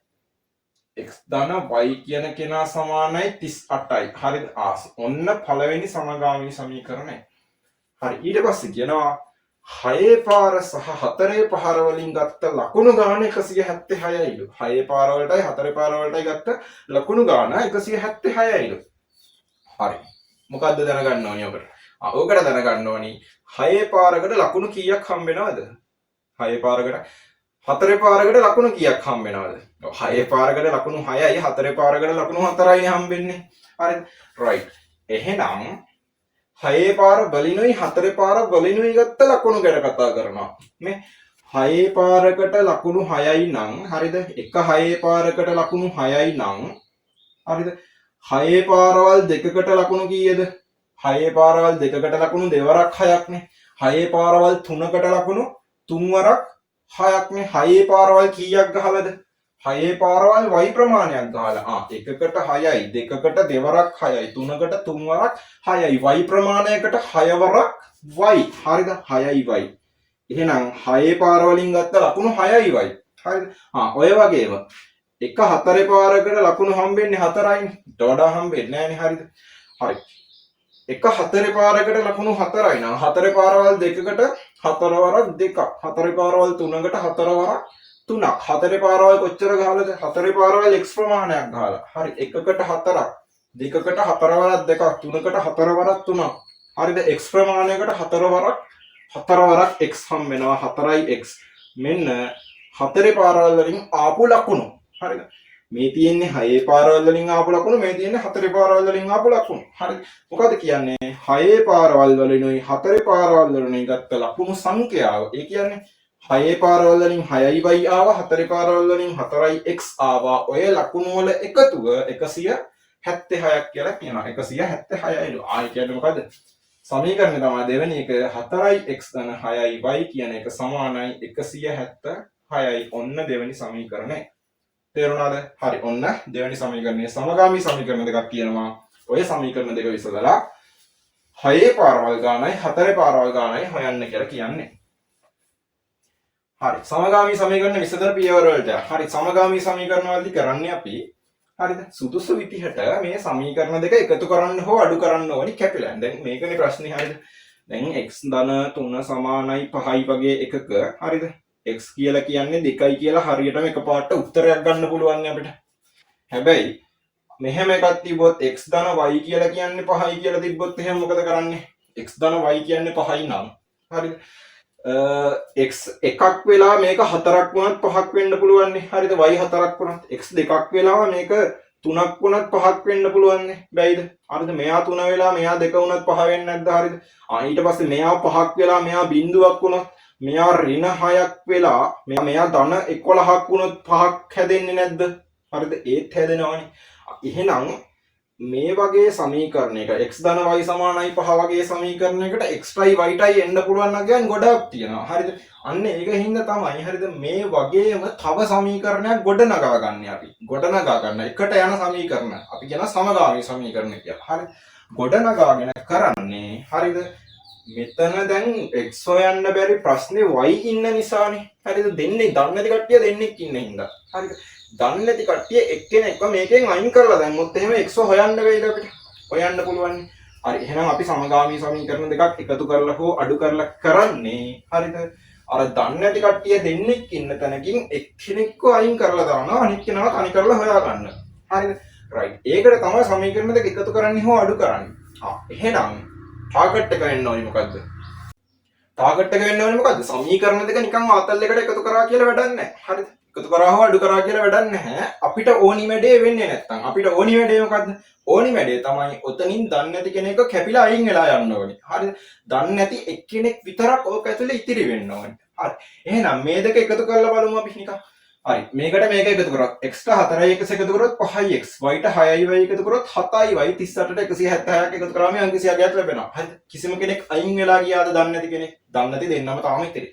x ධන y කියන කෙනා සමානයි 38යි. හරිද? ඔන්න පළවෙනි සමගාමී සමීකරණය. හරි. ඊට පස්සේ කියනවා 6 පාර සහ 4 පාර වලින් ගත්ත ලකුණු ගාන 176යිලු. 6 පාර වලටයි 4 පාර වලටයි ගත්ත ලකුණු ගාන 176යිලු. හරි. මොකද්ද දැනගන්න ඕනි ඔකට? ඔකට දැනගන්න ඕනි 6 පාරකට ලකුණු කීයක් හම්බ වෙනවද? 6 පාරකට 4 පාරකට ලකුණු කීයක් හම්බ වෙනවද? 6 පාරකට ලකුණු 6යි 4 පාරකට ලකුණු 4යි හම්බෙන්නේ. හරිද? right. එහෙනම් 6 පාර වලිනුයි 4 පාර වලිනුයි ගත්ත ලකුණු ගැන කතා කරනවා. මේ 6 පාරකට ලකුණු 6යි නම් හරිද? එක 6 පාරකට ලකුණු 6යි නම් හරිද? 6 පාරවල් දෙකකට ලකුණු කීයද? 6 පාරවල් දෙකකට ලකුණු දෙවරක් 6ක්නේ. 6 පාරවල් තුනකට ලකුණු තුන්වරක් 6ක්නේ. 6 පාරවල් කීයක් ගහලාද? 6 පාරවල් y ප්‍රමාණයක් ගහලා. එකකට 6යි, දෙකකට දෙවරක් 6යි, තුනකට තුන්වරක් 6යි. y ප්‍රමාණයකට 6 වරක් y. හරිද? 6යි y. එහෙනම් 6 පාර වලින් ගත්ත ලකුණු 6යි y. හරිද? ඔය වගේම එක 4 පාරකට ලකුණු හම්බෙන්නේ 4යිනේ. ඊට වඩා හම්බෙන්නේ නැහැනේ. හරිද? හරි. එක 4 පාරකට ලකුණු 4යි නම් 4 පාරවල් දෙකකට 4 වරක් 2ක්. 4 පාරවල් තුනකට 4 වරක් 3ක්. 4 පාරවල් කොච්චර ගහලාද? 4 පාරවල් x ප්‍රමාණයක් ගහලා. හරි. එකකට 4ක්, දෙකකට 4 වරක් 2ක්, තුනකට 4 වරක් 3ක්. හරිද? x ප්‍රමාණයකට 4 වරක් x හම් වෙනවා. 4යි x. මෙන්න 4 පාරවල් වලින් ආපු ලකුණු. හරිද? මේ තියෙන්නේ 6 පාරවල් වලින් ආපු ලකුණු, මේ තියෙන්නේ 4 පාරවල් වලින් ආපු ලකුණු. හරිද? මොකද කියන්නේ? 6 පාරවල් වලිනුයි 4 පාරවල් වලිනුයි ගත්ත ලකුණු සංඛ්‍යාව. ඒ කියන්නේ 6 පාරවල් වලින් 6යි y ආවා, 4 පාරවල් වලින් 4යි x ආවා. ඔය ලකුණු වල එකතුව 176ක් කියලා කියනවා. 176යිලු. කියන්නේ මොකද? සමීකරණය තමයි දෙවෙනි එක 4යි x ධන 6යි y කියන එක සමානයි 176යි. ඔන්න දෙවෙනි සමීකරණය. තේරුණාද? හරි. ඔන්න දෙවෙනි සමීකරණයේ සමගාමී සමීකරණ දෙකක් කියනවා. ඔය සමීකරණ දෙක විසඳලා 6 පාරවල් ගානයි 4 පාරවල් ගානයි හොයන්න කියලා කියන්නේ. හරි. සමගාමී සමීකරණ විසඳන පියවර වලට. හරි. සමගාමී සමීකරණ වලදී කරන්නේ අපි හරිද? සුදුසු විදිහට මේ සමීකරණ දෙක එකතු කරන්න හෝ අඩු කරන්න ඕනි කැපිලා. දැන් මේකනේ ප්‍රශ්නේ. හරිද? දැන් x ධන 3 සමානයි 5යි වගේ එකක හරිද? x කියලා කියන්නේ 2යි කියලා හරියටම එකපාරට උත්තරයක් ගන්න පුළුවන් අපිට. හැබැයි මෙහෙම එකක් තිබ්බොත් x ධන y කියලා කියන්නේ 5යි කියලා තිබ්බොත් එහෙනම් මොකද කරන්නේ? x ධන y කියන්නේ 5යි නම් හරිද? x එකක් වෙලා මේක 4ක් වුණත් 5ක් වෙන්න පුළුවන් නේ. හරිද? y 4ක් වුණත් x දෙකක් වෙලා මේක 3ක් වුණත් 5ක් වෙන්න පුළුවන් නේ. බැයිද? හරිද? මෙයා 3 වෙලා මෙයා 2 වුණත් 5 වෙන්නේ නැද්ද? හරිද? ඊට පස්සේ මෙයා 5ක් වෙලා මෙයා බිඳුවක් වුණත් මෙයා ඍණ 6ක් වෙලා මෙයා ධන 11ක් වුණොත් 5ක් හැදෙන්නේ නැද්ද? හරිද? ඒත් හැදෙනවනේ. එහෙනම් මේ වගේ සමීකරණයක x ධන y සමානයි 5 වගේ සමීකරණයකට x'යි y'යි එන්න පුළුවන් නම් ගොඩක් තියෙනවා. හරිද? අන්න ඒක හින්දා තමයි හරිද මේ වගේම තව සමීකරණයක් ගොඩනගා ගන්න අපි. ගොඩනගා ගන්න එකට යන සමීකරණ. අපි කියන සමගාමී සමීකරණ කියලා. හරි. ගොඩනගාගෙන කරන්නේ හරිද? මෙතන දැන් x හොයන්න බැරි ප්‍රශ්නේ y ඉන්න නිසානේ. හරිද? දෙන්නේ දන්නේ නැති කට්ටිය දෙන්නෙක් ඉන්න හින්දා. හරිද? දන්නේ නැති කට්ටිය එක්කෙනෙක්ව මේකෙන් අයින් කරලා දැම්මොත් එහෙම x හොයන්න වෙයිද අපිට? හොයන්න පුළුවන්. හරි. එහෙනම් අපි සමගාමී සමීකරණ දෙකක් එකතු කරලා හෝ අඩු කරලා කරන්නේ හරිද? අර දන්නේ නැති කට්ටිය දෙන්නෙක් ඉන්න තැනකින් එක්කෙනෙක්ව අයින් කරලා දානවා, අනිත් කෙනාව තනි කරලා හොයා ගන්න. හරිද? right. ඒකට තමයි සමීකරණ දෙක එකතු කරන්නේ හෝ අඩු කරන්නේ. එහෙනම් ටාගට් එක වෙන්න ඕනේ මොකද්ද? ටාගට් එක වෙන්න ඕනේ මොකද්ද? සමීකරණ දෙක නිකන් ආතල් එකට එකතු කරා කියලා වැඩක් නැහැ. හරිද? එකතු කරා හෝ අඩු කරා කියලා වැඩක් නැහැ. අපිට ඕනි වැඩේ වෙන්නේ නැත්තම්. අපිට ඕනි වැඩේ මොකද්ද? ඕනි වැඩේ තමයි ඔතනින් දන්නේ නැති කෙනෙක් කැපිලා අයින් වෙලා යන්න ඕනේ. හරිද? දන්නේ නැති එක්කෙනෙක් විතරක් ඕක ඇතුලේ ඉතිරි වෙන්න ඕනේ. හරි. එහෙනම් මේ දෙක එකතු කරලා බලමු අපි නිකන්. හරි. මේකට මේක එකතු කරොත් x ට 4යි x එකතු කරොත් 5යි x, y ට 6යි y එකතු කරොත් 7යි y, 38ට 176ක් එකතු කරාම අංක 100ක් ලැබෙනවා. හරිද? කිසිම කෙනෙක් අයින් වෙලා ගියාද දන්නේ නැති කෙනෙක්? දන්නේ නැති දෙන්නම තාම ඉතිරි.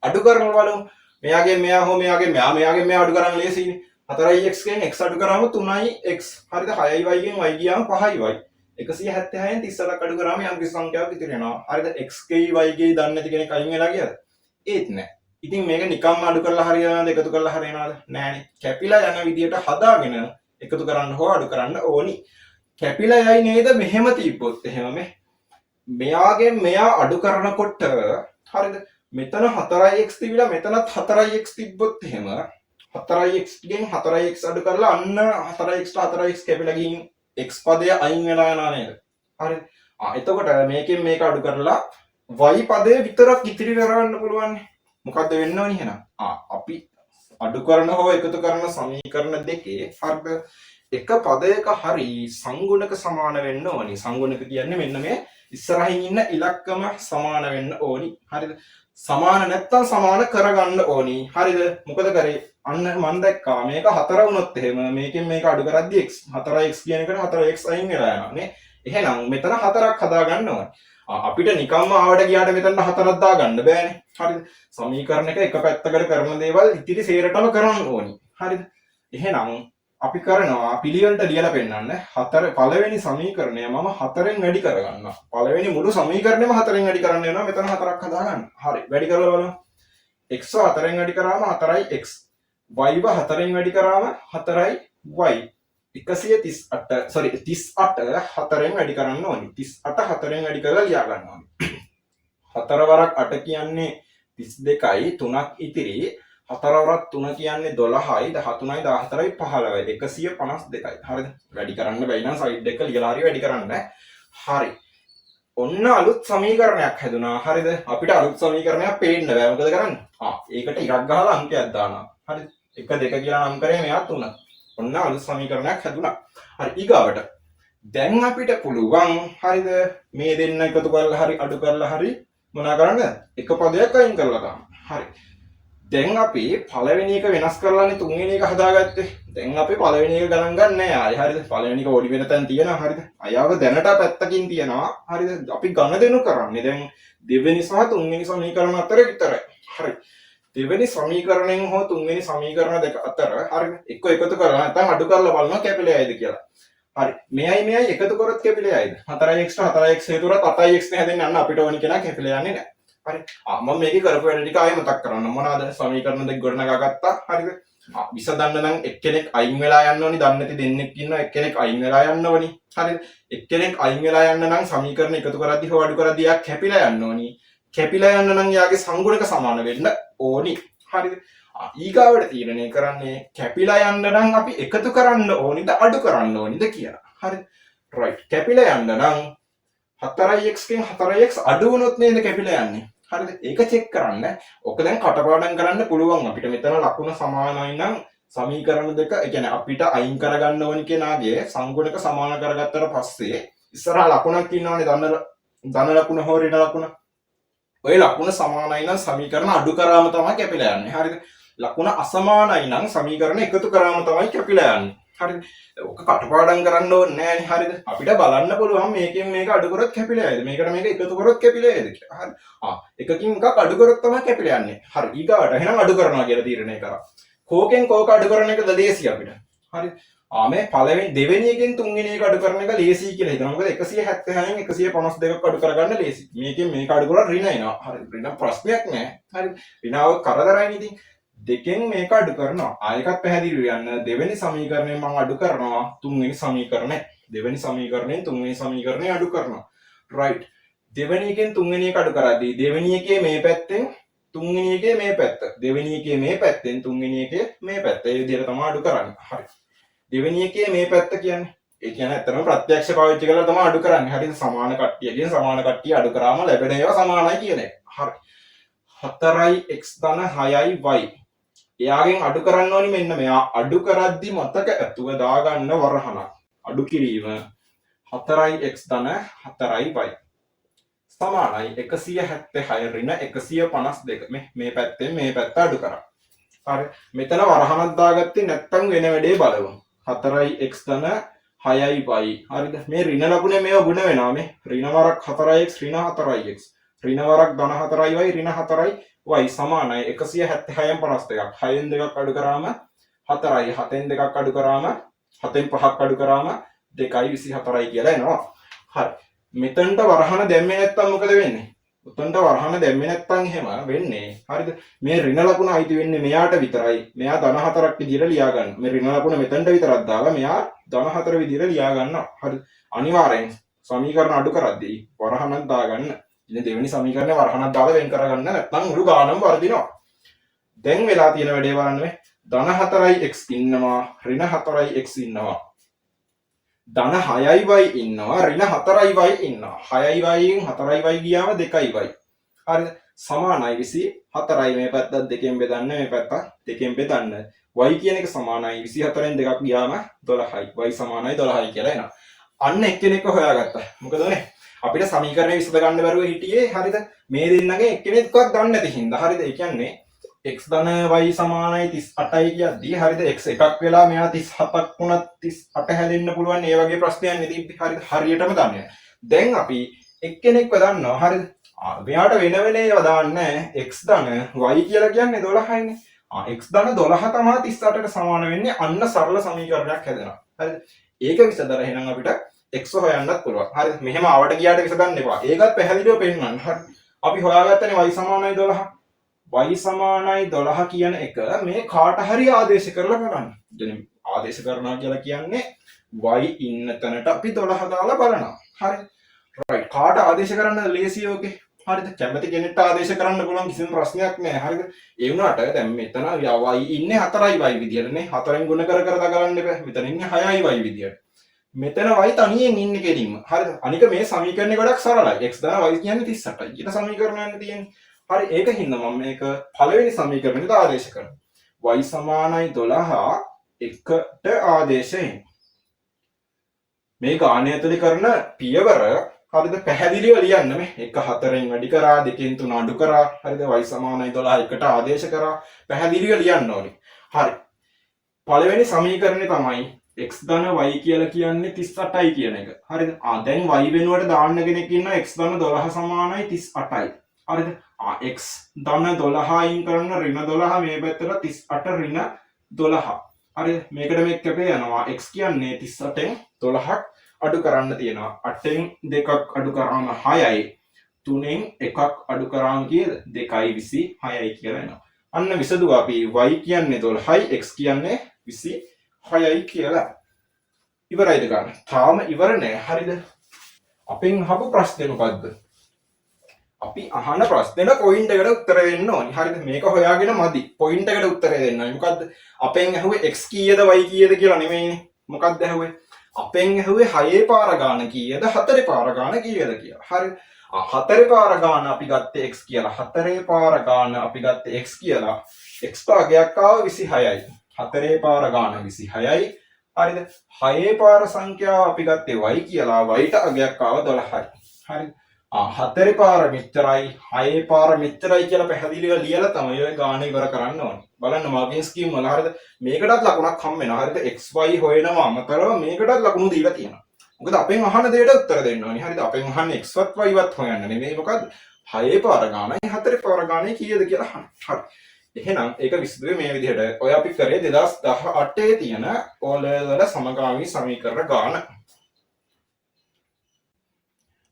අඩු කරලා බලමු. මෙයාගෙන් මෙයා හෝ මෙයාගෙන් මෙයාගෙන් අඩු කරන්න ලේසියිනේ. 4යි x ගෙන් x අඩු කරාම 3යි x. හරිද? 6යි y ගෙන් y ගියාම 5යි y. 176න් 38ක් අඩු කරාම යම් කිසි සංඛ්‍යාවක් ඉතිරි වෙනවා. හරිද? x ගේ y ගේ දන්නේ නැති කෙනෙක් අයින් වෙලා ගියාද? ඒත් නෑ. ඉතින් මේක නිකම්ම අඩු කරලා හරියනවද එකතු කරලා හරියනවද? නෑනේ. කැපිලා යන විදියට හදාගෙන එකතු කරන්න හෝ අඩු කරන්න ඕනි. කැපිලා යයි නේද මෙහෙම තිබ්බොත් එහෙම මෙයාගෙන් මෙයා අඩු කරනකොට හරිද? මෙතන 4x තිබිලා මෙතනත් 4x තිබ්බොත් එහෙම 4x ගෙන් 4x අඩු කරලා අන්න 4x 4x කැපිලා ගිහින් x පදය අයින් වෙලා යනවා නේද? හරිද? එතකොට මේකෙන් මේක අඩු කරලා y පදය විතරක් ඉතිරි කරගන්න පුළුවන්. මොකද්ද වෙන්න ඕනි එහෙනම්? අපි අඩු කරන හෝ එකතු කරන සමීකරණ දෙකේ හරිද? එක පදයක හරි සංගුණක සමාන වෙන්න ඕනි. සංගුණක කියන්නේ මෙන්න මේ ඉස්සරහින් ඉන්න ඉලක්කම සමාන වෙන්න ඕනි. හරිද? සමාන නැත්තම් සමාන කරගන්න ඕනි. හරිද? මොකද කරේ? අන්න මම දැක්කා මේක 4 වුණොත් එහෙම මේකෙන් මේක අඩු කරද්දි x 4x කියන එකට 4x අයින් වෙලා යනවා නේ. එහෙනම් මෙතන 4ක් හදාගන්න ඕනේ. අපිට නිකම්ම ආවට ගියාට මෙතන 4ක් දාගන්න බෑනේ. හරිද? සමීකරණයක එක පැත්තකට කරන දේවල් ඉතිරි සේරටම කරන්න ඕනි. හරිද? එහෙනම් අපි කරනවා පිළිවෙලට ලියලා පෙන්නන්න. පළවෙනි සමීකරණය මම 4ෙන් වැඩි කරගන්නවා. පළවෙනි මුළු සමීකරණයම 4ෙන් වැඩි කරන්න වෙනවා. මෙතන 4ක් හදාගන්න. හරි. වැඩි කරලා බලමු. x 4ෙන් වැඩි කරාම 4x. y 4ෙන් වැඩි කරාම 4y. 138 4ෙන් වැඩි කරන්න ඕනි. 38 4ෙන් වැඩි කරලා ලියා ගන්න ඕනි. 4 වරක් 8 කියන්නේ 32යි 3ක් ඉතිරි. 4 වරක් 3 කියන්නේ 12යි 13යි 14යි 15යි 152යි. හරිද? වැඩි කරන්න බැයි නම් සයිඩ් එක ලියලා හරි වැඩි කරන්න. හරි. ඔන්න අලුත් සමීකරණයක් හැදුනා. හරිද? අපිට අලුත් සමීකරණයක් පේන්න බෑ. මොකද කරන්නේ? ඒකට ඉරක් ගහලා අංකයක් දානවා. හරිද? 1 2 කියලා නම් කරේ මෙයා 3. ඔන්න අලුත් සමීකරණයක් හැදුනා. හරි ඊගාවට දැන් අපිට පුළුවන් හරිද මේ දෙන්න එකතු කරලා හරි අඩු කරලා හරි මොනා කරන්නද? එක පදයක් අයින් කරලා ගන්න. හරි. දැන් අපි පළවෙනි එක වෙනස් කරලානේ තුන්වෙනි එක හදාගත්තේ. දැන් අපි පළවෙනි එක ගණන් ගන්න නෑ ආයේ. හරිද? පළවෙනි එක ඕඩි වෙන තැන තියෙනවා. හරිද? අයාව දැනට පැත්තකින් තියෙනවා. හරිද? අපි ගණදෙනු කරන්නේ දැන් දෙවෙනි සහ තුන්වෙනි සමීකරණ අතර විතරයි. හරි. දෙවෙනි සමීකරණයෙන් හෝ තුන්වෙනි සමීකරණ දෙක අතර හරිද? එක එකතු කරලා නැත්නම් අඩු කරලා බලනවා කැපිලා යයිද කියලා. හරි. මෙයයි එකතු කරොත් කැපිලා යයිද? 4x 4x හේතුව 8x නේ හැදෙන්නේ. අන්න අපිට ඕනි කෙනා කැපිලා යන්නේ නැහැ. හරි. මම මේකේ කරපු වැඩ ටික ආයෙ මතක් කරන්න. මොනවාද? සමීකරණ දෙක ගොඩනගා ගත්තා. හරිද? විසඳන්න නම් එක්කෙනෙක් අයින් වෙලා යන්න ඕනි. දන්නේ නැති දෙන්නෙක් ඉන්නවා. එක්කෙනෙක් අයින් වෙලා යන්න ඕනි. හරිද? එක්කෙනෙක් අයින් වෙලා යන්න නම් සමීකරණ එකතු කරද්දී හෝ අඩු කරද්දී යා කැපිලා යන්න ඕනි. කැපිලා යන්න නම් යාගේ සංගුණක සමාන වෙන්න ඕනි. හරිද? ඊගාවට තීරණය කරන්නේ කැපිලා යන්න නම් අපි එකතු කරන්න ඕනිද අඩු කරන්න ඕනිද කියලා. හරිද? රයිට්. කැපිලා යන්න නම් 4x ගෙන් 4x අඩු වුණොත් නේද කැපිලා යන්නේ. හරිද? ඒක චෙක් කරන්න. ඔක දැන් කටපාඩම් කරන්න පුළුවන්. අපිට මෙතන ලකුණ සමානයි නම් සමීකරණ දෙක, ඒ කියන්නේ අපිට අයින් කරගන්න ඕනි කෙනාගේ සංගුණක සමාන කරගත්තට පස්සේ ඉස්සරහා ලකුණක් ඉන්නවනේ ධන ලකුණ හෝ ඍණ ලකුණ. ඔය ලකුණ සමානයි නම් සමීකරණ අඩු කරාම තමයි කැපිලා යන්නේ. හරිද? ලකුණ අසමානයි නම් සමීකරණ එකතු කරාම තමයි කැපිලා යන්නේ. හරිද? ඔක කටපාඩම් කරන්න ඕනේ නෑනේ. හරිද? අපිට බලන්න පුළුවන් මේකෙන් මේක අඩු කරොත් කැපිලා යයිද? මේකට මේක එකතු කරොත් කැපිලා යයිද කියලා. හරි. එකකින් එකක් අඩු කරොත් තමයි කැපිලා යන්නේ. හරි. ඊගාවට එහෙනම් අඩු කරනවා කියලා තීරණය කරා. කෝකෙන් කෝක අඩු කරන එකද ලේසි අපිට. හරි. මේ පළවෙනි දෙවෙනි එකෙන් තුන්වෙනි එක අඩු කරන එක ලේසි කියලා හිතනවා. මොකද 176න් 152ක් අඩු කරගන්න ලේසි. මේකෙන් මේක අඩු කරලා ඍණ එනවා. හරි. ඍණ ප්‍රශ්නයක් නෑ. හරි. ඍණාව කරදරයිනේ ඉතින්. දෙකෙන් මේක අඩු කරනවා. ආයෙකත් පැහැදිලි වෙන්න දෙවෙනි සමීකරණයෙන් මම අඩු කරනවා තුන්වෙනි සමීකරණය. දෙවෙනි සමීකරණයෙන් තුන්වෙනි සමීකරණය අඩු කරනවා. රයිට්. දෙවෙනි එකෙන් තුන්වෙනි එක අඩු කරද්දී දෙවෙනි එකේ මේ පැත්තෙන් තුන්වෙනි එකේ මේ පැත්ත. දෙවෙනි එකේ මේ පැත්තෙන් තුන්වෙනි එකේ මේ පැත්ත. ඒ විදිහට තමයි අඩු කරන්නේ. හරි. දෙවෙනි එකේ මේ පැත්ත කියන්නේ ඒ කියන්නේ ඇත්තටම ප්‍රත්‍යක්ෂ පාවිච්චි කරලා තමයි අඩු කරන්නේ. හරිද? සමාන කට්ටියකින් සමාන කට්ටිය අඩු කරාම ලැබෙන ඒවා සමානයි කියන එක. හරි. 4x 6y. එයාගෙන් අඩු කරන්න ඕනි මෙන්න මෙයා. අඩු කරද්දි මතක ඇතුව දාගන්න වරහණක්. අඩු කිරීම 4x 4y සමානයි 176 ඍණ 152. මේ පැත්තෙන් මේ පැත්ත අඩු කරා. හරි. මෙතන වරහණක් දාගත්තේ නැත්තම් වෙන වැඩේ බලමු. 4x 6y. හරිද? මේ ඍණ ලකුණේ මේව ගුණ වෙනවා. මේ ඍණ වරක් 4x ඍණ 4x. ඍණ වරක් ධන 4y ඍණ 4y සමානයි 176න් 52ක්. 6න් 2ක් අඩු කරාම 4යි. 7න් 2ක් අඩු කරාම 7න් 5ක් අඩු කරාම 2යි 24යි කියලා එනවා. හරි. මෙතනට වරහණ දැම්මේ නැත්තම් මොකද වෙන්නේ? උතන්ට වරහන දැම්මේ නැත්නම් එහෙම වෙන්නේ. හරිද? මේ ඍණ ලකුණ අයිති වෙන්නේ මෙයාට විතරයි. මෙයා ධන 4ක් විදිහට ලියා ගන්න. මේ ඍණ ලකුණ මෙතනට විතරක් දාලා මෙයා ධන 4 විදිහට ලියා ගන්නවා. හරිද? අනිවාර්යෙන් සමීකරණ අඩු කරද්දී වරහනක් දාගන්න. ඉතින් දෙවෙනි සමීකරණේ වරහනක් දාලා වෙන් කරගන්න නැත්නම් මුළු ගානම වර්ධිනවා. දැන් වෙලා තියෙන වැඩේ බලන්න මේ ධන 4යි x ඉන්නවා ඍණ 4යි x ඉන්නවා. ධන 6යි y ඉන්නවා ඍණ 4යි y ඉන්නවා. 6යි y න් 4යි y ගියාම 2යි y. හරිද? සමානයි 24යි මේ පැත්තත් 2කින් බෙදන්න මේ පැත්තත් 2කින් බෙදන්න. y කියන එක සමානයි 24න් 2ක් ගියාම 12යි. y සමානයි 12යි කියලා එනවා. අන්න එක්කෙනෙක්ව හොයාගත්තා. මොකද උනේ? අපිට සමීකරණය විසඳ ගන්න බැරුව හිටියේ හරිද? මේ දෙන්නගේ එක්කෙනෙක්වත් ගන්න නැති හින්දා. හරිද? ඒ කියන්නේ x ධන y සමානයි 38යි කියද්දී හරිද x එකක් වෙලා මෙයා 37ක් වුණත් 38 හැදෙන්න පුළුවන් ඒ වගේ ප්‍රශ්නයක් නෙදී හරිද හරියටම දන්නේ. දැන් අපි එක්කෙනෙක්ව දන්නවා හරිද? මෙයාට වෙන වෙන ඒවා දාන්නේ x ධන y කියලා කියන්නේ 12යිනේ. x ධන 12 තමයි 38ට සමාන වෙන්නේ. අන්න සරල සමීකරණයක් හැදෙනවා. හරිද? ඒක විසඳලා එහෙනම් අපිට x හොයන්නත් පුළුවන්. හරිද? මෙහෙම ආවට ගියාට විසඳන්න එපා. ඒකත් පැහැදිලිව පෙන්නන්න. හරි. අපි හොයාගත්තනේ y සමානයි 12. y සමානයි 12 කියන එක මේ කාට හරි ආදේශ කරලා කරන්න. දැන් ආදේශ කරනවා කියලා කියන්නේ y ඉන්න තැනට අපි 12 දාලා බලනවා. හරි. right. කාට ආදේශ කරන්න ලේසියි ඔකේ. හරිද? කැමති කෙනෙක්ට ආදේශ කරන්න පුළුවන් කිසිම ප්‍රශ්නයක් නෑ. හරිද? ඒ වුණාට දැන් මෙතන y ඉන්නේ 4යි y විදියටනේ. 4ෙන් ගුණ කර කර දගලන්න එපා. මෙතන ඉන්නේ 6යි y විදියට. මෙතන y තනියෙන් ඉන්නේ කෙලින්ම. හරිද? අනික මේ සමීකරණේ ගොඩක් සරලයි. x දාන y කියන්නේ 38යි. ඊට සමීකරණයක් තියෙන්නේ. හරි ඒකින්ද මම මේක පළවෙනි සමීකරණයට ආදේශ කරනවා. y සමානයි 12 එකට ආදේශයෙන්. මේ ගාණය ඇතුලේ කරන පියවර හරිද පැහැදිලිව ලියන්න මේ 1 4න් වැඩි කරා 2න් 3 අඩු කරා හරිද y සමානයි 12 එකට ආදේශ කරා පැහැදිලිව ලියන්න ඕනේ. හරි. පළවෙනි සමීකරණේ තමයි x ධන y කියලා කියන්නේ 38යි කියන එක. හරිද? දැන් y වෙනුවට දාන්න කෙනෙක් ඉන්නවා x ධන 12 සමානයි 38යි. හරිද? x ධන 12යින් කරන ඍණ 12 මේ පැත්තට 38 ඍණ 12. හරිද? මේකට මේක කැපේ යනවා. x කියන්නේ 38න් 12ක් අඩු කරන්න තියෙනවා. 8න් 2ක් අඩු කරාම 6යි. 3න් 1ක් අඩු කරාම කීයද? 2යි 26යි කියලා එනවා. අන්න විසඳුවා අපි y කියන්නේ 12යි x කියන්නේ 26යි කියලා. ඉවරයිද ගන්න? තාම ඉවර නෑ. හරිද? අපෙන් අහපු ප්‍රශ්නේ මොකද්ද? අපි අහන ප්‍රශ්නෙට පොයින්ට් එකට උත්තර දෙන්න ඕනි. හරිද? මේක හොයාගෙන මදි. පොයින්ට් එකට උත්තරය දෙන්න ඕනි. මොකද්ද? අපෙන් ඇහුවේ x කීයද y කීයද කියලා නෙමෙයිනේ. මොකක්ද ඇහුවේ? අපෙන් ඇහුවේ 6 පාර ගාන කීයද 4 පාර ගාන කීයද කියලා. හරිද? 4 පාර ගාන අපි ගත්තේ x කියලා. 4 පාර ගාන අපි ගත්තේ x කියලා. x භාගයක් ආව 26යි. 4 පාර ගාන 26යි. හරිද? 6 පාර සංඛ්‍යාව අපි ගත්තේ y කියලා. y ට අගයක් ආව 12යි. හරිද? 4 පාර මෙච්චරයි 6 පාර මෙච්චරයි කියලා පැහැදිලිව ලියලා තමයි ඔය ගාන ඉවර කරන්න ඕනේ. බලන්න මගේ ස්කීම් වල හරිද මේකටත් ලකුණක් හම් වෙනවා. හරිද? xy හොයනවා අමතරව මේකටත් ලකුණු දීලා තියෙනවා. මොකද අපෙන් අහන දෙයට උත්තර දෙන්න ඕනේ. හරිද? අපෙන් අහන්නේ x වත් y වත් හොයන්න නෙමෙයි. මොකද 6 පාර ගානයි 4 පාර ගානයි කීයද කියලා අහන්න. හරි. එහෙනම් ඒක විසඳුවේ මේ විදිහට. ඔය අපි කරේ 2018 තියෙන O level වල සමගාමී සමීකරණ ගාන.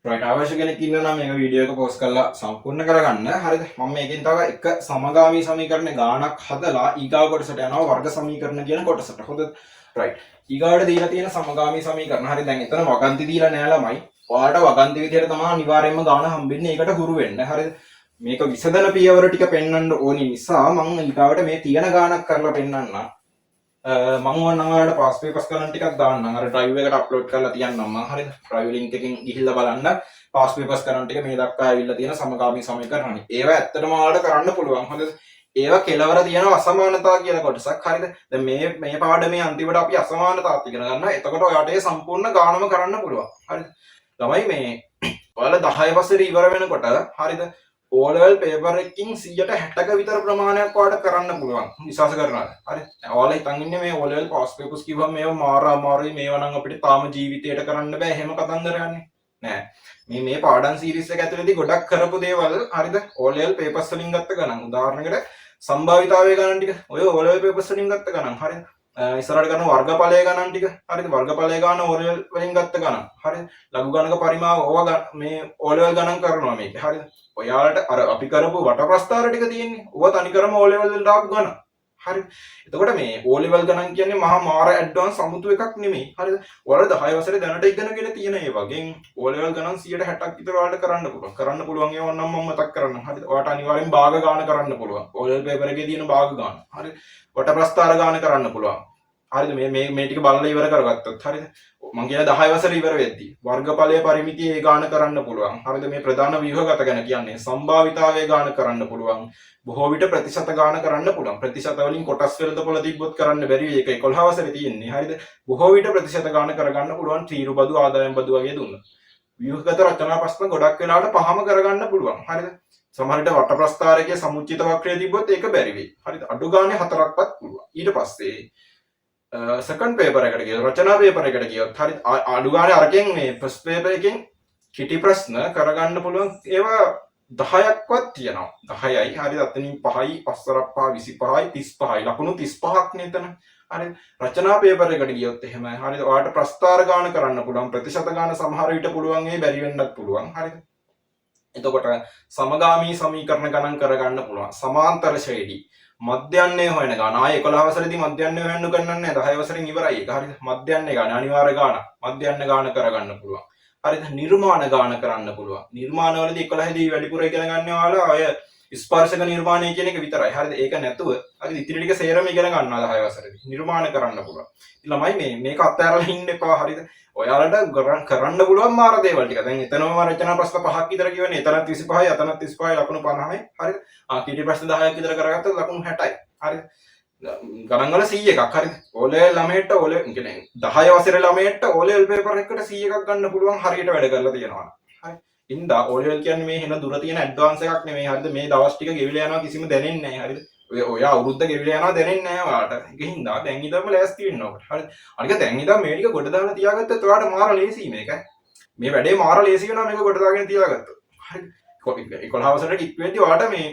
right අවශ්‍ය කෙනෙක් ඉන්නවා නම් මේක වීඩියෝ එක පෝස්ට් කරලා සම්පූර්ණ කරගන්න. හරිද? මම මේකෙන් තව එක සමගාමී සමීකරණ ගානක් හදලා ඊගාව කොටසට යනවා වර්ග සමීකරණ කියන කොටසට. හොඳද? right. ඊගාවට දීලා තියෙන සමගාමී සමීකරණ. හරි දැන් එතන වගන්ති දීලා නෑ ළමයි. ඔයාලට වගන්ති විදියට තමයි අනිවාර්යයෙන්ම ගාන හම්බෙන්නේ. ඒකට හුරු වෙන්න. හරිද? මේක විසඳන පියවර ටික පෙන්වන්න ඕනි නිසා මම ඊගාවට මේ තියෙන ගානක් කරලා පෙන්වන්නම්. මම ඕනනම් ඔයාලට පාස් පේපර්ස් ගණන් ටිකක් දාන්නම්. අර ඩ්‍රයිව් එකට අප්ලෝඩ් කරලා තියන්නම් මම. හරිද? ඩ්‍රයිව් ලින්ක් එකකින් ගිහිල්ලා බලන්න පාස් පේපර්ස් ගණන් ටික මේ දක්වා ඇවිල්ලා තියෙන සමගාමී සමීකරණ. ඒවා ඇත්තටම ඔයාලට කරන්න පුළුවන්. හරිද? ඒවා කෙලවර තියෙන අසමානතා කියන කොටසක්. හරිද? දැන් මේ පාඩමේ අන්තිමට අපි අසමානතාවත් ඉගෙන ගන්නවා. එතකොට ඔයාලට ඒ සම්පූර්ණ ගානම කරන්න පුළුවන්. හරිද? ළමයි මේ ඔයාලා 10 වසරේ ඉවර වෙනකොට හරිද? O level paper එකකින් 160ක විතර ප්‍රමාණයක් ඔයාලට කරන්න පුළුවන්. විශ්වාස කරනවා. හරි. ඔයාලා හිතන් ඉන්නේ මේ O level pass papers කිව්වම මේවා මාරා අමාරුයි. මේවා නම් අපිට තාම ජීවිතේට කරන්න බෑ. එහෙම කතන්දරයන්නේ. නෑ. මේ පාඩම් සීරීස් එක ඇතුළේදී ගොඩක් කරපු දේවල් හරිද? O level papers වලින් ගත්ත ගණන්. උදාහරණයකට සම්භාවිතාවයේ ගණන් ටික ඔය O level papers වලින් ගත්ත ගණන්. හරිද? ඉස්සරහට ගන්න වර්ගඵලය ගණන් ටික. හරිද? වර්ගඵලය ගන්න O level වලින් ගත්ත ගණන්. හරිද? ලඝු ගණක පරිමාව ඕවා මේ O level ගණන් කරනවා මේකේ. හරිද? ඔයාලට අර අපි කරපු වට ප්‍රස්ථාර ටික තියෙන්නේ. ඕවා තනිකරම O level වලට ආපු ගණන්. හරිද? එතකොට මේ O level ගණන් කියන්නේ මහා මාර ඇඩ්වාන්ස් අමුතු එකක් නෙමෙයි. හරිද? ඔයාලා 10 වසරේ දැනට ඉගෙනගෙන තියෙන ඒ වගේ O level ගණන් 160ක් විතර ඔයාලට කරන්න පුළුවන්. කරන්න පුළුවන් ඒවා නම් මම මතක් කරන්නම්. හරිද? ඔයාලට අනිවාර්යෙන් භාග ගාන කරන්න පුළුවන්. O level පේපර් එකේ තියෙන භාග ගාන. හරිද? වට ප්‍රස්ථාර ගාන කරන්න පුළුවන්. හරිද? මේ ටික බලලා ඉවර කරගත්තොත් හරිද? මම කියන 10 වසරේ ඉවර වෙද්දී වර්ගඵලයේ පරිමිතිය ඒ ගාන කරන්න පුළුවන්. හරිද? මේ ප්‍රධාන ව්‍යුහගත ගැන කියන්නේ සම්භාවිතාවයේ ගාන කරන්න පුළුවන්. බොහෝ විට ප්‍රතිශත ගාන කරන්න පුළුවන්. ප්‍රතිශත වලින් කොටස් වෙළඳපොළ තිබ්බොත් කරන්න බැරි වෙයි. ඒක 11 වසරේ තියෙන්නේ. හරිද? බොහෝ විට ප්‍රතිශත ගාන කරගන්න පුළුවන්. තීරු බදු ආදායම් බදු වගේ දුන්නා. ව්‍යුහගත රචනා ප්‍රශ්න ගොඩක් වෙලාවට පහම කරගන්න පුළුවන්. හරිද? සමහර විට වට ප්‍රස්ථාරකයේ සමුච්චිත වක්‍රය තිබ්බොත් ඒක බැරි වෙයි. හරිද? අඩු ගානේ 4ක්වත් පුළුවන්. ඊට පස්සේ සෙකන්ඩ් පේපර් එකට ගියොත් රචනා පේපර් එකට ගියොත් හරි අඩු ගානේ අරකින් මේ ෆස්ට් පේපර් එකෙන් කිටි ප්‍රශ්න කරගන්න පුළුවන් ඒවා 10ක්වත් තියෙනවා 10යි හරිද අතනින් 5යි 5 5 25යි 35යි ලකුණු 35ක් නේතන හරි රචනා පේපර් එකට ගියොත් එහෙම හරිද ඔයාලට ප්‍රස්ථාර ගාන කරන්න පුළුවන් ප්‍රතිශත ගාන සමහර විට පුළුවන් ඒ බැරි වෙන්නත් පුළුවන් හරිද එතකොට සමගාමී සමීකරණ ගණන් කරගන්න පුළුවන් සමාන්තර ශ්‍රේණි මධ්‍යන්නේ හොයන ගාන ආයේ 11 වසරේදී මධ්‍යන්නේ හොයන්න ගන්නන්නේ නැහැ 10 වසරෙන් ඉවරයි ඒක හරිද මධ්‍යන්නේ ගාන අනිවාර්ය ගාන මධ්‍යන්නේ ගාන කරගන්න පුළුවන් හරිද නිර්මාණ ගාන කරන්න පුළුවන් නිර්මාණ වලදී 11 දී වැඩිපුර ඉගෙන ගන්න ඔයාලා අය ස්පර්ශක නිර්මාණය කියන එක විතරයි හරිද ඒක නැතුව හරිද ඉතිරි ටික සේරම ඉගෙන ගන්නවා 10 වසරේදී නිර්මාණ කරන්න පුළුවන් ළමයි මේක අත්හැරලා ඉන්න එපා හරිද ඔයාලට කරන්න පුළුවන් මාර දේවල් ටික දැන් එතනම රචනා ප්‍රශ්න 5ක් විතර කියවනේ එතනත් 25යි අතනත් 35යි ලකුණු 50යි හරිද කීටි ප්‍රශ්න 10ක් විතර කරගත්තොත් ලකුණු 60යි හරිද ගණන් වල 100ක් හරිද O level ළමයට O level කියන්නේ 10 වසරේ ළමයට O level පේපර් එකකට 100ක් ගන්න පුළුවන් හරියට වැඩ කරලා තියෙනවා හරි ඉන්දා O level කියන්නේ මේ වෙන දුර තියෙන ඇඩ්වාන්ස් එකක් නෙමෙයි හරිද මේ දවස් ටික ගෙවිලා යනවා කිසිම දැනෙන්නේ නැහැ හරිද ඔය අවුරුද්ද ගෙවිලා යනවා දැනෙන්නේ නැහැ ඔයාලට ඒකින්ද දැන් ඉඳන්ම ලෑස්ති වෙන්න ඕකට හරිද අනික දැන් ඉඳන් මේ ටික ගොඩ දාලා තියාගත්තොත් ඔයාලට මාර ලේසි මේක මේ වැඩේ මාර ලේසි වෙනවා මේක ගොඩ දාගෙන තියාගත්තොත් හරිද 11 වසරට ඉක් වෙද්දී ඔයාලට මේ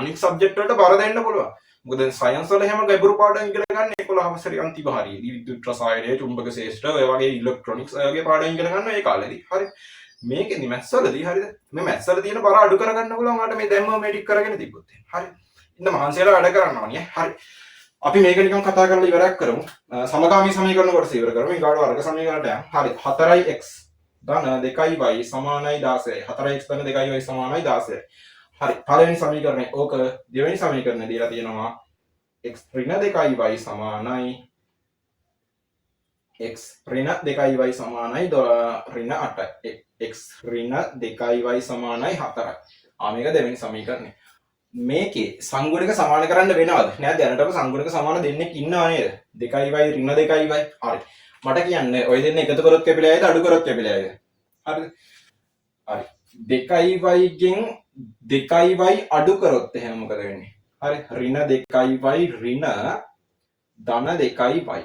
අනික් සබ්ජෙක්ට් වලට බර දෙන්න පුළුවන් මොකද දැන් සයන්ස් වල හැම ගැඹුරු පාඩම් ඉගෙන ගන්න 11 වසරේ අන්තිම හරියදී විද්‍යුත් රසායනය චුම්බක ශාස්ත්‍ර ඔය වගේ ඉලෙක්ට්‍රොනික්ස් ඔය වගේ පාඩම් ඉගෙන ගන්න ඒ කාලෙදී හරි මේකෙදි මැත්ස් වලදී හරිද මේ මැත්ස් වල තියෙන බර අඩු කරගන්න පුළුවන් ඔයාලට මේ දැම්ම මේ ටික කරගෙන තිබ්බොත් හරි ඉන්න මහන්සියලා වැඩ කරනවා නේ හරි අපි මේක නිකන් කතා කරලා ඉවරයක් කරමු සමගාමී සමීකරණ කොටස ඉවර කරමු ඊගාට වර්ග සමීකරණට යමු හරි 4x ධන 2y සමානයි 16යි 4x ධන 2y සමානයි 16යි හරි පළවෙනි සමීකරණය ඕක දෙවෙනි සමීකරණය දීලා තියෙනවා x ඍණ 2y සමානයි x ඍණ 2y සමානයි ඍණ 8යි x ඍණ 2y සමානයි 4යි මේක දෙවෙනි සමීකරණය මේකේ සංගුණක සමාන කරන්න වෙනවද නෑ දැනටම සංගුණක සමාන දෙන්නෙක් ඉන්නවා නේද 2y ඍණ 2y හරි මට කියන්න ඔය දෙන්න එකතු කරොත් කැපිලා යයිද අඩු කරොත් කැපිලා යයිද හරිද හරි 2y ගෙන් 2y අඩු කරොත් එහෙනම් මොකද වෙන්නේ හරි ඍණ 2y ඍණ ධන 2y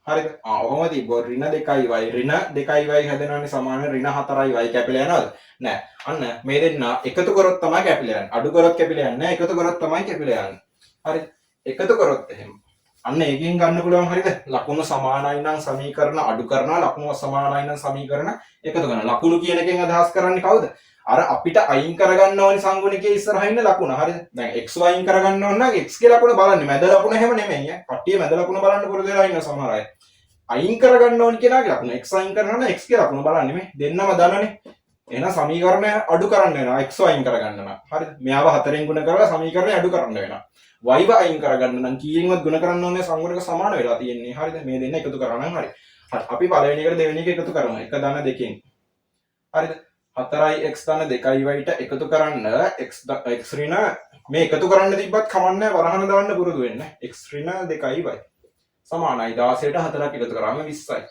හරිද ඔහොම තිබ්බොත් ඍණ 2y ඍණ 2y හැදෙනවානේ සමාන ඍණ 4y කැපිලා යනවද නෑ අන්න මේ දෙන්න එකතු කරොත් තමයි කැපිලා යන්නේ අඩු කරොත් කැපිලා යන්නේ නෑ එකතු කරොත් තමයි කැපිලා යන්නේ හරි එකතු කරොත් එහෙම අන්න ඒකෙන් ගන්න පුළුවන් හරිද ලකුණු සමානයි නම් සමීකරණ අඩු කරනවා ලකුණු සමානයි නම් සමීකරණ එකතු කරනවා ලකුණු කියන එකෙන් අදහස් කරන්නේ කවුද අර අපිට අයින් කරගන්න ඕනේ සංගුණිකයේ ඉස්සරහින් ඉන්න ලකුණ හරිද දැන් x අයින් කරගන්න ඕන නම් x ගේ ලකුණ බලන්නේ මැද ලකුණ එහෙම නෙමෙයි කට්ටිය මැද ලකුණ බලන්න පුරුදු වෙලා ඉන්න සමහර අය අයින් කරගන්න ඕනේ කෙනාගේ ලකුණ x අයින් කරනවා නම් x ගේ ලකුණ බලන්නේ මේ දෙන්නම දන්නනේ එහෙනම් සමීකරණය අඩු කරන්න වෙනවා x අයින් කරගන්න නම් හරිද මෙයාව 4ෙන් ගුණ කරලා සමීකරණය අඩු කරන්න වෙනවා y අයින් කරගන්න නම් කීයෙන්වත් ගුණ කරන්න ඕනේ සංගුණක සමාන වෙලා තියෙන්නේ හරිද මේ දෙන්න එකතු කරා නම් හරි අපි පළවෙනි එකට දෙවෙනි එක එකතු කරනවා එක ධන දෙකෙන් හරිද 4x ධන 2y ට එකතු කරන්න x ඍණ මේ එකතු කරන්න තිබ්බත් කමන්නේ වරහන දාන්න පුරුදු වෙන්න x ඍණ 2y සමානයි 16ට 4ක් එකතු කරාම 20යි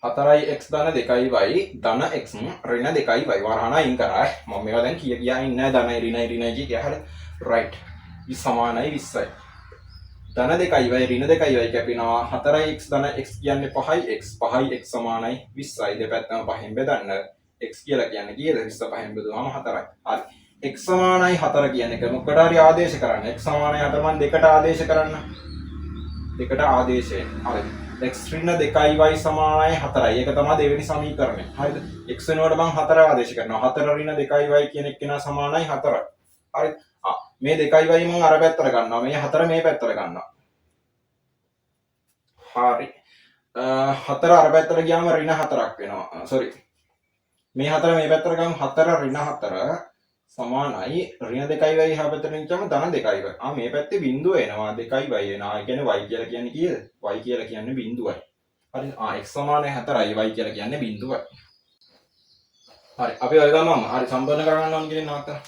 4x ධන 2y ධන x ඍණ 2y වරහන අයින් කරා මම මේවා දැන් කියා ඉන්නේ ධනයි ඍණයි කිය හරිය රයිට් සමානයි 20යි ධන 2y ඍණ 2y කැපෙනවා 4x ධන x කියන්නේ 5යි x 5යි x සමානයි 20යි දෙපැත්තම 5න් බෙදන්න x කියලා කියන්නේ කීයද 20 5න් බෙදුවාම 4යි හරි x සමානයි 4 කියන එක මොකටද හරි ආදේශ කරන්න x සමානයි 4 මම 2ට ආදේශ කරන්න දෙකට ආදේශයෙන්. හරිද? x ඍණ 2y සමානයි 4යි. ඒක තමයි දෙවෙනි සමීකරණය. හරිද? x වෙනුවට මම 4 ආදේශ කරනවා. 4 ඍණ 2y කියන එක කෙනා සමානයි 4යි. හරිද? මේ 2y මම අර පැත්තට ගන්නවා. මේ 4 මේ පැත්තට ගන්නවා. හරි. 4 අර පැත්තට ගියාම ඍණ 4ක් වෙනවා. sorry. මේ 4 මේ පැත්තට ගමු 4 ඍණ 4 සමානයි ඍණ 2y එහා පැත්තට ගියාම ධන 2y. මේ පැත්තේ බිඳුව එනවා 2y එනවා. ඒ කියන්නේ y කියලා කියන්නේ කීයද? y කියලා කියන්නේ බිඳුවයි. හරි. x සමානයි 4යි y කියලා කියන්නේ බිඳුවයි. හරි. අපි ඔය ගමම හරි සම්බන්ධ කරගන්න ඕන කියන නවත්තන.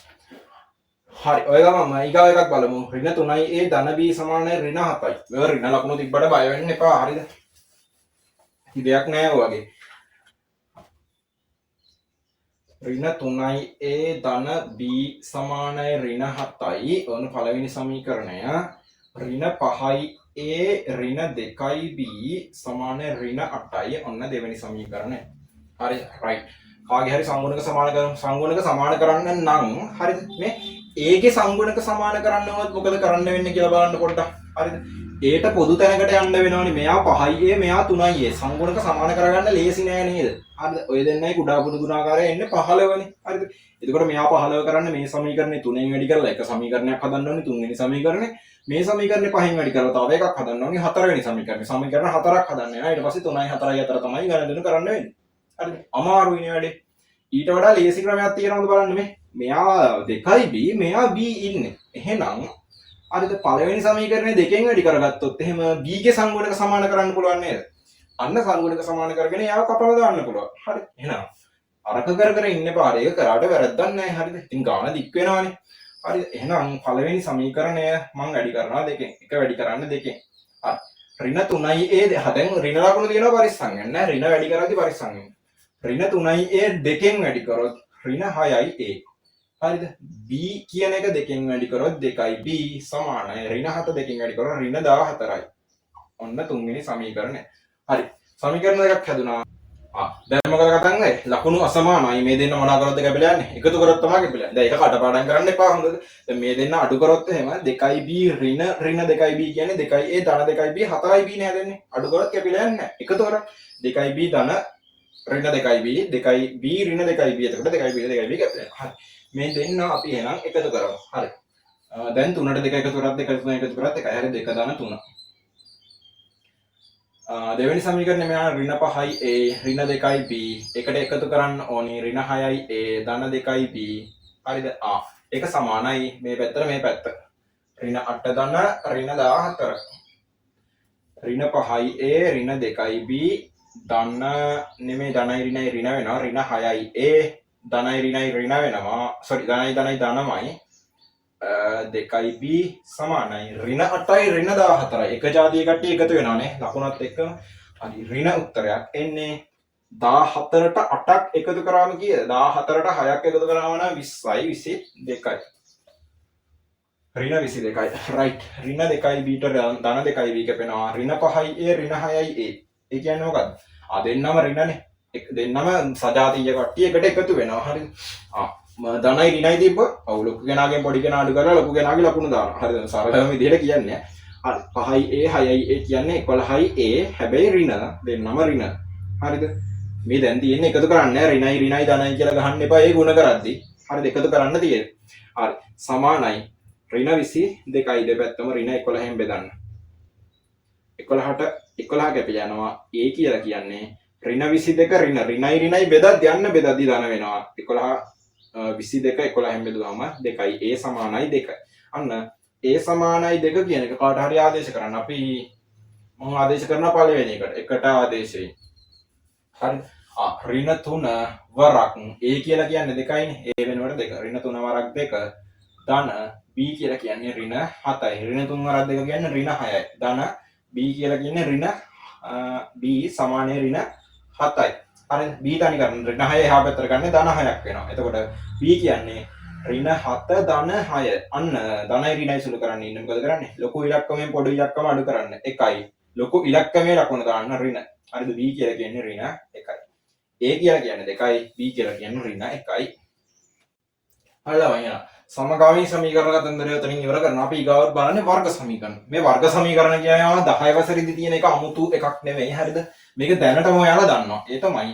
හරි. ඔය ගමම ඊගාව එකක් බලමු. ඍණ 3a ධන b සමානයි ඍණ 7යි. මේවා ඍණ ලකුණු තිබ්බට බය වෙන්න එපා. හරිද? දෙයක් නෑ ඔය වගේ. ඍණ 3a ධන b සමානයි ඍණ 7යි. ඔන්න පළවෙනි සමීකරණය. ඍණ 5a ඍණ 2b සමානයි ඍණ 8යි. ඔන්න දෙවෙනි සමීකරණය. හරි රයිට්. කාගේ හරි සංගුණක සමාන කරන්න නම් හරිද? මේ a ගේ සංගුණක සමාන කරන්න වුණොත් මොකද කරන්න වෙන්නේ කියලා බලන්න පොඩ්ඩක්. හරිද? ඒට පොදු තැනකට යන්න වෙනවනේ. මෙයා 5යි a මෙයා 3යි a. සංගුණක සමාන කරගන්න ලේසි නෑ නේද? හරිද? ඔය දෙන්නයි කුඩා පුදු ගුණාකාරය එන්නේ 15නේ. හරිද? එතකොට මෙයා 15 කරන්න මේ සමීකරණේ 3ෙන් වැඩි කරලා එක සමීකරණයක් හදන්න ඕනේ. තුන්වෙනි සමීකරණේ මේ සමීකරණේ 5ෙන් වැඩි කරලා තව එකක් හදන්න ඕනේ. හතරවෙනි සමීකරණේ. සමීකරණ 4ක් හදන්න වෙනවා. ඊට පස්සේ 3යි 4යි අතර තමයි ගණන් කරන්න වෙන්නේ. හරිද? අමාරුයිනේ වැඩේ. ඊට වඩා ලේසි ක්‍රමයක් තියෙනවද බලන්න මේ. මෙයා 2යි b මෙයා b ඉන්නේ. එහෙනම් හරිද? පළවෙනි සමීකරණය දෙකෙන් වැඩි කරගත්තොත් එහෙම b ගේ සංගුණක සමාන කරන්න පුළුවන් නේද? අන්න සංගුණක සමාන කරගෙන යාව කපලා දාන්න පුළුවන්. හරි. එහෙනම් අරක කර ඉන්න පාර ඒක කරාට වැරද්දක් නැහැ. හරිද? ඉතින් ගාන දික් වෙනවනේ. හරිද? එහෙනම් පළවෙනි සමීකරණය මම වැඩි කරනවා දෙකෙන්. එක වැඩි කරන්න දෙකෙන්. හරි. ඍණ 3a දැන් ඍණ ලකුණු තියෙනවා පරිස්සම් වෙන්න. ඍණ වැඩි කරද්දි පරිස්සම් වෙන්න. ඍණ 3a දෙකෙන් වැඩි කරොත් ඍණ 6යි a. හරිද? b කියන එක දෙකෙන් වැඩි කරොත් 2යි b සමානයි ඍණ 7 දෙකෙන් වැඩි කරොත් ඍණ 14යි. ඔන්න තුන්වෙනි සමීකරණය. හරි. සමීකරණ දෙකක් හැදුනා. දැන් මොකද කතා කරන්නේ? ලකුණු අසමානයි. මේ දෙන්න මොනවා කරොත්ද කැපිලා යන්නේ? එකතු කරොත් තමයි කැපිලා යන්නේ. දැන් ඒක කටපාඩම් කරන්න එපා හොඳද? දැන් මේ දෙන්න අඩු කරොත් එහෙම 2යි b ඍණ 2යි b කියන්නේ 2යි a ධන 2යි b 4යි b නේ හැදෙන්නේ. අඩු කරොත් කැපිලා යන්නේ නැහැ. එකතු කරොත් 2යි b ධන ඍණ 2යි b 2යි b ඍණ 2යි b එතකොට 2යි b 2යි b කැපිලා යනවා. හරි. මේ දෙන්න අපි එහෙනම් එකතු කරමු. හරි. දැන් 3ට 2 එකතු කරත් 2 3 එකතු කරත් 1යි. හරි 2 ධන 3. දෙවෙනි සමීකරණය මෙයා ඍණ 5යි a ඍණ 2යි b එකට එකතු කරන්න ඕනි ඍණ 6යි a ධන 2යි b. හරිද? ඒක සමානයි මේ පැත්තට මේ පැත්ත. ඍණ 8 ධන ඍණ 14. ඍණ 5යි a ඍණ 2යි b ධන නෙමෙයි ධනයි ඍණයි ඍණ වෙනවා. ඍණ 6යි a ධනයි ඍණයි ඍණ වෙනවා. sorry ධනයි ධනයි ධනමයි. 2යි b සමානයි ඍණ 8යි ඍණ 14යි. එක જાතිය කට්ටිය එකතු වෙනවානේ ලකුණත් එක්කම. හරි ඍණ උත්තරයක් එන්නේ 14ට 8ක් එකතු කරාම කීයද? 14ට 6ක් එකතු කරාම නම් 20යි 22යි. ඍණ 22යි. right. ඍණ 2යි b ට ධන 2යි b කැපෙනවා. ඍණ 5යි a ඍණ 6යි a. ඒ කියන්නේ මොකද්ද? දෙන්නම ඍණනේ. දෙන්නම සජාතීය කට්ටිය එකට එකතු වෙනවා. හරිද? ධනයි ඍණයි තිබ්බ ඔව් ලොකු කෙනාගෙන් පොඩි කෙනා අඩු කරලා ලොකු කෙනාගේ ලකුණු දානවා. හරිද? සරලම විදිහට කියන්නේ. හරි 5යි a 6යි a කියන්නේ 11යි a හැබැයි ඍණ දෙන්නම ර්ණ. හරිද? මේ දැන් තියෙන්නේ එකතු කරන්න ඍණයි ඍණයි ධනයි කියලා ගහන්න එපා ඒ ගුණ කරද්දී. හරිද? එකතු කරන්න තියෙන්නේ. හරි සමානයි ඍණ 22යි දෙපැත්තම ඍණ 11න් බෙදන්න. 11ට 11 කැපිලා යනවා. a කියලා කියන්නේ ඍණ 22 ඍණ ඍණයි ඍණයි බෙදද්දී ධන වෙනවා. 22 11න් බෙදුවාම 2යි a සමානයි 2. අන්න a සමානයි 2 කියන එක කාට හරි ආදේශ කරන්න. අපි මම ආදේශ කරන පළවෙනි එකට ආදේශයෙන්. හරි. ඍණ 3 වරක් a කියලා කියන්නේ 2යිනේ. a වෙනුවට 2. ඍණ 3 වරක් 2 ධන b කියලා කියන්නේ ඍණ 7යි. ඍණ 3 වරක් 2 කියන්නේ ඍණ 6යි. ධන b කියලා කියන්නේ ඍණ b සමානයි ඍණ 7යි. හරි b තනි කරන්න ඍණ 6 එහා පැත්තට ගන්න ධන 6ක් වෙනවා. එතකොට b කියන්නේ ඍණ 7 ධන 6. අන්න ධනයි ඍණයි සුළු කරන්න ඉන්න මොකද කරන්නේ? ලොකු ඉලක්කමෙන් පොඩි ඉලක්කම අඩු කරන්න. 1යි. ලොකු ඉලක්කමේ ලකුණ දාන්න ඍණ. හරිද? b කියලා කියන්නේ ඍණ 1යි. a කියලා කියන්නේ 2යි. b කියලා කියන්නේ ඍණ 1යි. හරිද වයින්නා? සමගාමී සමීකරණ කතන්දරය උතනින් ඉවර කරනවා. අපි ඊගාවට බලන්නේ වර්ග සමීකරණ. මේ වර්ග සමීකරණ කියන්නේ 10 වසරේදී තියෙන එක 아무තු එකක් නෙමෙයි. හරිද? මේක දැනටම ඔයාලා දන්නවා. ඒ තමයි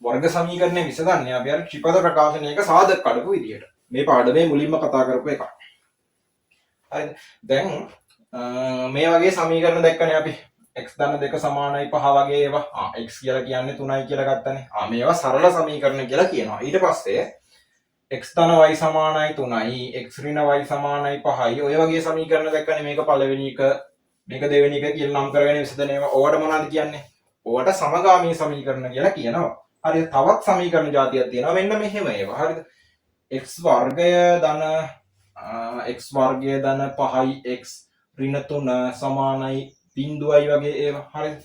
වර්ග සමීකරණය විසඳන්නේ අපි අර ත්‍රිපද ප්‍රකාශනයක සාධක කඩපු විදියට. මේ පාඩමේ මුලින්ම කතා කරපු එකක්. හරිද? දැන් මේ වගේ සමීකරණ දැක්කනේ අපි x ධන 2 සමානයි 5 වගේ ඒවා. x කියලා කියන්නේ 3යි කියලා ගත්තනේ. මේවා සරල සමීකරණ කියලා කියනවා. ඊට පස්සේ x ධන y සමානයි 3යි, x ඍණ y සමානයි 5යි. ඔය වගේ සමීකරණ දැක්කනේ. මේක පළවෙනි එක, මේක දෙවෙනි එක කියලා නම් කරගෙන විසඳන ඒවා. ඕවට මොනවද කියන්නේ? ඕවට සමගාමී සමීකරණ කියලා කියනවා. හරිද? තවත් සමීකරණ જાතියක් තියෙනවා. මෙන්න මෙහෙම ඒවා. හරිද? x වර්ගය ධන x වර්ගය ධන 5යි x ඍණ 3 සමානයි 0යි වගේ ඒවා. හරිද?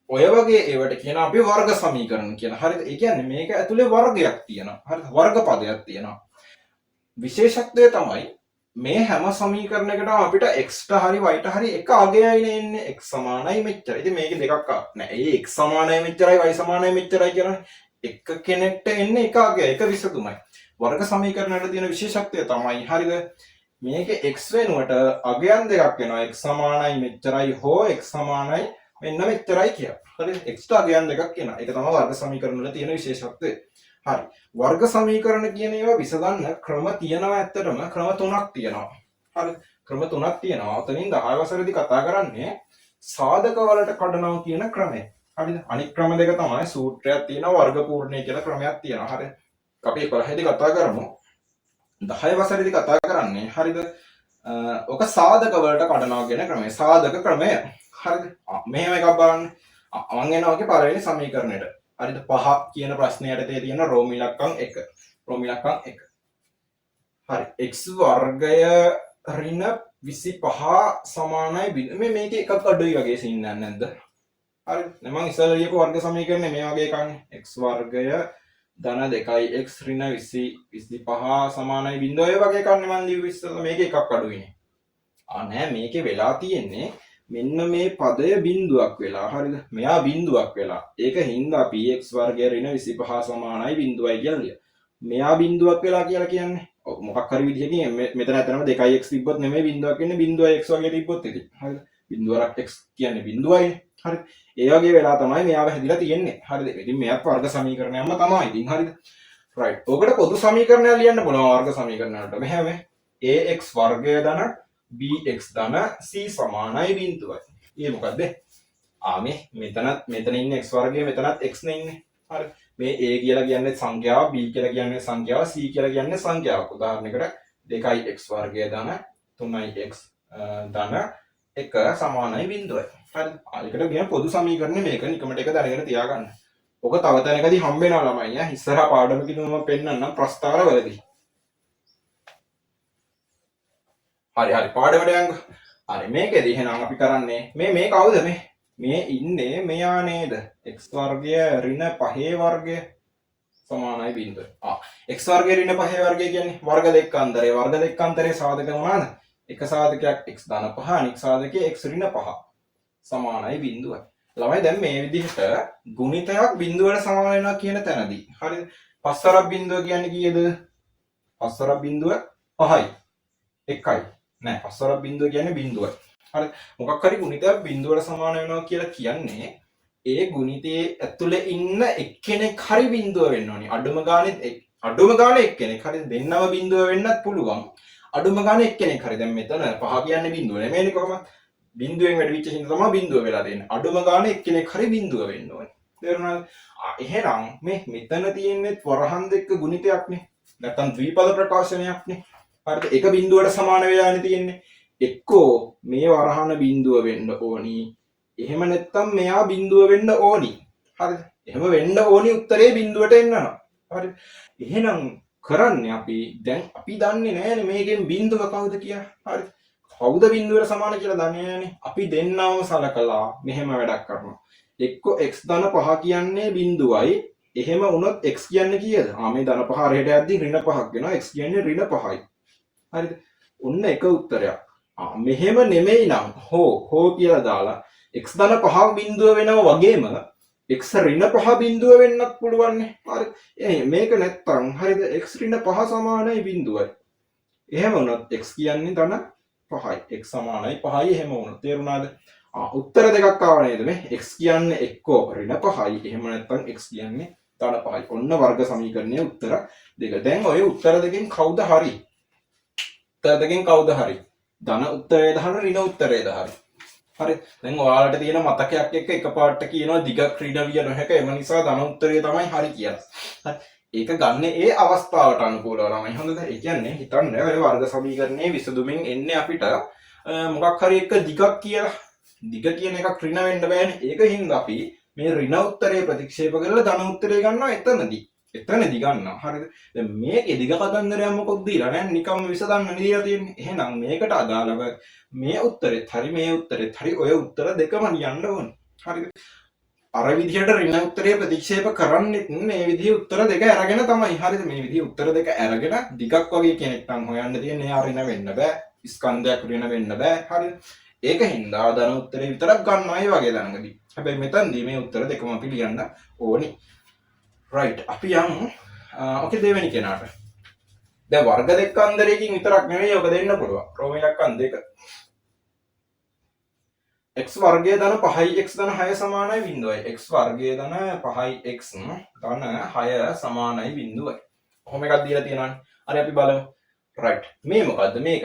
ඔය වගේ ඒවට කියන අපි වර්ග සමීකරණ කියන. හරිද? ඒ කියන්නේ මේක ඇතුලේ වර්ගයක් තියෙනවා. හරිද? වර්ග පදයක් තියෙනවා. විශේෂත්වය තමයි මේ හැම සමීකරණයකටම අපිට x ට හරි y ට හරි එක අගයයි එන්නේ. x සමානයි මෙච්චරයි. ඉතින් මේකේ දෙකක් නෑ. ඒ x සමානයි මෙච්චරයි y සමානයි මෙච්චරයි කියන්නේ එක කෙනෙක්ට එන්නේ එක අගයයි, එක විසඳුමයි. වර්ග සමීකරණවල තියෙන විශේෂත්වය තමයි හරිද? මේකේ x වෙනුවට අගයන් දෙකක් වෙනවා. x සමානයි මෙච්චරයි හෝ x සමානයි මෙන්න මෙච්චරයි කියලා. හරිද? x ට අගයන් දෙකක් එනවා. ඒක තමයි වර්ග සමීකරණ වල තියෙන විශේෂත්වය. හරි. වර්ග සමීකරණ කියන ඒවා විසඳන්න ක්‍රම තියෙනවා. ඇත්තටම ක්‍රම තුනක් තියෙනවා. හරිද? ක්‍රම තුනක් තියෙනවා. ඔතනින් 10 වසරේදී කතා කරන්නේ සාධක වලට කඩනවා කියන ක්‍රමය. හරිද? අනිත් ක්‍රම දෙක තමයි සූත්‍රයක් තියෙනවා, වර්ග පූර්ණය කියලා ක්‍රමයක් තියෙනවා. හරිද? අපි 11 දී කතා කරමු. 10 වසරේදී කතා කරන්නේ හරිද? ඔක සාධක වලට කඩනවා කියන ක්‍රමය. සාධක ක්‍රමය. හරිද? මෙහෙම එකක් බලන්න. මම එනවා ඔකේ පළවෙනි සමීකරණයට. හරිද? 5 කියන ප්‍රශ්නයට තියෙන රෝම ඉලක්කම් 1. රෝම ඉලක්කම් 1. හරි. x වර්ගය ඍණ 25 සමානයි මේකේ එකක් අඩුයි වගේ සින්නන්නේ නැද්ද? හරිද? මම ඉස්සෙල්ලා ලියපු වර්ග සමීකරණය මේ වගේ එකක්නේ. x වර්ගය ධන 2යි x ඍණ 25 සමානයි 0 ඔය වගේ එකක්නේ මම ලියුවේ ඉස්සෙල්ලා. මේකේ එකක් අඩුයිනේ. නෑ මේකේ වෙලා තියෙන්නේ මෙන්න මේ පදය බිඳුවක් වෙලා. හරිද? මෙයා බිඳුවක් වෙලා. ඒක හින්දා අපි x වර්ගය ඍණ 25 සමානයි 0යි කියලා ලියනවා. මෙයා බිඳුවක් වෙලා කියලා කියන්නේ මොකක් හරි විදිහකින් මෙතන ඇතනම 2x තිබ්බොත් නෙමෙයි බිඳුවක් වෙන්නේ 0x වගේ තිබ්බොත් ඉතින්. හරිද? බිඳුවරක් x කියන්නේ බිඳුවයි. හරිද? ඒ වගේ වෙලා තමයි මෙයාව හැදිලා තියෙන්නේ. හරිද? ඉතින් මෙයාත් වර්ග සමීකරණයක්ම තමයි. ඉතින් හරිද? right. ඔකට පොදු සමීකරණයක් ලියන්න පුළුවන් වර්ග සමීකරණ වලට. මෙහෙම ax වර්ගය ධන bx ධන c සමානයි 0යි. ඒ මොකද්ද? මෙතන ඉන්නේ x වර්ගය, මෙතනත් x නේ ඉන්නේ. හරිද? මේ a කියලා කියන්නේ සංඛ්‍යාව, b කියලා කියන්නේ සංඛ්‍යාව, c කියලා කියන්නේ සංඛ්‍යාවක්. උදාහරණයකට 2x වර්ගය ධන 3x ධන 1 සමානයි 0යි. හරිද? ඒකට කියන පොදු සමීකරණය මේක. නිකමට එක දැනගෙන තියාගන්න. ඔක තව තැනකදී හම්බ වෙනවා ළමයි. ඉස්සරහා පාඩමකදී මම පෙන්නන්නම් ප්‍රස්තාරවලදී. හරි පාඩමට යන්න. හරි මේකෙදි එහෙනම් අපි කරන්නේ මේ කවුද මේ ඉන්නේ මෙයා නේද? x වර්ගය ඍණ 5 වර්ගය සමානයි 0. x වර්ගය ඍණ 5 වර්ගය කියන්නේ වර්ග දෙකාන්තරය. වර්ග දෙකාන්තරයේ සාධක මොනවාද? එක සාධකයක් x ධන 5, අනිත් සාධකයේ x ඍණ 5 සමානයි 0යි. ළමයි දැන් මේ විදිහට ගුණිතයක් බිඳුවට සමාන වෙනවා කියන තැනදී හරිද? පස්වරක් බිඳුව කියන්නේ කීයද? පස්වරක් බිඳුව 5යි. 1යි. නෑ පස්වරක් බිඳුව කියන්නේ බිඳුවයි. හරි. මොකක් හරි ගුණිතයක් බිඳුවට සමාන වෙනවා කියලා කියන්නේ ඒ ගුණිතයේ ඇතුලේ ඉන්න එක්කෙනෙක් හරි බිඳුව වෙන්න ඕනි. අඩුම ගානේ එක්කෙනෙක් හරි දෙන්නම බිඳුව වෙන්නත් පුළුවන්. අඩුම ගානේ එක්කෙනෙක් හරි. දැන් මෙතන 5 කියන්නේ බිඳුව නෙමෙයිනේ කොහොමද? බිඳුවෙන් වැඩි වෙච්ච හින්දා තමයි බිඳුව වෙලා තියෙන්නේ. අඩුම ගානේ එක්කෙනෙක් හරි බිඳුව වෙන්න ඕනේ. තේරුණාද? එහෙනම් මෙතන තියෙන්නේ වරහන් දෙක ගුණිතයක්නේ. නැත්තම් ද්විපද ප්‍රකාශනයක්නේ. හරිද? එක බිඳුවට සමාන වෙලානේ තියෙන්නේ. එක්කෝ මේ වරහන බිඳුව වෙන්න ඕනි. එහෙම නැත්තම් මෙයා බිඳුව වෙන්න ඕනි. හරිද? එහෙම වෙන්න ඕනි උත්තරේ බිඳුවට එන්නවා. හරිද? එහෙනම් කරන්නේ අපි දැන් අපි දන්නේ නැහැනේ මේකෙන් බිඳුව කවුද කියලා. හරිද? කවුද බිඳුවට සමාන කියලා දන්නේ නැහැනේ. අපි දෙන්නම සලකලා මෙහෙම වැඩක් කරනවා. එක්ක x ධන 5 කියන්නේ බිඳුවයි. එහෙම වුණොත් x කියන්නේ කීයද? මේ ධන 5 හරියට යද්දි ඍණ 5ක් වෙනවා. x කියන්නේ ඍණ 5යි. හරිද? ඔන්න එක උත්තරයක්. මෙහෙම නෙමෙයි නම් හෝ කියලා දාලා x ධන 5 බිඳුව වෙනවා වගේම x ඍණ 5 බිඳුව වෙන්නත් පුළුවන් නේ. හරිද? මේක නැත්තම් හරිද? x ඍණ 5 සමානයි බිඳුවයි. එහෙම වුණොත් x කියන්නේ ධන 5යි. x සමානයි 5යි එහෙම වුණොත්. තේරුණාද? උත්තර දෙකක් ආව නේද මේ? x කියන්නේ එක්කෝ ඍණ 5යි. එහෙම නැත්නම් x කියන්නේ ධන 5යි. ඔන්න වර්ග සමීකරණයේ උත්තර දෙක. දැන් ඔය උත්තර දෙකෙන් කවුද හරි? උත්තර දෙකෙන් කවුද හරි? ධන උත්තරේද හරි ඍණ උත්තරේද හරි? හරි. දැන් ඔයාලට තියෙන මතකයක් එක්ක එකපාරට කියනවා දිගක් ඍණ විය නොහැක. එම නිසා ධන උත්තරේ තමයි හරි කියලා. හරි. ඒක ගන්න ඒ අවස්ථාවට අනුකූලව ළමයි. හොඳද? ඒ කියන්නේ හිතන්න ඔය වර්ග සමීකරණයේ විසඳුමින් එන්නේ අපිට මොකක් හරි එක දිගක් කියලා. දිග කියන එකක් ඍණ වෙන්න බෑනේ. ඒක හින්දා අපි මේ ඍණ උත්තරේ ප්‍රතික්ෂේප කරලා ධන උත්තරේ ගන්නවා එතනදී. එතනදී ගන්නවා. හරිද? දැන් මේකේ දිග කතන්දරයක් මොකක්ද දීලා නැහැ. නිකම්ම විසඳන්න දීලා තියෙන්නේ. එහෙනම් මේකට අදාළව මේ උත්තරෙත් හරි මේ උත්තරෙත් හරි ඔය උත්තර දෙකම ලියන්න ඕනේ. හරිද? අර විදිහට ඍණ උත්තරේ ප්‍රතික්ෂේප කරන්නෙත් මේ විදිහේ උත්තර දෙක අරගෙන තමයි. හරිද? මේ විදිහේ උත්තර දෙක අරගෙන දිගක් වගේ කෙනෙක් නම් හොයන්න තියෙන්නේ. එයා ඍණ වෙන්න බෑ. ස්කන්ධයක් ඍණ වෙන්න බෑ. හරිද? ඒක හින්දා ධන උත්තරේ විතරක් ගන්නවා ඒ වගේ ළඟදී. හැබැයි මෙතනදී මේ උත්තර දෙකම අපි ලියන්න ඕනි. රයිට්. අපි යමු ඔකේ දෙවෙනි කෙනාට. දැන් වර්ග දෙකන්දරයකින් විතරක් නෙවෙයි ඔක දෙන්න පුළුවන්. රෝම ඉලක්කම් දෙක. x වර්ගය ධන 5යි x ධන 6 සමානයි 0යි. x වර්ගය ධන 5යි x ධන 6 සමානයි 0යි. කොහොම එකක් දීලා තියෙනවනේ. හරි අපි බලමු. රයිට්. මේ මොකද්ද මේක?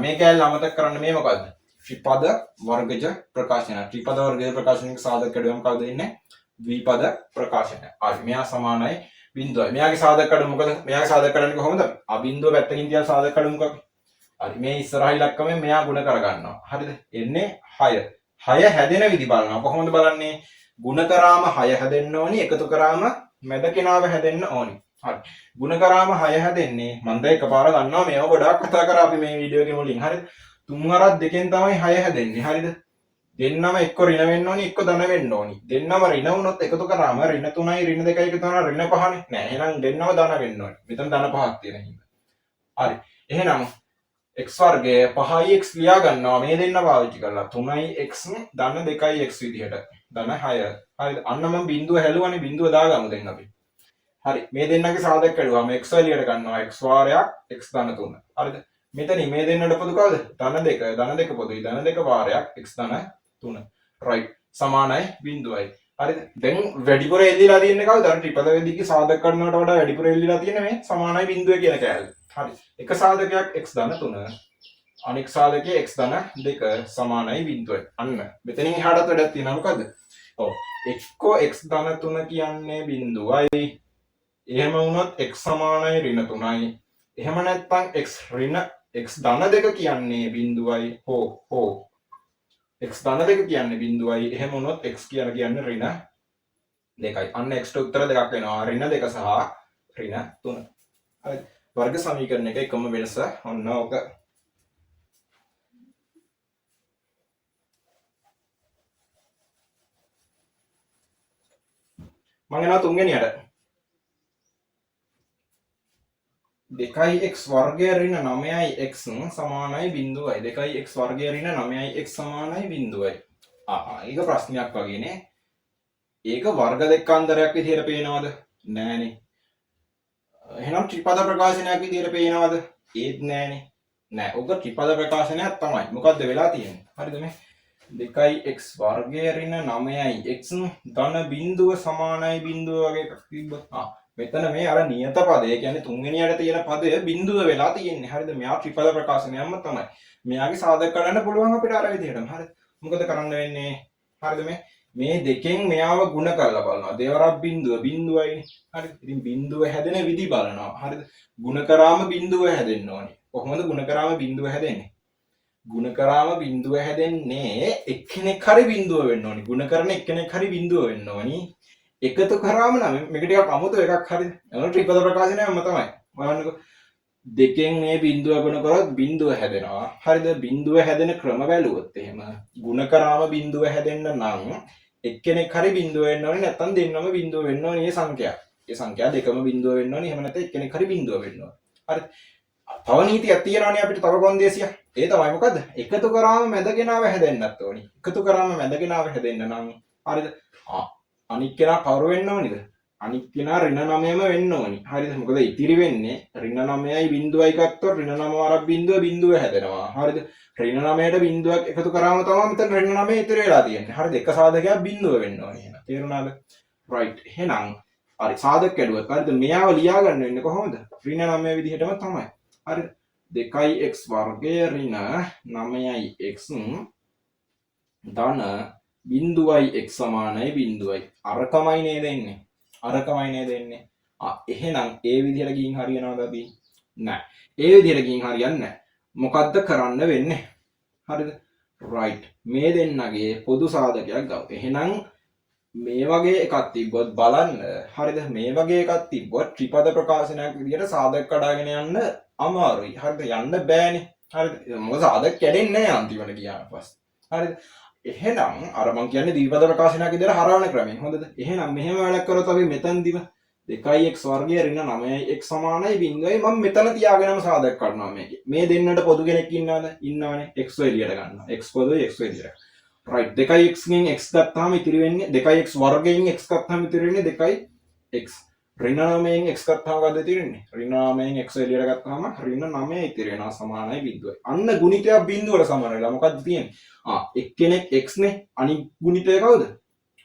මේ කැලේ අමතක කරන්න මේ මොකද්ද? ත්‍රිපද වර්ගජ ප්‍රකාශන. ත්‍රිපද වර්ගජ ප්‍රකාශනයක සාධක කඩුවම කවුද ඉන්නේ? ද්විපද ප්‍රකාශන. හරි මෙයා සමානයි 0යි. මෙයාගේ සාධක කඩුව මොකද? මෙයාගේ සාධක කඩන්නේ කොහොමද? බිඳුව පැත්තකින් තියන සාධක කඩුව මොකක්ද? හරි මේ ඉස්සරහ ඉලක්කමෙන් මෙයා ගුණ කරගන්නවා. හරිද? එන්නේ 6. 6 හැදෙන විදි බලනවා. කොහොමද බලන්නේ? ගුණ කරාම 6 හැදෙන්න ඕනි. එකතු කරාම මැද කෙනාව හැදෙන්න ඕනි. හරි. ගුණ කරාම 6 හැදෙන්නේ. මම දැන් එකපාර ගන්නවා. මේව ගොඩාක් කතා කරා අපි මේ වීඩියෝ එකේ මුලින්. හරිද? 3 හරක් දෙකෙන් තමයි 6 හැදෙන්නේ. හරිද? දෙන්නම එක්ක ඍණ වෙන්න ඕනි, එක්ක ධන වෙන්න ඕනි. දෙන්නම ඍණ වුණොත් එකතු කරාම ඍණ 3යි ඍණ 2යි එකතු කරාම ඍණ 5නේ. නෑ එහෙනම් දෙන්නම ධන වෙන්න ඕනි. මෙතන ධන 5ක් තියෙන හින්දා. හරි. එහෙනම් x වර්ගය 5x ලියා ගන්නවා මේ දෙන්න පාවිච්චි කරලා 3x ධන 2x විදිහට ධන 6. හරිද? අන්න මම බිඳුව හැලුවානේ බිඳුව දාගමු දැන් අපි. හරි. මේ දෙන්නගේ සාධක කැඩුවාම x එළියට ගන්නවා x වාරයක් x ධන 3. හරිද? මෙතනින් මේ දෙන්නට පොදු කවුද? ධන 2. ධන 2 පොදුයි. ධන 2 වාරයක් x ධන 3. රයිට්. සමානයි 0යි. හරිද? දැන් වැඩිපුර එල්ලීලා තියෙන්නේ කවුද? අර ත්‍රිපද වේදිකේ සාධක කරනවට වඩා වැඩිපුර එල්ලීලා තියෙන්නේ මේ සමානයි 0 කියන කෑල්ල. හරි. එක සාධකයක් x ධන 3 අනෙක් සාධකයේ x ධන 2 සමානයි 0යි. අන්න මෙතනින් එහාටත් වැඩක් තියෙනවා මොකද්ද? ඔව්. එක්කෝ x ධන 3 කියන්නේ 0යි. එහෙම වුණොත් x සමානයි ඍණ 3යි. එහෙම නැත්නම් x ඍණ x ධන 2 කියන්නේ 0යි. හෝ x ධන 2 කියන්නේ 0යි. එහෙම වුණොත් x කියලා කියන්නේ ඍණ 2යි. අන්න x ට උත්තර දෙකක් වෙනවා. ඍණ 2 සහ ඍණ 3. හරි. වර්ග සමීකරණ එක එකම වෙනස ඔන්න ඕක. මම යනවා තුන්වෙනියට. 2x වර්ගය ඍණ 9x සමානයි 0යි. 2x වර්ගය ඍණ 9x සමානයි 0යි. ඒක ප්‍රශ්නයක් වගේ නේ. ඒක වර්ග දෙකන්දරයක් විදිහට පේනවද? නෑනේ. එහෙනම් ත්‍රිපද ප්‍රකාශනයක් විදිහට පේනවද? ඒත් නෑනේ. නෑ. ඔක ත්‍රිපද ප්‍රකාශනයක් තමයි. මොකද්ද වෙලා තියෙන්නේ? හරිද මේ? 2x වර්ගය ඍණ 9x ධන බිඳුව සමානයි 0 වගේ එකක් තිබ්බොත් මෙතන මේ අර නියත පදය කියන්නේ තුන්වෙනියට තියෙන පදය බිඳුව වෙලා තියෙන්නේ. හරිද? මෙයා ත්‍රිපද ප්‍රකාශනයක්ම තමයි. මෙයාගේ සාධක කරන්න පුළුවන් අපිට අර විදිහටම. හරිද? මොකද කරන්න වෙන්නේ? හරිද මේ දෙකෙන් මෙයාව ගුණ කරලා බලනවා. දෙවරක් බිඳුව බිඳුවයිනේ. හරිද? ඉතින් බිඳුව හැදෙන විදි බලනවා. හරිද? ගුණ කරාම බිඳුව හැදෙන්න ඕනේ. කොහොමද ගුණ කරාම බිඳුව හැදෙන්නේ? ගුණ කරාම බිඳුව හැදෙන්නේ එක්කෙනෙක් හරි බිඳුව වෙන්න ඕනි. ගුණ කරන එක්කෙනෙක් හරි බිඳුව වෙන්න ඕනි. එකතු කරාම නම් මේක ටිකක් අමුතු එකක් හරිද? එනවා ත්‍රිපද ප්‍රකාශනයක්ම තමයි. බලන්නකෝ. දෙකෙන් මේ බිඳුව ගුණ කරොත් බිඳුව හැදෙනවා. හරිද? බිඳුව හැදෙන ක්‍රම බැලුවොත් එහෙම ගුණ කරාම බිඳුව හැදෙන්න නම් එක්කෙනෙක් හරි බිඳුව වෙන්න ඕනේ. නැත්නම් දෙන්නම බිඳුව වෙන්න ඕනේ මේ සංඛ්‍යා. මේ සංඛ්‍යා දෙකම බිඳුව වෙන්න ඕනේ. එහෙම නැත්නම් එක්කෙනෙක් හරි බිඳුව වෙන්න ඕනේ. හරිද? තව නීතියක් තියෙනවානේ අපිට තව කොන්දේසියක්. ඒ තමයි මොකද්ද? එකතු කරාම මැදගෙනාව හැදෙන්නත් ඕනි. එකතු කරාම මැදගෙනාව හැදෙන්න නම් හරිද? අනික් කෙනා කවුරු වෙන්න ඕනිද? අනිත් කෙනා ඍණ 9ම වෙන්න ඕනි. හරිද? මොකද ඉතිරි වෙන්නේ ඍණ 9යි බිඳුවයි ගත්තොත් ඍණ 9 වරක් බිඳුව හැදෙනවා. හරිද? ඍණ 9ට බිඳුවක් එකතු කරාම තමයි මෙතන ඍණ 9 ඉතිරි වෙලා තියෙන්නේ. හරිද? එක සාධකයක් බිඳුව වෙන්න ඕනි එහෙනම්. තේරුණාද? right. එහෙනම් හරි සාධක කැඩුවත් හරිද? මෙයාව ලියා ගන්න වෙන්නේ කොහොමද? ඍණ 9 විදිහටම තමයි. හරිද? 2x වර්ගය ඍණ 9x ධන බිඳුවයි x සමානයි බිඳුවයි. අරකමයි නේද එන්නේ? අරකමයි නේද එන්නේ? එහෙනම් ඒ විදිහට ගිහින් හරියනවද අපි? නෑ. ඒ විදිහට ගිහින් හරියන්නේ නෑ. මොකද්ද කරන්න වෙන්නේ? හරිද? right. මේ දෙන්නගේ පොදු සාධකයක් ගමු. එහෙනම් මේ වගේ එකක් තිබ්බොත් බලන්න. හරිද? මේ වගේ එකක් තිබ්බොත් ත්‍රිපද ප්‍රකාශනයක් විදිහට සාධක කඩාගෙන යන්න අමාරුයි. හරිද? යන්න බෑනේ. හරිද? මොකද සාධක කැඩෙන්නේ නැහැ අන්තිමට ගියාට පස්සේ. හරිද? එහෙනම් අර මං කියන්නේ ද්විපද ප්‍රකාශනයක් විදිහට හරවන ක්‍රමය. හොඳද? එහෙනම් මෙහෙම වැඩක් කරොත් අපි මෙතනදිව 2x වර්ගය ඍණ 9x සමානයි බිඳුවයි මම මෙතන තියාගෙනම සාධක කරනවා මේකේ. මේ දෙන්නට පොදු කෙනෙක් ඉන්නවද? ඉන්නවනේ. x එළියට ගන්නවා. x පොදුයි x එළියට. right 2x ගෙන් x ගත්තාම ඉතිරි වෙන්නේ 2x වර්ගයෙන් x ගත්තාම ඉතිරි වෙන්නේ 2x. ඍණ 9න් x ගත්තාම මොකද ඉතිරි වෙන්නේ? ඍණ 9න් x එළියට ගත්තාම ඍණ 9 ඉතිරි වෙනවා සමානයි බිඳුවයි. අන්න ගුණිතයක් බිඳුවට සමාන වෙලා මොකද්ද තියෙන්නේ? එක්කෙනෙක් x නේ අනිත් ගුණිතය කවුද?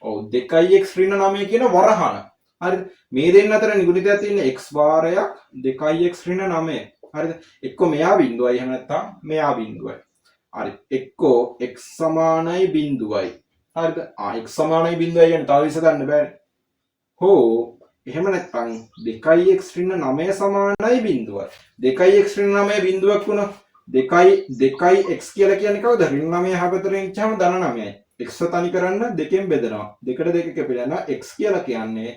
ඔව් 2x ඍණ 9 කියන වරහන. හරිද? මේ දෙන්න අතර නිගුණිතයක් තියෙන්නේ x වාරයක් 2x ඍණ 9. හරිද? එක්ක මෙයා බිඳුවයි එහෙම නැත්නම් මෙයා බිඳුවයි. හරි. එක්කෝ x සමානයි බිඳුවයි. හරිද? x සමානයි බිඳුවයි කියන්නේ තව විසඳන්න බෑනේ. හෝ එහෙම නැත්නම් 2x ඍණ 9 සමානයි බිඳුවයි. 2x ඍණ 9 බිඳුවක් වුණා. 2x කියලා කියන්නේ කවුද? ඍණ 9 හැපතරින් ඉච්චාම ධන 9යි. x තනි කරන්න දෙකෙන් බෙදනවා. දෙකට දෙක කැපිලා යනවා. x කියලා කියන්නේ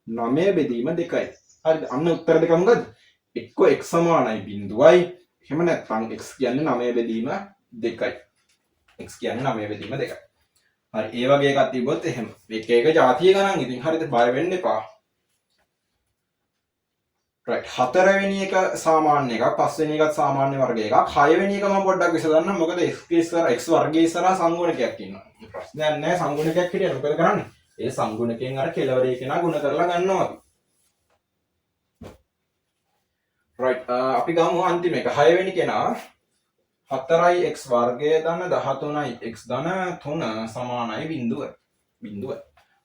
9 බෙදීම 2යි. හරිද? අන්න උත්තර දෙක මොකද? එක්ක x සමානයි බිඳුවයි. එහෙම නැත්නම් x කියන්නේ 9 බෙදීම 2යි. x කියන්නේ 9 බෙදීම 2යි. හරි. ඒ වගේ එකක් තිබ්බොත් එහෙම. එක එක જાතිය ගණන් ඉතින් හරිද? බය වෙන්න එපා. right. 4 වෙනි එක සාමාන්‍ය එකක්, 5 වෙනි එකත් සාමාන්‍ය වර්ග එකක්, 6 වෙනි එක මම පොඩ්ඩක් විසඳන්නම්. මොකද x වර්ගයේ ඉස්සරහා සංගුණකයක් ඉන්නවා. ප්‍රශ්නයක් නැහැ සංගුණකයක් හිටියද මොකද කරන්නේ? ඒ සංගුණකයෙන් අර කෙලවරේ කෙනා ගුණ කරලා ගන්නවා අපි. right. අපි ගමු අන්තිම එක. 6 වෙනි කෙනා 4x වර්ගය ධන 13යි x ධන 3 සමානයි බිඳුව.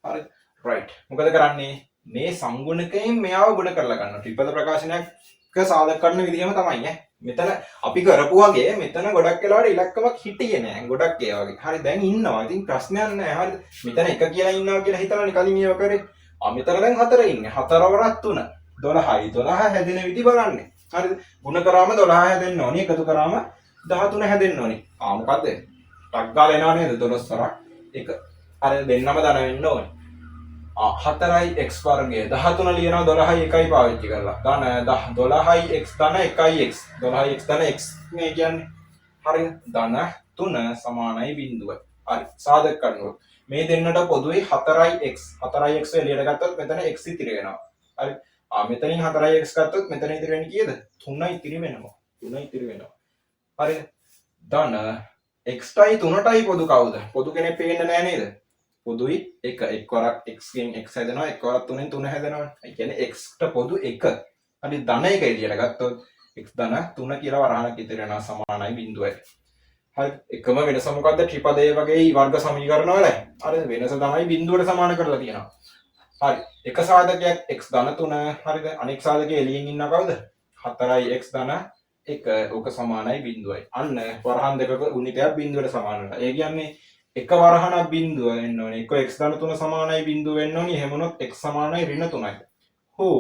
හරි. right. මොකද කරන්නේ? මේ සංගුණකයෙන් මෙයාව ගුණ කරලා ගන්නවා. ත්‍රිපද ප්‍රකාශනයක සාධක කරන විදිහම තමයි ඈ. මෙතන අපි කරපු වගේ මෙතන ගොඩක් වෙලාවට ඉලක්කමක් හිටියේ නෑ. ගොඩක් ඒ වගේ. හරි දැන් ඉන්නවා. ඉතින් ප්‍රශ්නයක් නෑ. හරිද? මෙතන එක කියලා ඉන්නවා කියලා හිතලානේ කලින් ඒව කරේ. මෙතන දැන් 4 ඉන්නේ. 4 වරක් 3. 12යි. 12 හැදෙන විදි බලන්නේ. හරිද? ගුණ කරාම 12 හැදෙන්න ඕනි. එකතු කරාම 13 හැදෙන්න ඕනි. මොකද්ද? ටක් ගාලා එනවා නේද 12 වරක්. එක අර දෙන්නම දන වෙන්න ඕනි. 4යි x වර්ගය 13 ලියනවා 12යි 1යි පාවිච්චි කරලා. ධන 12යි x ධන 1යි x. 12යි x ධන x මේ කියන්නේ. හරිද? ධන 3 සමානයි බිඳුවයි. හරි. සාධක කරනවා. මේ දෙන්නට පොදුයි 4යි x. 4යි x එළියට ගත්තොත් මෙතන x ඉතිරි වෙනවා. හරි. මෙතනින් 4යි x ගත්තොත් මෙතන ඉතිරි වෙන්නේ කීයද? 3යි ඉතිරි වෙනවා. 3යි ඉතිරි වෙනවා. හරිද? ධන x ටයි 3ටයි පොදු කවුද? පොදු කෙනෙක් පේන්නේ නැහැ නේද? පොදුයි එක වරක් x ගෙන් x හැදෙනවා එක වරක් 3ෙන් 3 හැදෙනවා. ඒ කියන්නේ x ට පොදු 1. හරි ධන 1 එළියට ගත්තොත් x ධන 3 කියලා වරහණක් ඉතිරි වෙනවා සමානයි බිඳුවයි. හරි එකම වෙනස මොකද්ද? ත්‍රිපදයේ වගේ වර්ග සමීකරණ වල. හරි වෙනස තමයි බිඳුවට සමාන කරලා තියෙනවා. හරි එක සාධකයක් x ධන 3 හරිද? අනෙක් සාධකයේ එළියෙන් ඉන්නා කවුද? 4යි x ධන 1 ඕක සමානයි බිඳුවයි. අන්න වරහන් දෙකක ගුණිතයක් බිඳුවට සමාන වෙනවා. ඒ කියන්නේ එක වරහණක් බිඳුව වෙන්න ඕනේ. එක x ධන 3 සමානයි බිඳුව වෙන්න ඕනේ. එහෙම වුණොත් x සමානයි ඍණ 3යි. හෝ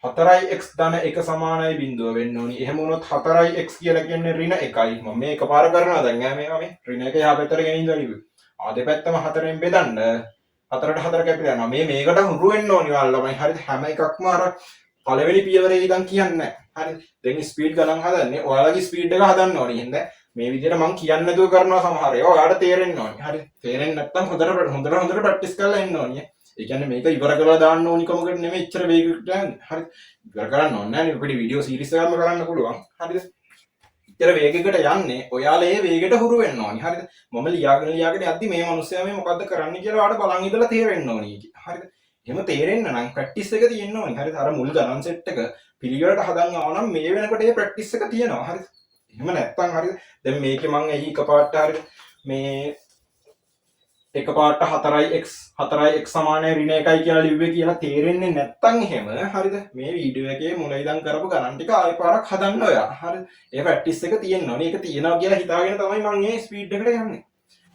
4යි x ධන 1 සමානයි බිඳුව වෙන්න ඕනේ. එහෙම වුණොත් 4යි x කියලා කියන්නේ ඍණ 1යි. මම මේ එකපාර කරනවා දැන් මේවා මේ ඍණ 1 යහ පැත්තට ගෙනින්න ඕනේ. දෙපැත්තම 4ෙන් බෙදන්න 4ට 4 කැපිලා යනවා. මේකට හුරු වෙන්න ඕනේ ඔයාලා ළමයි. හරිද? හැම එකක්ම අර පළවෙනි පියවරේ ඉඳන් කියන්නේ නැහැ. හරිද? දැන් ස්පීඩ් ගණන් හදන්නේ ඔයාලගේ ස්පීඩ් එක හදන්න ඕනේ. එහෙනම් මේ විදිහට මම කියන්නේ නැතුව කරනවා සමහර ඒවා ඔයාලට තේරෙන්න ඕනේ. හරි. තේරෙන්නේ නැත්නම් හොඳට ප්‍රැක්ටිස් කරලා එන්න ඕනේ. ඒ කියන්නේ මේක ඉවර කරලා දාන්න ඕනි කමකට නෙමෙයි ඉච්චර වේගයකට යන්නේ. හරි. ඉවර කරන්න ඕනේ නැහැ නේ. අපිට වීඩියෝ සීරීස් එකක්ම කරන්න පුළුවන්. හරිද? ඉච්චර වේගයකට යන්නේ ඔයාලා ඒ වේගයට හුරු වෙන්න ඕනි. හරිද? මම ලියාගෙන යද්දි මේ මිනිස්සයා මේ මොකද්ද කරන්නේ කියලා ඔයාලට බලන් ඉඳලා තේරෙන්න ඕනි. හරිද? එහෙම තේරෙන්න නම් ප්‍රැක්ටිස් එක තියෙන්න ඕනේ. හරිද? අර මුල් ගණන් සෙට් එක පිළිවෙලට හදන්න ආව නම් මේ වෙනකොට ඒ ප්‍රැක්ටිස් එක තියෙනවා. හරිද? එහෙම නැත්තම් හරිද? දැන් මේකේ මම ඇයි එකපාරට හරිද මේ එකපාරට 4x සමානයි ඍණ 1යි කියලා ලිව්වේ කියලා තේරෙන්නේ නැත්තම් එහෙම හරිද? මේ වීඩියෝ එකේ මුල ඉඳන් කරපු ගණන් ටික ආයෙ පාරක් හදන්න ඔයා. හරිද? ඒ ප්‍රැක්ටිස් එක තියෙන්න ඕනේ. ඒක තියෙනවා කියලා හිතාගෙන තමයි මම මේ ස්පීඩ් එකට යන්නේ.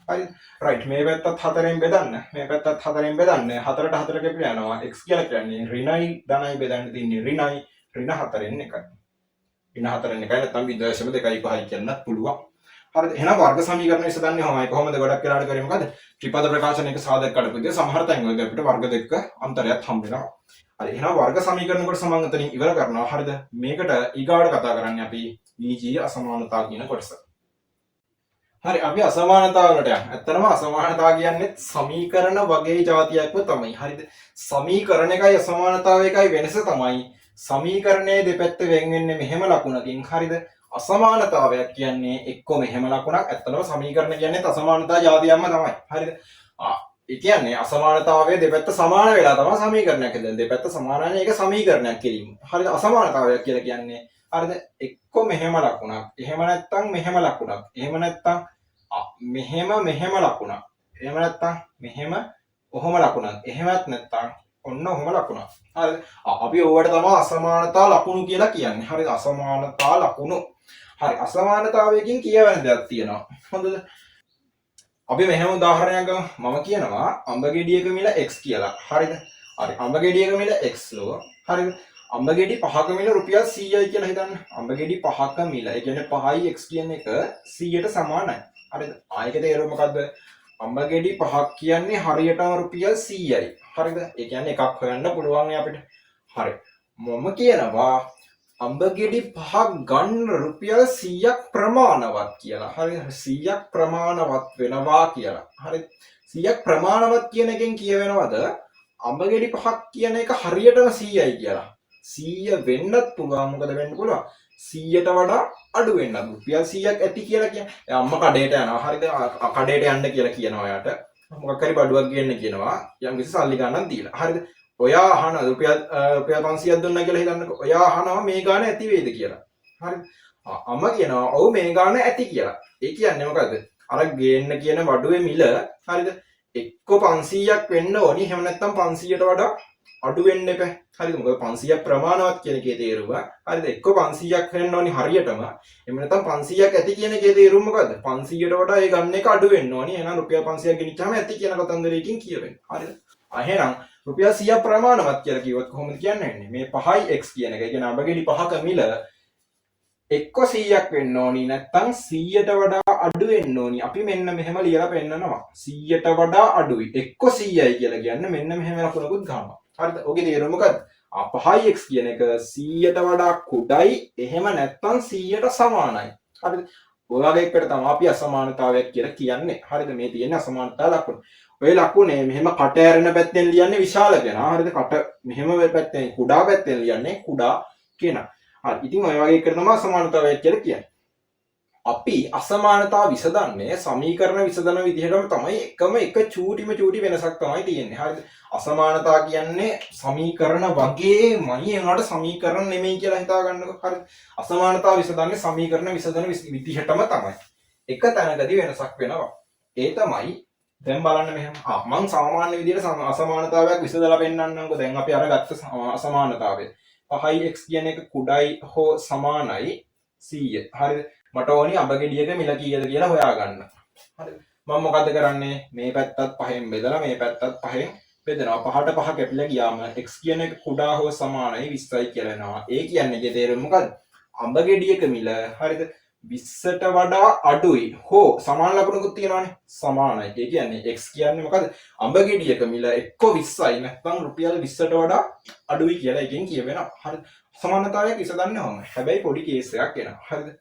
හරි රයිට් මේ පැත්තත් 4ෙන් බෙදන්න මේ පැත්තත් 4ෙන් බෙදන්න 4ට 4 කැපිලා යනවා x කියලා කියන්නේ ඍණයි ධනයි බෙදන්න තින්නේ ඍණයි ඍණ 4ෙන් එකයි ඍණ 4ෙන් එකයි නැත්නම් 0.25 කියන්නත් පුළුවන් හරිද එහෙනම් වර්ග සමීකරණ විසඳන්නේ කොහොමයි කොහොමද ගොඩක් වෙලාට කරේ මොකද ත්‍රිපද ප්‍රකාශනයක සාධක කඩපුදී සමහර තැන්වල අපිට වර්ග දෙක අන්තරයක් හම්බ වෙනවා හරි එහෙනම් වර්ග සමීකරණ කොට සමන් අතරින් ඉවර කරනවා හරිද මේකට ඊගාවට කතා කරන්නේ අපි VG අසමානතා කියන කොටස හරි අපි අසමානතාවලට යන්න. ඇත්තටම අසමානතාව කියන්නේ සමීකරණ වගේ જાතියක්ම තමයි. හරිද? සමීකරණ එකයි අසමානතාව එකයි වෙනස තමයි. සමීකරණයේ දෙපැත්ත වෙන් වෙන්නේ මෙහෙම ලකුණකින්. හරිද? අසමානතාවයක් කියන්නේ එක්ක මෙහෙම ලකුණක්. ඇත්තටම සමීකරණ කියන්නේ අසමානතා જાතියක්ම තමයි. හරිද? ඒ කියන්නේ අසමානතාවයේ දෙපැත්ත සමාන වෙලා තමයි සමීකරණයක් හදන්නේ. දෙපැත්ත සමාන නම් ඒක සමීකරණයක් කිරීම. හරිද? අසමානතාවයක් කියලා කියන්නේ හරිද? එක්ක මෙහෙම ලකුණක්. එහෙම නැත්නම් මෙහෙම ලකුණක්. එහෙම නැත්නම් මෙහෙම ලකුණක්. එහෙම නැත්නම් මෙහෙම ඔහොම ලකුණක්. එහෙමත් නැත්නම් ඔන්න ඔහොම ලකුණක්. හරිද? අපි ඕවට තමයි අසමානතා ලකුණු කියලා කියන්නේ. හරිද? අසමානතා ලකුණු. හරි අසමානතාවයකින් කියවන දෙයක් තියෙනවා. හොඳද? අපි මෙහෙම උදාහරණයක් ගමු. මම කියනවා අඹ ගෙඩියක මිල x කියලා. හරිද? හරි අඹ ගෙඩියක මිල x ලෝ. හරිද? අඹ ගෙඩි 5ක මිල රුපියල් 100යි කියලා හිතන්න. අඹ ගෙඩි 5ක මිල. ඒ කියන්නේ 5යි x කියන එක 100ට සමානයි. හරිද? ආයෙක තේරුම මොකද්ද? අඹ ගෙඩි 5ක් කියන්නේ හරියටම රුපියල් 100යි. හරිද? ඒ කියන්නේ එකක් හොයන්න පුළුවන් අපිට. හරි. මම කියනවා අඹ ගෙඩි 5ක් ගන්න රුපියල් 100ක් ප්‍රමාණවත් කියලා. හරිද? 100ක් ප්‍රමාණවත් වෙනවා කියලා. හරිද? 100ක් ප්‍රමාණවත් කියන එකෙන් කියවෙනවද? අඹ ගෙඩි 5ක් කියන එක හරියටම 100යි කියලා. 100 වෙන්නත් පුළුවන් මොකද වෙන්න පුළුවන් 100ට වඩා අඩු වෙන්න රුපියල් 100ක් ඇති කියලා කියන්නේ. දැන් අම්මා කඩේට යනවා. හරිද? කඩේට යන්න කියලා කියනවා යාට. මොකක් හරි බඩුවක් ගේන්න කියනවා. යම් කිසි සල්ලි ගන්නක් දීලා. හරිද? ඔයා අහන රුපියල් 500ක් දුන්නා කියලා හිතන්නකෝ. ඔයා අහනවා මේ ගාණ ඇති වේද කියලා. හරිද? අම්මා කියනවා ඔව් මේ ගාණ ඇති කියලා. ඒ කියන්නේ මොකද්ද? අර ගේන්න කියන වඩුවේ මිල හරිද? එක්ක 500ක් වෙන්න ඕනි. එහෙම නැත්නම් 500ට වඩා අඩු වෙන්න එපා. හරිද? මොකද 500ක් ප්‍රමාණවත් කියන එකේ තේරුම. හරිද? එක්ක 500ක් වෙන්න ඕනි හරියටම. එහෙම නැත්නම් 500ක් ඇති කියන එකේ තේරුම මොකද්ද? 500ට වඩා ඒ ගන්න එක අඩු වෙන්න ඕනි. එහෙනම් රුපියල් 500ක් ගෙනිච්චාම ඇති කියන කතන්දරයකින් කියවෙන්නේ. හරිද? එහෙනම් රුපියල් 100ක් ප්‍රමාණවත් කියලා කිව්වොත් කොහොමද කියන්නේ? මේ 5යි x කියන එක. ඒ කියන්නේ අඹ ගෙඩි 5ක මිල එක්ක 100ක් වෙන්න ඕනි නැත්නම් 100ට වඩා අඩු වෙන්න ඕනි. අපි මෙන්න මෙහෙම ලියලා පෙන්නනවා. 100ට වඩා අඩුයි. එක්ක 100යි කියලා කියන්නේ මෙන්න මෙහෙම ලකුණකුත් ගන්නවා. හරිද? ඔගේ තේරුම මොකද්ද? 5x කියන එක 100ට වඩා කුඩයි. එහෙම නැත්නම් 100ට සමානයි. හරිද? ඔය වගේ එකට තමයි අපි අසමානතාවයක් කියලා කියන්නේ. හරිද? මේ තියෙන අසමානතා ලකුණ. ඔය ලකුණේ මෙහෙම කට ඇරෙන පැත්තෙන් ලියන්නේ විශාල කෙනා. හරිද? කට මෙහෙම පැත්තෙන් කුඩා පැත්තෙන් ලියන්නේ කුඩා කෙනා. හරි. ඉතින් ඔය වගේ එකට තමයි අසමානතාවයක් කියලා කියන්නේ. අපි අසමානතාව විසඳන්නේ සමීකරණ විසඳන විදිහටම තමයි එක චූටි වෙනසක් තමයි තියෙන්නේ. හරිද? අසමානතාව කියන්නේ සමීකරණ වගේමයි ඒකට සමීකරණ නෙමෙයි කියලා හිතා ගන්නකො. හරිද? අසමානතාව විසඳන්නේ සමීකරණ විසඳන විදිහටම තමයි. එක තැනකදී වෙනසක් වෙනවා. ඒ තමයි දැන් බලන්න මෙහෙම. මම සාමාන්‍ය විදිහට අසමානතාවයක් විසඳලා පෙන්නන්නම්කෝ. දැන් අපි අර ගත්ත අසමානතාවය 5x කියන එක කුඩයි හෝ සමානයි 100. හරිද? මට ඕනි අඹ ගෙඩියක මිල කීයද කියලා හොයාගන්න. හරිද? මම මොකද කරන්නේ? මේ පැත්තත් 5න් බෙදලා මේ පැත්තත් 5න් බෙදනවා. 5ට 5 කැපිලා ගියාම x කියන එක කුඩා හෝ සමානයි 20යි කියලා එනවා. ඒ කියන්නේ ඒකේ තේරුම මොකද්ද? අඹ ගෙඩියක මිල හරිද? 20ට වඩා අඩුයි හෝ සමාන ලකුණකුත් තියෙනවානේ. සමානයි. ඒ කියන්නේ x කියන්නේ මොකද්ද? අඹ ගෙඩියක මිල එක්ක 20යි නැත්නම් රුපියල් 20ට වඩා අඩුයි කියලා එකෙන් කියවෙනවා. හරිද? සමානතාවයක් විසඳන්නේ කොහොමද? හැබැයි පොඩි කේස් එකක් එනවා. හරිද?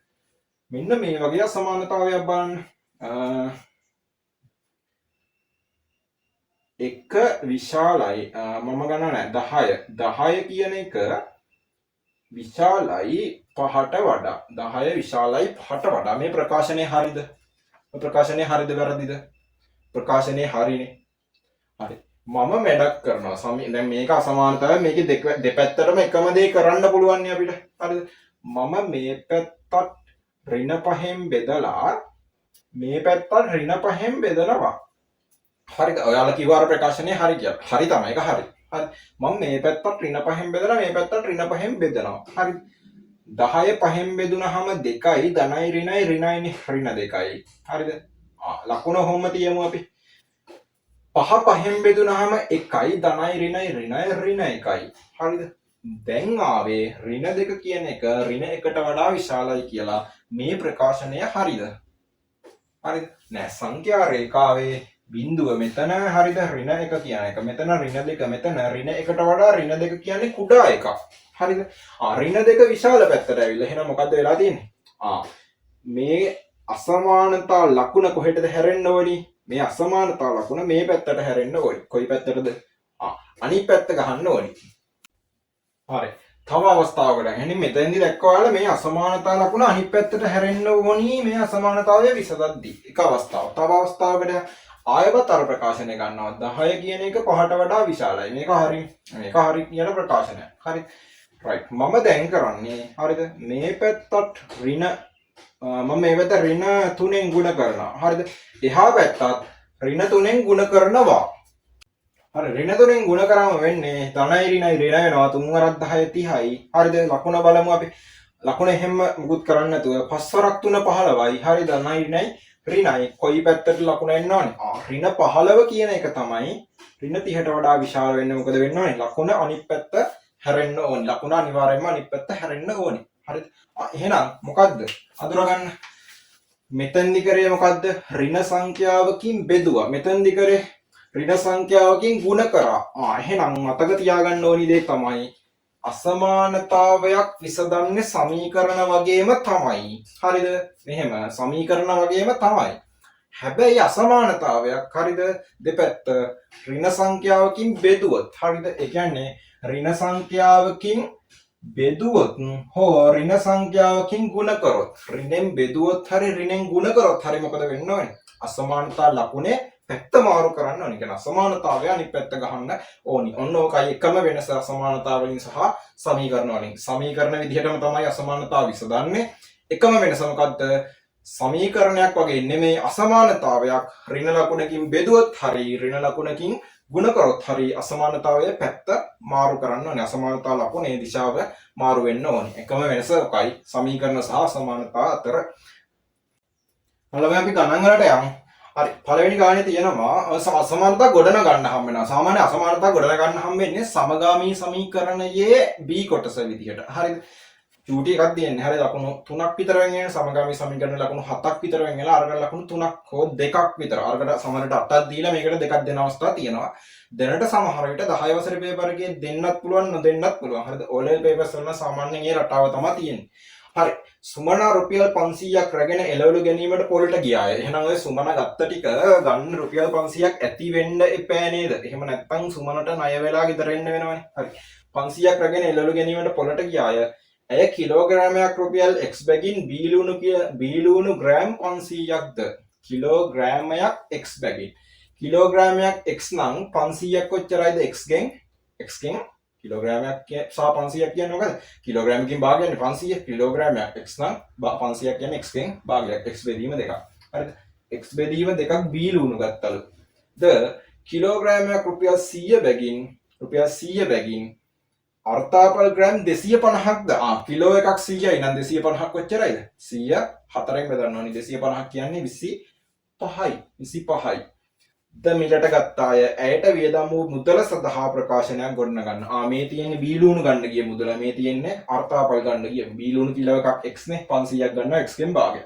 මෙන්න මේ වගේ අසමානතාවයක් බලන්න. එක විශාලයි මම ගණන 10 කියන එක විශාලයි 5ට වඩා 10 විශාලයි 5ට වඩා මේ ප්‍රකාශනය හරිද? ප්‍රකාශනය හරිද වැරදිද? ප්‍රකාශනය හරිනේ. හරි. මම වැඩක් කරනවා දැන් මේක අසමානතාවය මේකේ දෙපැත්තටම එකම දේ කරන්න පුළුවන් නේ අපිට හරිද මම මේ පැත්තත් ඍණ 5න් බෙදලා මේ පැත්තත් ඍණ 5න් බෙදනවා හරිද ඔයාලා කිව්ව අර ප්‍රකාශනය හරි කියලා හරි තමයි ඒක හරි හරි මම මේ පැත්තත් ඍණ 5න් බෙදලා මේ පැත්තත් ඍණ 5න් බෙදනවා හරි 10 5න් බෙදුනහම 2යි ධනයි ඍණයි ඍණයිනේ ඍණ 2යි හරිද ලකුණ කොහොම තියමු අපි 5 5න් බෙදුනහම 1යි ධනයි ඍණයි ඍණයි ඍණ 1යි හරිද දැන් ආවේ ඍණ 2 කියන එක ඍණ 1ට වඩා විශාලයි කියලා මේ ප්‍රකාශනය හරිද හරිද නෑ සංඛ්‍යා රේඛාවේ බිඳුව මෙතන හරිද ඍණ 1 කියන එක මෙතන ඍණ 2 මෙතන ඍණ 1ට වඩා ඍණ 2 කියන්නේ කුඩා එකක් හරිද ඍණ 2 විශාල පැත්තට ඇවිල්ලා එහෙනම් මොකද්ද වෙලා තියෙන්නේ මේ අසමානතා ලකුණ කොහෙටද හැරෙන්න ඕනි මේ අසමානතා ලකුණ මේ පැත්තට හැරෙන්න ඕනි කොයි පැත්තටද අනිත් පැත්ත ගහන්න ඕනි හරි තව අවස්ථාවකට එහෙනම් මෙතෙන්දි දැක්කා ඔයාලා මේ අසමානතා ලකුණ අනිත් පැත්තට හැරෙන්න ඕනි මේ අසමානතාවය විසඳද්දී එක අවස්ථාවක් තව අවස්ථාවකට ආයවත් අර ප්‍රකාශනය ගන්නවා 10 කියන එක 5ට වඩා විශාලයි මේක හරි කියන ප්‍රකාශනයක් හරි රයිට් මම දැන් කරන්නේ හරිද මේ පැත්තත් ඍණ මම මේ පැත්ත ඍණ 3ෙන් ගුණ කරනවා හරිද එහා පැත්තත් ඍණ 3ෙන් ගුණ කරනවා හරි ඍණ 3ෙන් ගුණ කරාම වෙන්නේ ධනයි ඍණයි ඍණ වෙනවා 3 වරක් 10 30යි හරිද ලකුණ බලමු අපි ලකුණ එහෙම මුකුත් කරන්නේ නැතුව 5 වරක් 3 15යි හරි ධනයි ඍණයි ඍණයි කොයි පැත්තට ලකුණ එන්න ඕනේ ඍණ 15 කියන එක තමයි ඍණ 30ට වඩා විශාල වෙන්නේ මොකද වෙන්න ඕනේ ලකුණ අනිත් පැත්ත හැරෙන්න ඕනේ ලකුණ අනිවාර්යයෙන්ම අනිත් පැත්ත හැරෙන්න ඕනේ හරිද එහෙනම් මොකද්ද අඳුරගන්න මෙතෙන්දි කරේ මොකද්ද ඍණ සංඛ්‍යාවකින් බෙදුවා මෙතෙන්දි කරේ ඍණ සංඛ්‍යාවකින් ගුණ කරා එහෙනම් මතක තියාගන්න ඕනි දේ තමයි අසමානතාවයක් විසඳන්නේ සමීකරණ වගේම තමයි හරිද මෙහෙම සමීකරණ වගේම තමයි හැබැයි අසමානතාවයක් හරිද දෙපැත්ත ඍණ සංඛ්‍යාවකින් බෙදුවොත් හරිද ඒ කියන්නේ ඍණ සංඛ්‍යාවකින් බෙදුවොත් හෝ ඍණ සංඛ්‍යාවකින් ගුණ කරොත් ඍණෙන් බෙදුවොත් හරි ඍණෙන් ගුණ කරොත් හරි මොකද වෙන්න ඕනේ අසමානතා ලකුණේ පැත්ත මාරු කරන්න ඕනේ කියන අසමානතාවය අනිත් පැත්ත ගහන්න ඕනි ඔන්න ඔකයි එකම වෙනස අසමානතාව වලින් සහ සමීකරණ වලින් සමීකරණ විදිහටම තමයි අසමානතාව විසඳන්නේ එකම වෙනස මොකද්ද සමීකරණයක් වගේ නෙමෙයි අසමානතාවයක් ඍණ ලකුණකින් බෙදුවොත් හරි ඍණ ලකුණකින් ගුණ කරොත් හරි අසමානතාවයේ පැත්ත මාරු කරන්න ඕනේ අසමානතා ලකුණේ දිශාව මාරු වෙන්න ඕනේ එකම වෙනස ඔකයි සමීකරණ සහ අසමානතා අතර අපි ගණන් වලට යමු හරි පළවෙනි ගානේ තියෙනවා අසමානතා ගොඩන ගන්න හම් වෙනවා සාමාන්‍ය අසමානතා ගොඩන ගන්න හම් වෙන්නේ සමගාමී සමීකරණයේ B කොටස විදිහට හරිද චූටි එකක් දෙන්නේ හරිය ලකුණු 3ක් විතර වෙන සමගාමී සමීකරණ ලකුණු 7ක් විතර වෙන වෙලා අරකට ලකුණු 3ක් හෝ 2ක් විතර අරකට සමහරට 8ක් දීලා මේකට 2ක් දෙන අවස්ථා තියෙනවා දැනට සමහර විට 10 වසරේ පේපර් එකේ දෙන්නත් පුළුවන් නොදෙන්නත් පුළුවන් හරිද O level papers වල සාමාන්‍යයෙන් ඒ රටාව තමයි තියෙන්නේ හරි සුමනා රුපියල් 500ක් රැගෙන එළවලු ගැනීමට පොළට ගියාය එහෙනම් ඔය සුමනා ගත්ත ටික ගන්න රුපියල් 500ක් ඇති වෙන්න එපා නේද එහෙම නැත්නම් සුමනට ණය වෙලා ගෙදර එන්න වෙනවනේ හරි 500ක් රැගෙන එළවලු ගැනීමට පොළට ගියාය ඇය කිලෝග්‍රෑමයක් රුපියල් X බැගින් බීලුණු ග්‍රෑම් 500ක්ද කිලෝග්‍රෑමයක් X බැගින් කිලෝග්‍රෑමයක් X නම් 500ක් කොච්චරයිද X ගෙන් කිලෝග්‍රෑමයක් සහ 500ක් කියන්නේ මොකද කිලෝග්‍රෑමකින් භාගයන්නේ 500 කිලෝග්‍රෑමයක් X නම් 500ක් කියන්නේ X ගෙන් භාගයක් X බෙදීම දෙකක් හරිද X බෙදීම දෙකක් බීලුණු ගත්තලු ද කිලෝග්‍රෑමයක් රුපියල් 100 බැගින් අර්ථාපල් ග්‍රෑම් 250ක්ද කිලෝ එකක් 100යි නම් 250ක් කොච්චරයිද 100 4ෙන් බෙදන්න ඕනි 250ක් කියන්නේ 25යි ද මිලට ගත්ත අය ඇයට වියදම් වූ මුදල සඳහා ප්‍රකාශනයක් ගොඩනගන්න මේ තියෙන්නේ බීලුණු ගන්න ගිය මුදල මේ තියෙන්නේ අර්ථාපල් ගන්න ගිය බීලුණු කිලෝ එකක් X නේ 500ක් ගන්නවා X ගෙන් භාගය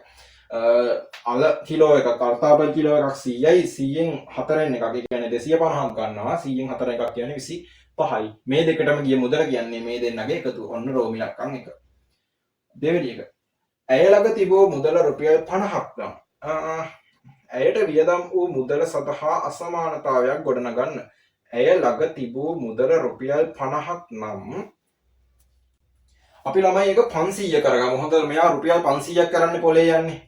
අල කිලෝ එකක් අර්ථාපල් කිලෝ එකක් 100යි 100න් 4ෙන් එකක් ඒ කියන්නේ 250ක් ගන්නවා 100න් 4 එකක් කියන්නේ 25යි මේ දෙකටම ගිය මුදල කියන්නේ මේ දෙන්නගේ එකතු ඔන්න රෝමි ලක්කම් එක දෙවෙනි එක ඇය ළඟ තිබූ මුදල රුපියල් 50ක් නම් ඇයට වියදම් වූ මුදල සඳහා අසමානතාවයක් ගොඩනගන්න ඇය ළඟ තිබූ මුදල රුපියල් 50ක් නම් අපි ළමයි එක 500 කරගමු හොඳට මෙයා රුපියල් 500ක් කරන්න පොලේ යන්නේ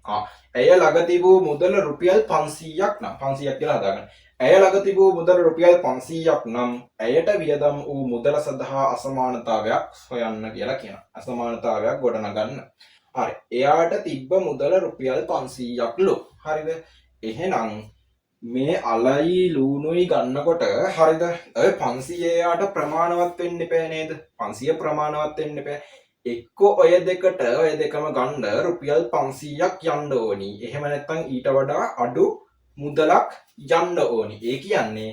ඇය ළඟ තිබූ මුදල රුපියල් 500ක් නම් 500ක් කියලා හදාගන්න ඇය ළඟ තිබූ මුදල රුපියල් 500ක් නම් ඇයට වියදම් වූ මුදල සඳහා අසමානතාවයක් හොයන්න කියලා කියනවා. අසමානතාවයක් ගොඩනගන්න. හරි. එයාට තිබ්බ මුදල රුපියල් 500ක්ලු. හරිද? එහෙනම් මේ අලයි ලූණුයි ගන්නකොට හරිද? ඔය 500 එයාට ප්‍රමාණවත් වෙන්න එපා නේද? 500 ප්‍රමාණවත් වෙන්න එපා. එක්ක ඔය දෙකට ඔය දෙකම ගන්න රුපියල් 500ක් යන්න ඕනි. එහෙම නැත්නම් ඊට වඩා අඩු මුදලක් යන්න ඕනි. ඒ කියන්නේ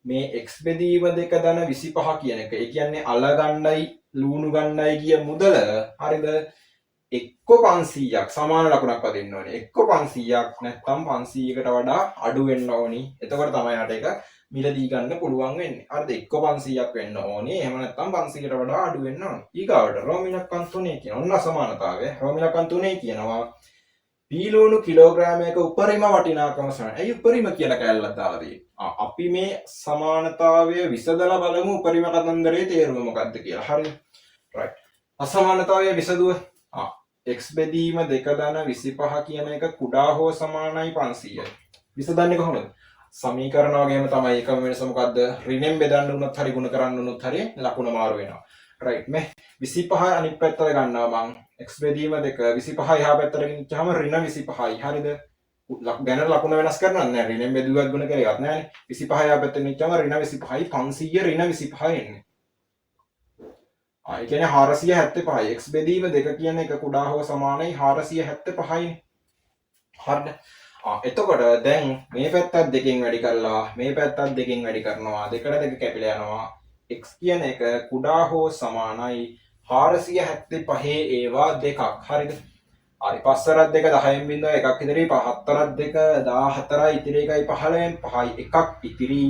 මේ x බෙදීම 2 ධන 25 කියන එක. ඒ කියන්නේ අල ගන්නයි ලූණු ගන්නයි කිය මුදල හරිද? එක්ක 500ක් සමාන ලකුණක් වදින්න ඕනේ. එක්ක 500ක් නැත්නම් 500කට වඩා අඩු වෙන්න ඕනි. එතකොට තමයි හට එක මිලදී ගන්න පුළුවන් වෙන්නේ. හරිද? එක්ක 500ක් වෙන්න ඕනේ. එහෙම නැත්නම් 500කට වඩා අඩු වෙන්න ඕනේ. ඊගාවට රෝමිලක්කම් 3 කියන ඔන්න අසමානතාවය. රෝමිලක්කම් 3 කියනවා පීලූණු කිලෝග්‍රෑමයක උපරිම වටිනාකම සමයි. ඇයි උපරිම කියලා කැලලක් දාලා තියෙන්නේ? අපි මේ සමානතාවය විසදලා බලමු උපරිම කතන්දරයේ තේරුම මොකක්ද කියලා. හරිද? right. අසමානතාවය විසදුව x බෙදීම 2 ධන 25 කියන එක කුඩා හෝ සමානයි 500යි. විසඳන්නේ කොහොමද? සමීකරණ වගේම තමයි එකම වෙනස මොකද්ද? ඍණෙන් බෙදන්න උනොත් හරි ගුණ කරන්න උනොත් හරි ලකුණ මාරු වෙනවා. right. මේ 25 අනිත් පැත්තට ගන්නවා මං. x බෙදීම 2 25 එහා පැත්තට ගෙනිච්චාම ඍණ 25යි. හරිද? ගැන ලකුණ වෙනස් කරන්නේ නැහැ. ඍණෙන් බෙදුවත් ගුණ කරේවත් නැහැනේ. 25 එහා පැත්තට ගෙනිච්චාම ඍණ 25යි 500 ඍණ 25යි එන්නේ. ඒ කියන්නේ 475යි. x බෙදීම 2 කියන එක කුඩා හෝ සමානයි 475යි. හරිද? එතකොට දැන් මේ පැත්තත් දෙකෙන් වැඩි කරලා මේ පැත්තත් දෙකෙන් වැඩි කරනවා. දෙකට දෙක කැපිලා යනවා. x කියන එක කුඩා හෝ සමානයි 475 ඒවා දෙකක්. හරිද? හරි 5 2 10න් බින්දුව එකක් ඉතිරි 5 4 2 14යි ඉතිරි 1යි 15න් 5යි එකක් ඉතිරි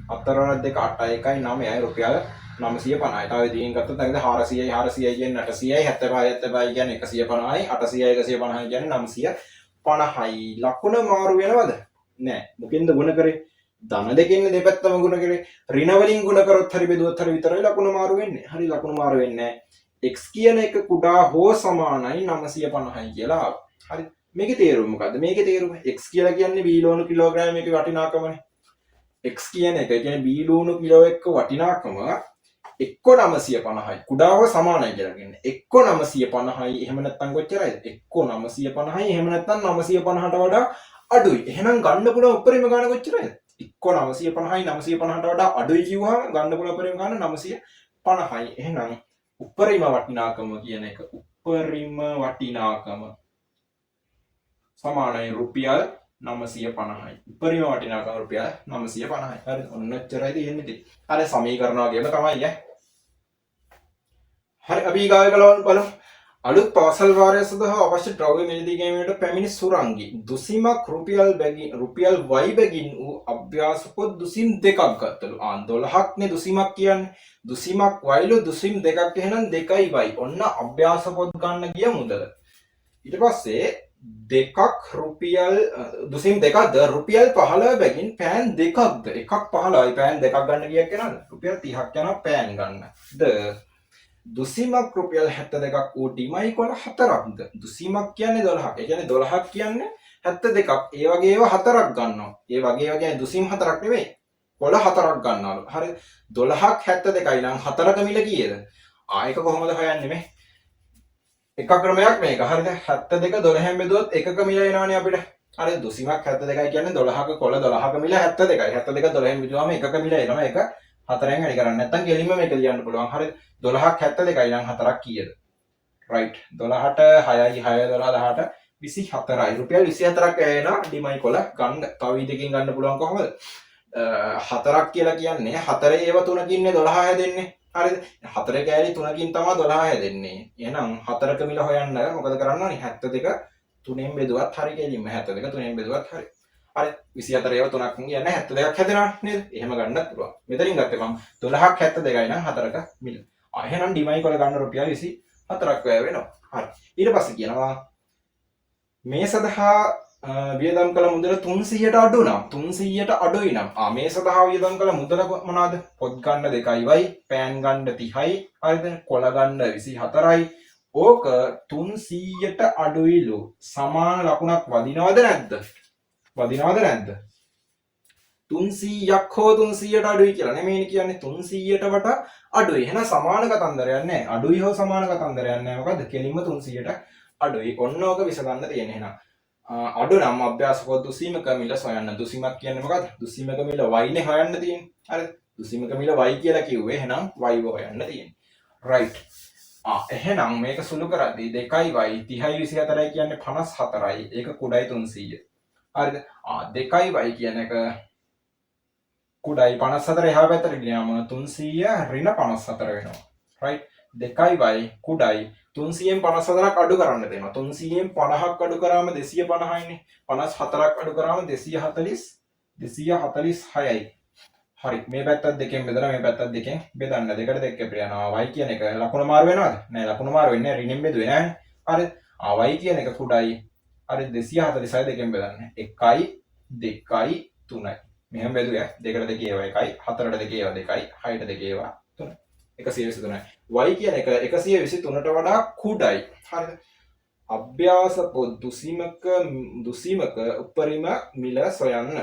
4 2 8යි 1යි 9යි රුපියල් 950යි. තව ඉදිරියෙන් ගත්තොත් නැගද 400යි 400යි කියන්නේ 800යි 75යි 75යි කියන්නේ 150යි 800යි 150යි කියන්නේ 950යි. ලකුණ මාරු වෙනවද? නෑ. මොකෙන්ද ගුණ කරේ? ධන දෙකෙන් දෙපැත්තම ගුණ කරේ. ඍණ වලින් ගුණ කරොත් හරි බෙදුවත් හරි විතරයි ලකුණ මාරු වෙන්නේ. හරි ලකුණ මාරු වෙන්නේ නෑ. x කියන එක කුඩා හෝ සමානයි 950යි කියලා ආවා. හරි. මේකේ තේරුම මොකද්ද? මේකේ තේරුම x කියලා කියන්නේ බීලෝණු කිලෝග්‍රෑමයක වටිනාකමනේ. x කියන එක කියන්නේ බීලෝණු කිලෝ එක්ක වටිනාකම එක්ක 950යි කුඩා හෝ සමානයි කියලා කියන්නේ. එක්ක 950යි එහෙම නැත්නම් කොච්චරයිද? එක්ක 950යි එහෙම නැත්නම් 950ට වඩා අඩුයි. එහෙනම් ගන්න පුළුවන් උපරිම ගාන කොච්චරයිද? එක්ක 950යි 950ට වඩා අඩුයි කිව්වහම ගන්න පුළුවන් උපරිම ගාන 950යි. එහෙනම් උපරිම වටිනාකම කියන එක උපරිම වටිනාකම සමානයි රුපියල් 950යි. උපරිම වටිනාකම රුපියල් 950යි. හරි ඔන්න ඔච්චරයි තියෙන්නේ. හරි සමීකරණ වගේම තමයි ඈ. හරි අපි ඊගාව බලමු. අලුත් පාසල් වාරය සඳහා අවශ්‍ය ද්‍රව්‍ය මිලදී ගැනීමට පැමිණි සුරංගි දුසිමක් රුපියල් y බැගින් වූ අභ්‍යාස පොත් දුසිම් දෙකක් ගත්තලු. 12ක් නේ දුසිමක් කියන්නේ. දුසිමක් yලු දුසිම් දෙකක් එහෙනම් 2යි y. ඔන්න අභ්‍යාස පොත් ගන්න ගිය මුදල. ඊට පස්සේ දෙකක් රුපියල් දුසිම් දෙකක්ද රුපියල් 15 බැගින් පෑන් දෙකක්ද එකක් 15යි පෑන් දෙකක් ගන්න ගියක් කියනවාද? රුපියල් 30ක් යනවා පෑන් ගන්න. දුසිමක් රුපියල් 72ක් වූ ඩිමයි කොළ 4ක්ද? දුසිමක් කියන්නේ 12ක්. ඒ කියන්නේ 12ක් කියන්නේ 72ක්. ඒ වගේ ඒවා 4ක් ගන්නවා. ඒ වගේ ඒවා කියන්නේ දුසිම් 4ක් නෙවෙයි. කොළ 4ක් ගන්නවලු. හරි 12ක් 72යි නම් 4ක මිල කීයද? ඒක කොහොමද හොයන්නේ මේ? එක ක්‍රමයක් මේක. හරිද? 72 12න් බෙදුවොත් එකක මිල එනවනේ අපිට. හරි දුසිමක් 72යි කියන්නේ 12ක කොළ 12ක මිල 72යි. 72 12න් බෙදුවාම එකක මිල එනවා. ඒක 4ෙන් වැඩි කරන්නේ නැත්නම් කෙලින්ම මේක ලියන්න පුළුවන්. හරිද? 12ක් 72යි නම් 4ක් කීයද? right 12ට 6යි 6 12 18 24යි. රුපියල් 24ක් එනවා ඩිමයි කොළ ගන්න. තව විදිහකින් ගන්න පුළුවන් කොහොමද? 4ක් කියලා කියන්නේ 4 ඒව 3කින්නේ 12 හැදෙන්නේ. හරිද? 4 කෑලි 3කින් තමයි 12 හැදෙන්නේ. එහෙනම් 4ක මිල හොයන්න මොකද කරන්න ඕනේ? 72 3ෙන් බෙදුවත් හරි කෙලින්ම 72 3ෙන් බෙදුවත් හරි. හරි 24 ඒව 3ක් කියන්නේ 72ක් හැදෙනවා නේද? එහෙම ගන්නත් පුළුවන්. මෙතනින් ගත්තේ මම 12ක් 72යි නම් 4ක මිල. එහෙනම් ඩිමයි කොළ ගන්න රුපියල් 24ක් වැය වෙනවා. හරි. ඊට පස්සේ කියනවා මේ සඳහා වියදම් කළ මුදල 300ට අඩු නම් 300ට අඩුයි නම් මේ සඳහා වියදම් කළ මුදල මොනවාද? පොත් ගන්න 2යි පෑන් ගන්න 30යි හරිද? කොළ ගන්න 24යි. ඕක 300ට අඩුයිලු. සමාන ලකුණක් වදිනවද නැද්ද? වදිනවද නැද්ද? 300ක් හෝ 300ට අඩුයි කියලා නෙමෙයි කියන්නේ 300ට වඩා අඩුයි. එහෙනම් සමාන කතන්දරයක් නැහැ. අඩුයි හෝ සමාන කතන්දරයක් නැහැ. මොකද්ද? කෙලින්ම 300ට අඩුයි. ඔන්න ඕක විසඳන්න තියෙන්නේ. එහෙනම් අඩු නම් අභ්‍යාසකෝ දුසීමක මිල සොයන්න. දුසීමක් කියන්නේ මොකද්ද? දුසීමක මිල y නේ හොයන්න තියෙන්නේ. හරිද? දුසීමක මිල y කියලා කිව්වේ. එහෙනම් y හොයන්න තියෙන්නේ. right. එහෙනම් මේක සුළු කරද්දී 2y 30යි 24යි කියන්නේ 54යි. ඒක කුඩයි 300. හරිද? 2y කියන එක කුඩයි 54 එහා පැත්තට ගියාම 300 ඍණ 54 වෙනවා. right? 2y කුඩයි 300න් 54ක් අඩු කරන්න දෙනවා. 300න් 50ක් අඩු කරාම 250යිනේ. 54ක් අඩු කරාම 246යි. හරි. මේ පැත්තත් දෙකෙන් බෙදලා මේ පැත්තත් දෙකෙන් බෙදන්න. දෙකට දෙක අපිට යනවා. y කියන එක ලකුණ මාරු වෙනවද? නෑ ලකුණ මාරු වෙන්නේ නෑ. ඍණෙන් බෙදුවේ නෑනේ. හරි. y කියන එක කුඩයි. හරි 246 දෙකෙන් බෙදන්න. 1යි 2යි 3යි. මෙහෙම බෙදුවා. දෙකට දෙක ඒවා 1යි, 4ට දෙක ඒවා 2යි, 6ට දෙක ඒවා 3යි. 123යි. y කියන එක 123ට වඩා කුඩයි. හරිද? අභ්‍යාස දුසීමක උපරිම මිල සොයන්න.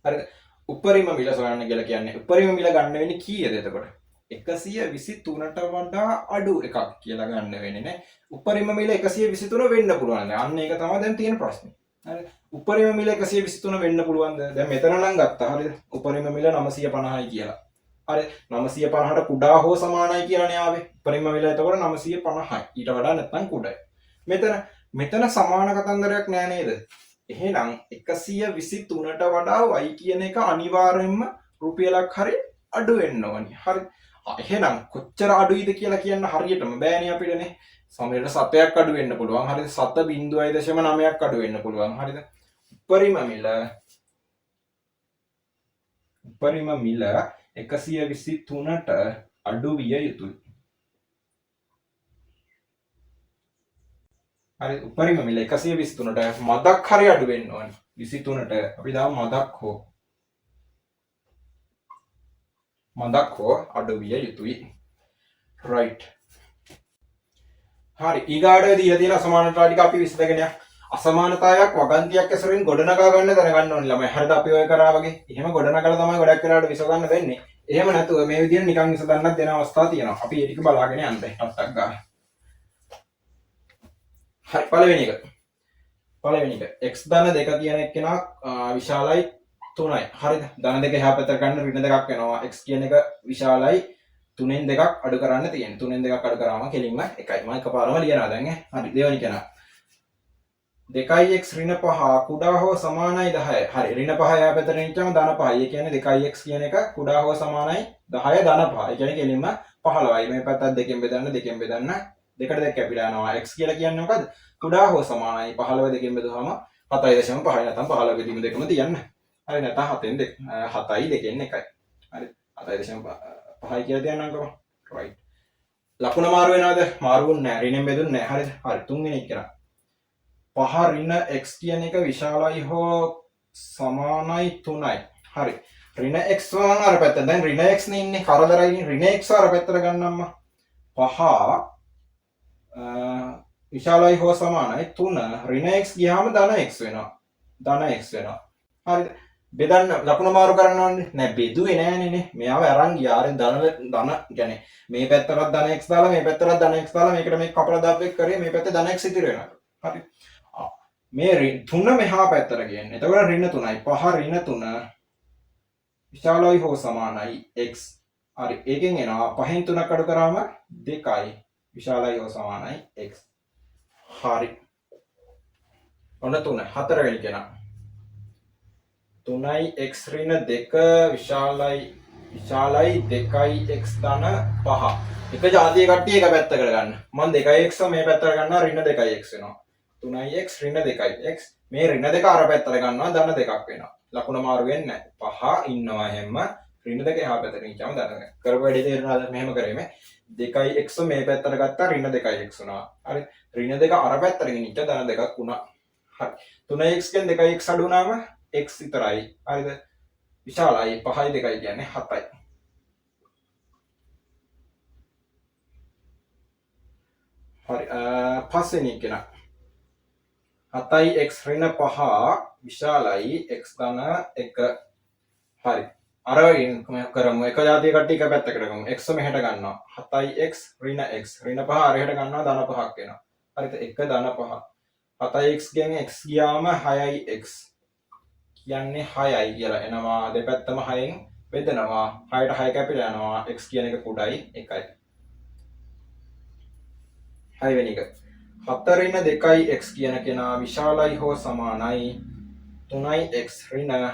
හරිද? උපරිම මිල සොයන්න කියලා කියන්නේ උපරිම මිල ගන්න වෙන්නේ කීයද එතකොට? 123ට වඩා අඩු එකක් කියලා ගන්න වෙන්නේ නේ. උපරිම මිල 123 වෙන්න පුළුවන්. අන්න ඒක තමයි දැන් තියෙන ප්‍රශ්නේ. හරිද? උපරිම මිල 123 වෙන්න පුළුවන්ද? දැන් මෙතන නම් ගත්තා. හරිද? උපරිම මිල 950යි කියලා. හරි 950ට කුඩා හෝ සමානයි කියලානේ ආවේ. උපරිම මිල එතකොට 950යි. ඊට වඩා නැත්නම් කුඩයි. මෙතන සමාන කතන්දරයක් නෑ නේද? එහෙනම් 123ට වඩා y කියන එක අනිවාර්යෙන්ම රුපියලක් හරි අඩු වෙන්න ඕනි. හරි. එහෙනම් කොච්චර අඩුයිද කියලා කියන්න හරියටම බෑනේ අපිටනේ. සමහරවිට 7ක් අඩු වෙන්න පුළුවන්. හරිද? 7.9ක් අඩු වෙන්න පුළුවන්. හරිද? උපරිම මිල 123ට අඩු විය යුතුයි. හරි උපරිම මිල 123ට මදක් හරි අඩු වෙන්න ඕනේ. 23ට අපි දාමු මදක් හෝ අඩු විය යුතුයි. right. හරි ඊගාට දීලා තියෙන අසමානතාව ටික අපි විසඳගෙන යමු. අසමානතාවයක් වගන්තියක් ඇසුරින් ගොඩනගා ගන්න දැනගන්න ඕනේ ළමයි. හරිද? අපි ඔය කරා වගේ. එහෙම ගොඩනගලා තමයි ගොඩක් වෙලාවට විසඳන්න වෙන්නේ. එහෙම නැතුව මේ විදිහට නිකන් විසඳන්නත් දෙන අවස්ථා තියෙනවා. අපි ඒ ටික බලාගෙන යන්න ටක් ගන්න. හරි පළවෙනි එක x ධන 2 කියන එක්කෙනා විශාලයි 3යි. හරිද? ධන 2 එහා පැත්තට ගන්න ඍණ 2ක් වෙනවා. x කියන එක විශාලයි 3න් 2ක් අඩු කරන්න තියෙන්නේ. 3න් 2ක් අඩු කරාම කෙලින්ම 1යි. මම එකපාරම ලියනවා දැන් හරි දෙවෙනි කෙනා 2x ඍණ 5 කුඩා හෝ සමානයි 10යි. හරි ඍණ 5 එහා පැත්තට නිච්චම ධන 5යි. ඒ කියන්නේ 2x කියන එක කුඩා හෝ සමානයි 10 ධන 5. ඒ කියන්නේ කෙලින්ම 15යි. මේ පැත්තත් දෙකෙන් බෙදන්න දෙකට දෙක කැපිලා යනවා. x කියලා කියන්නේ මොකද්ද? කුඩා හෝ සමානයි 15 දෙකෙන් බෙදුවම 7.5 නැත්නම් 15 බෙදීම දෙකම තියන්න. හරි නැත්නම් 7යි දෙකෙන් 1යි. හරි 7.5යි කියලා තියන්නම්කෝ. right. ලකුණ මාරු වෙනවද? මාරු වෙන්නේ නැහැ. ඍණෙන් බෙදුන්නේ නැහැ. හරිද? හරි තුන්වෙනි එක කරා. 5 ඍණ x කියන එක විශාලයි හෝ සමානයි 3යි. හරි. ඍණ x වන අර පැත්ත. දැන් ඍණ x නේ ඉන්නේ. කරදරයි ඍණ x අර පැත්තට ගන්නම්ම. 5 විශාලයි හෝ සමානයි 3 ඍණ x ගියාම ධන x වෙනවා. හරිද? බෙදන්න ලකුණ මාරු කරන්න ඕනේ. නෑ බෙදුවේ නෑනේ නේ. මෙයාව අරන් ගියා. අර ධන කියන්නේ මේ පැත්තටත් ධන x දාලා මේ පැත්තටත් ධන x දාලා මේකට මේක කපලා දාපෙක් කරේ මේ පැත්තේ ධන x ඉතිරි වෙනවා. හරි. මේ 3 මෙහා පැත්තට ගියන්නේ. එතකොට ඍණ 3යි. 5 ඍණ 3 විශාලයි හෝ සමානයි x. හරි. ඒකෙන් එනවා 5න් 3ක් අඩු කරාම 2යි. විශාලයි හෝ සමානයි x. හරි. ඔන්න 3 හතරවෙනි කෙනා 3යි x ඍණ 2 විශාලයි 2යි x ධන 5. එක જાතිය කට්ටිය එක පැත්තකට ගන්න. මම 2x මේ පැත්තට ගන්නවා ඍණ 2x වෙනවා. 3x ඍණ 2x මේ ඍණ 2 අර පැත්තට ගන්නවා ධන 2ක් වෙනවා. ලකුණ මාරු වෙන්නේ නැහැ. 5 ඉන්නවා හැම ඍණ 2 එහා පැත්තට නිචාම ධන 2. කරපු වැඩේ තේරෙනවද? මෙහෙම කරේම 2x මේ පැත්තට ගත්තා ඍණ 2x වුණා. හරි. ඍණ 2 අර පැත්තට ගෙනිච්ච ධන 2ක් වුණා. හරි. 3x කෙන් 2x අඩු වුණාම x විතරයි. හරිද? විශාලයි 5යි 2යි කියන්නේ 7යි. හරි. පස්වෙනි කෙනා 7යි x ඍණ 5 විශාලයි x ධන 1 හරි අර කරමු එක જાතිය කට්ටිය එක පැත්තකට ගමු x මෙහෙට ගන්නවා 7x ඍණ x ඍණ 5 අරහෙට ගන්නවා ධන 5ක් වෙනවා හරිද 1 ධන 5 7x ගෙන් x ගියාම 6x කියන්නේ 6යි කියලා එනවා දෙපැත්තම 6න් බෙදනවා 6ට 6 කැපිලා යනවා x කියන එක කුඩයි 1යි 6 වෙනි එක 4 ඍණ 2යි x කියන කෙනා විශාලයි හෝ සමානයි 3යි x ඍණ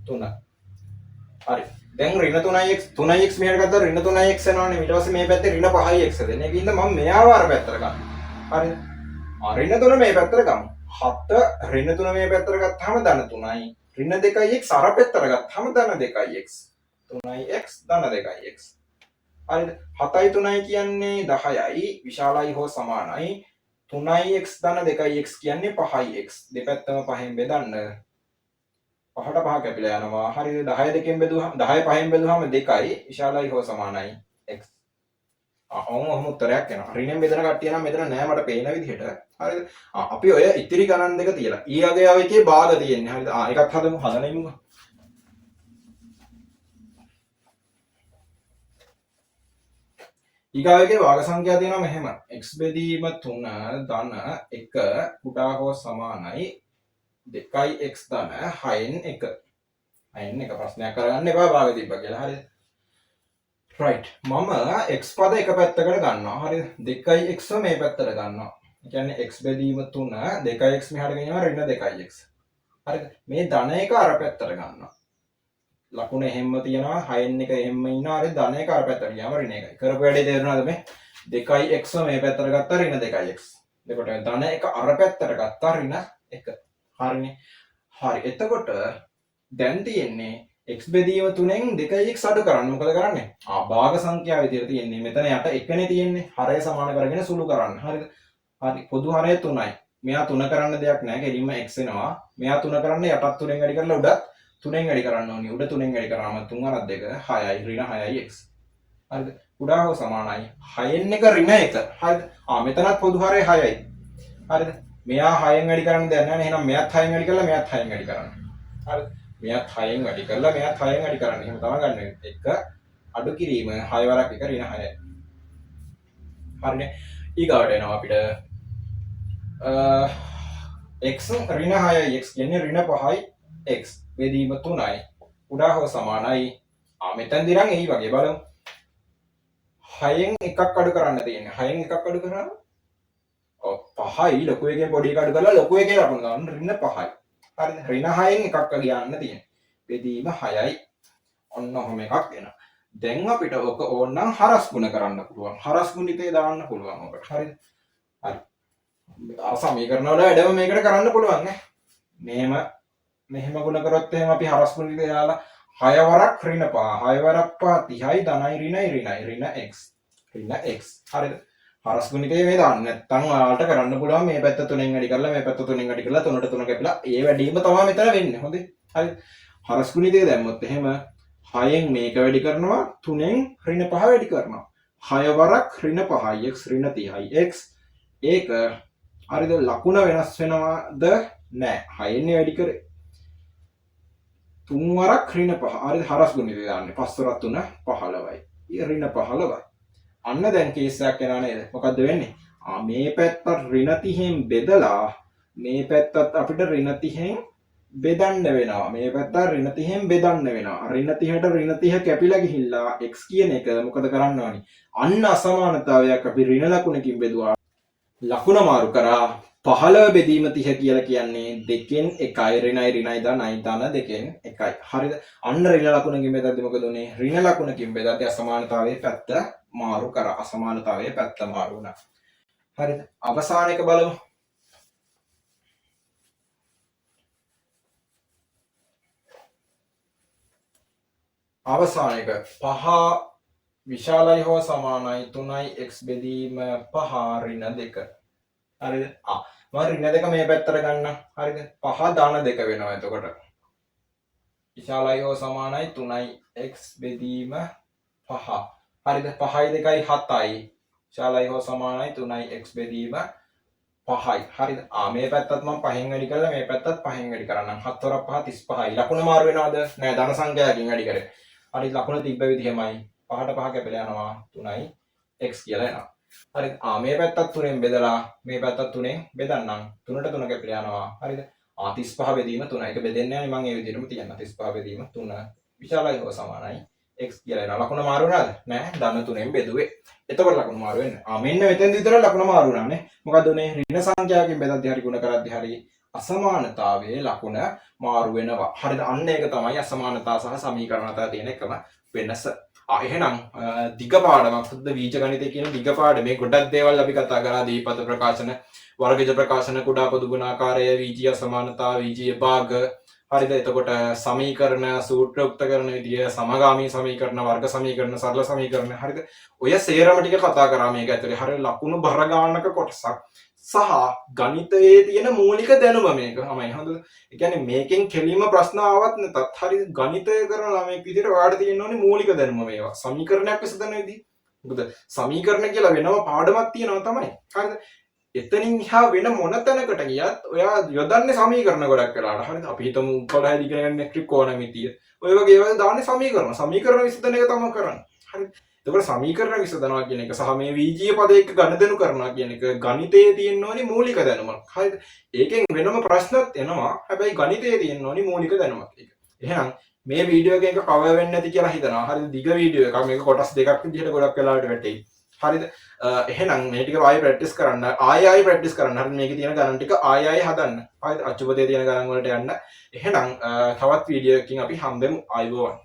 3 හරි දැන් ඍණ 3යි x 3යි x මෙහෙට ගත්තා ඍණ 3යි x එනවනේ ඊට පස්සේ මේ පැත්තේ ඍණ 5යි x දෙන එකකින්ද මම මෙයාව අර පැත්තට ගන්නවා හරිද ඍණ 3 මේ පැත්තට ගමු 7 ඍණ 3 මේ පැත්තට ගත්තාම ධන 3යි ඍණ 2යි x අර පැත්තට ගත්තාම ධන 2යි x 3යි x ධන 2යි x හරිද 7යි 3යි කියන්නේ 10යි විශාලයි හෝ සමානයි 3යි x ධන 2යි x කියන්නේ 5යි x දෙපැත්තම 5න් බෙදන්න 5ට 5 කැපිලා යනවා හරිද 10 දෙකෙන් බෙදුවහම 10 5න් බෙදුවහම 2යි විශාලයි හෝ සමානයි x ඔහොම උත්තරයක් එනවා ඍණෙන් බෙදන කට්ටිය නම් මෙතන නෑ මට පේන විදිහට හරිද අපි ඔය ඉතිරි ගණන් දෙක තියලා ඊයගයාව එකේ භාග තියෙන්නේ හරිද එකක් හදමු හදනෙමුකෝ ඊගාවකේ වාග සංඛ්‍යා තියෙනවා මෙහෙම x බෙදීම 3 ධන 1 කුඩා හෝ සමානයි 2යි x ධන 6න් 1 6න් 1 ප්‍රශ්නයක් කරගන්න එපා වාග තිබ්බා කියලා හරිද right මම x පද එක පැත්තකට ගන්නවා හරිද 2යි x මේ පැත්තට ගන්නවා ඒ කියන්නේ x බෙදීම 3 2යි x මෙහාට ගෙනියනවා ඍණ 2යි x හරිද මේ ධන එක අර පැත්තට ගන්නවා ලකුණ එහෙම්ම තියෙනවා 6න් එක එහෙම්ම ඉන්නවා හරි ධන එක අර පැත්තට ගියාම ඍණ 1යි කරපු වැඩේ තේරුණාද මේ 2යි x මේ පැත්තට ගත්තා ඍණ 2යි x එතකොට ධන එක අර පැත්තට ගත්තා ඍණ 1 හරිනේ හරි එතකොට දැන් තියෙන්නේ x බෙදීම 3න් 2යි x අඩු කරන්න මොකද කරන්නේ භාග සංඛ්‍යාව විදිහට තියෙන්නේ මෙතන යට එකනේ තියෙන්නේ හරය සමාන කරගෙන සුළු කරන්න හරිද හරි පොදු හරය 3යි මෙයා 3 කරන්න දෙයක් නැහැ කෙලින්ම x එනවා මෙයා 3 කරන්න යටත් 3ෙන් වැඩි කරලා උඩත් 3ෙන් වැඩි කරන්න ඕනි උඩ 3ෙන් වැඩි කරාම 3 අරක් 2 6යි ඍණ 6යි x හරිද කුඩා හෝ සමානයි 6න් එක ඍණ 1 හරිද මෙතනත් පොදු හරය 6යි හරිද මෙයා 6න් වැඩි කරන්න දෙයක් නැහැ නේ එහෙනම් මෙයාත් 6න් වැඩි කරලා මෙයාත් 6න් වැඩි කරන්න හරිද මෙයාත් 6න් වැඩි කරලා මෙයාත් 6න් වැඩි කරන්න එහෙම තමයි ගන්න එක අඩු කිරීම 6 වරක් 1 ඍණ 6යි හරිනේ ඊගාවට එනවා අපිට x ඍණ 6යි x කියන්නේ ඍණ 5යි x බෙදීම 3යි කුඩා හෝ සමානයි මෙතනදී නම් එයි වගේ බලමු 6න් එකක් අඩු කරන්න තියෙන්නේ 6න් එකක් අඩු කරාම 5යි ලොකු එකෙන් පොඩි එක අඩු කරලා ලොකු එකේ ලකුණු ගන්න ඍණ 5යි හරිද ඍණ 6න් එකක් ගියන්න තියෙන්නේ බෙදීම 6යි ඔන්න ඔහොම එකක් එනවා දැන් අපිට ඔක ඕනනම් හරස් ගුණ කරන්න පුළුවන් හරස් ගුණිතේ දාන්න පුළුවන් ඔකට හරිද හරි සමීකරණ වල වැඩම මේකට කරන්න පුළුවන් නේ මෙහෙම ගුණ කරොත් එහෙම අපි හරස් ගුණිතේ දාලා 6 වරක් ඍණ 5 6 වරක් 5 30යි ධනයි ඍණයි ඍණ x හරිද හරස් ගුණිතේ මේ දාන්න නැත්නම් ඔයාලට කරන්න පුළුවන් මේ පැත්ත 3ෙන් වැඩි කරලා මේ පැත්ත 3ෙන් වැඩි කරලා 3ට 3 කැපිලා ඒ වැඩිම තමයි මෙතන වෙන්නේ හොඳේ හරි හරස් ගුණිතේ දැම්මොත් එහෙම 6න් මේක වැඩි කරනවා 3ෙන් ඍණ 5 වැඩි කරනවා 6 වරක් ඍණ 5යි x ඍණ 30යි x ඒක හරිද ලකුණ වෙනස් වෙනවද නැහැ 6න් වැඩි කරේ 3 වරක් ඍණ 5 හරිද හරස් ගුණිතේ දාන්නේ 5 වරක් 3 15යි ඍණ 15යි අන්න දැන් කේස් එකක් එනවා නේද මොකද්ද වෙන්නේ මේ පැත්තත් ඍණ 30න් බෙදලා මේ පැත්තත් අපිට ඍණ 30න් බෙදන්න වෙනවා මේ පැත්ත ඍණ 30න් බෙදන්න වෙනවා ඍණ 30ට ඍණ 30 කැපිලා ගිහිල්ලා x කියන එක මොකද කරන්න ඕනි අන්න අසමානතාවයක් අපි ඍණ ලකුණකින් බෙදුවා ලකුණ මාරු කරා 15 බෙදීම 30 කියලා කියන්නේ දෙකෙන් එකයි ඍණයි ධනයි ධන දෙකෙන් එකයි හරිද අන්න ඍණ ලකුණකින් බෙදද්දි මොකද උනේ ඍණ ලකුණකින් බෙදද්දි අසමානතාවයේ පැත්ත මාරු කරා අසමානතාවයේ පැත්ත මාරු වුණා හරිද අවසාන එක බලමු අවසාන එක 5 විශාලයි හෝ සමානයි 3යි x බෙදීම 5 ඍණ 2 හරිද මම ඍණ 2 මේ පැත්තට ගන්න හරිද 5 ධන 2 වෙනවා එතකොට විශාලයි හෝ සමානයි 3යි x බෙදීම 5 හරිද 5යි 2යි 7යි විශාලයි හෝ සමානයි 3යි x බෙදීම 5යි. හරිද? මේ පැත්තත් මම 5න් වැඩි කරලා මේ පැත්තත් 5න් වැඩි කරන්නම්. 7 වරක් 5 35යි. ලකුණ මාරු වෙනවද? නෑ ධන සංඛ්‍යාවකින් වැඩි කරේ. හරි ලකුණ තිබ්බ විදිහමයි. 5ට 5 කැපිලා යනවා 3යි x කියලා එනවා. හරිද? මේ පැත්තත් 3ෙන් බෙදලා මේ පැත්තත් 3ෙන් බෙදන්නම්. 3ට 3 කැපිලා යනවා. හරිද? 35 බෙදීම 3. ඒක බෙදෙන්නේ නැහැ මම ඒ විදිහටම තියන්න. 35 බෙදීම 3 විශාලයි හෝ සමානයි x කියලා එනවා. ලකුණ මාරු වුණාද? නෑ ධන 3ෙන් බෙදුවේ. එතකොට ලකුණ මාරු වෙන්නේ. මෙන්න මෙතෙන් විතර ලකුණ මාරු වුණානේ. මොකද උනේ ඍණ සංඛ්‍යාවකින් බෙදද්දී හරි ගුණ කරද්දී හරි අසමානතාවයේ ලකුණ මාරු වෙනවා. හරිද? අන්න ඒක තමයි අසමානතා සහ සමීකරණ අතර තියෙන එකම වෙනස. එහෙනම් දිග පාඩමක් සුද්ධ බීජ ගණිතය කියන දිග පාඩමේ ගොඩක් දේවල් අපි කතා කරා. දීපත ප්‍රකාශන, වර්ගජ ප්‍රකාශන, කුඩා පොදු ගුණාකාරය, වීජීය අසමානතා, වීජීය භාග. හරිද? එතකොට සමීකරණ, සූත්‍ර උක්ත කරන විදිය, සමගාමී සමීකරණ, වර්ග සමීකරණ, සරල සමීකරණ. හරිද? ඔය සේරම ටික කතා කරා මේක ඇතුලේ. හරිය ලකුණු බර ගානක කොටසක් සහ ගණිතයේ තියෙන මූලික දැනුම මේක තමයි. හරිද? ඒ කියන්නේ මේකෙන් කෙලින්ම ප්‍රශ්න ආවත් නැතත් හරි ගණිතය කරන ළමෙක් විදිහට ඔයාලට තියෙන්න ඕනේ මූලික දැනුම මේවා. සමීකරණයක් විසඳන විදිහ. මොකද සමීකරණ කියලා වෙනම පාඩමක් තියෙනවා තමයි. හරිද? එතනින් එහා වෙන මොන තැනකට ගියත් ඔයා යොදන්නේ සමීකරණ ගොඩක් වෙලාවට. හරිද? අපි හිතමු 11 ඉගෙන ගන්න ත්‍රිකෝණමිතිය. ඔය වගේ ඒවා දාන්නේ සමීකරණ. සමීකරණ විසඳන එක තමයි කරන්නේ. හරිද? එතකොට සමීකරණ විසඳනවා කියන එක සහ මේ වීජීය පද එක්ක ගණදෙනු කරනවා කියන එක ගණිතයේ තියෙන්න ඕනි මූලික දැනුමක්. හරිද? ඒකෙන් වෙනම ප්‍රශ්නත් එනවා. හැබැයි ගණිතයේ තියෙන්න ඕනි මූලික දැනුමක්. ඒක. එහෙනම් මේ වීඩියෝ එකක කවර් වෙන්නේ නැති කියලා හිතනවා. හරිද? දිග වීඩියෝ එකක්. මේක කොටස් දෙකක් විදිහට ගොඩක් වෙලාවට වැටෙයි. හරිද? එහෙනම් මේ ටික ආයෙ ප්‍රැක්ටිස් කරන්න. ආයෙ ප්‍රැක්ටිස් කරන්න. හරිද? මේකේ තියෙන ගණන් ටික ආයෙ හදන්න. හරිද? අච්චුපතේ තියෙන ගණන් වලට යන්න. එහෙනම් තවත් වීඩියෝ එකකින් අපි හම්බෙමු. ආයිබෝවන්.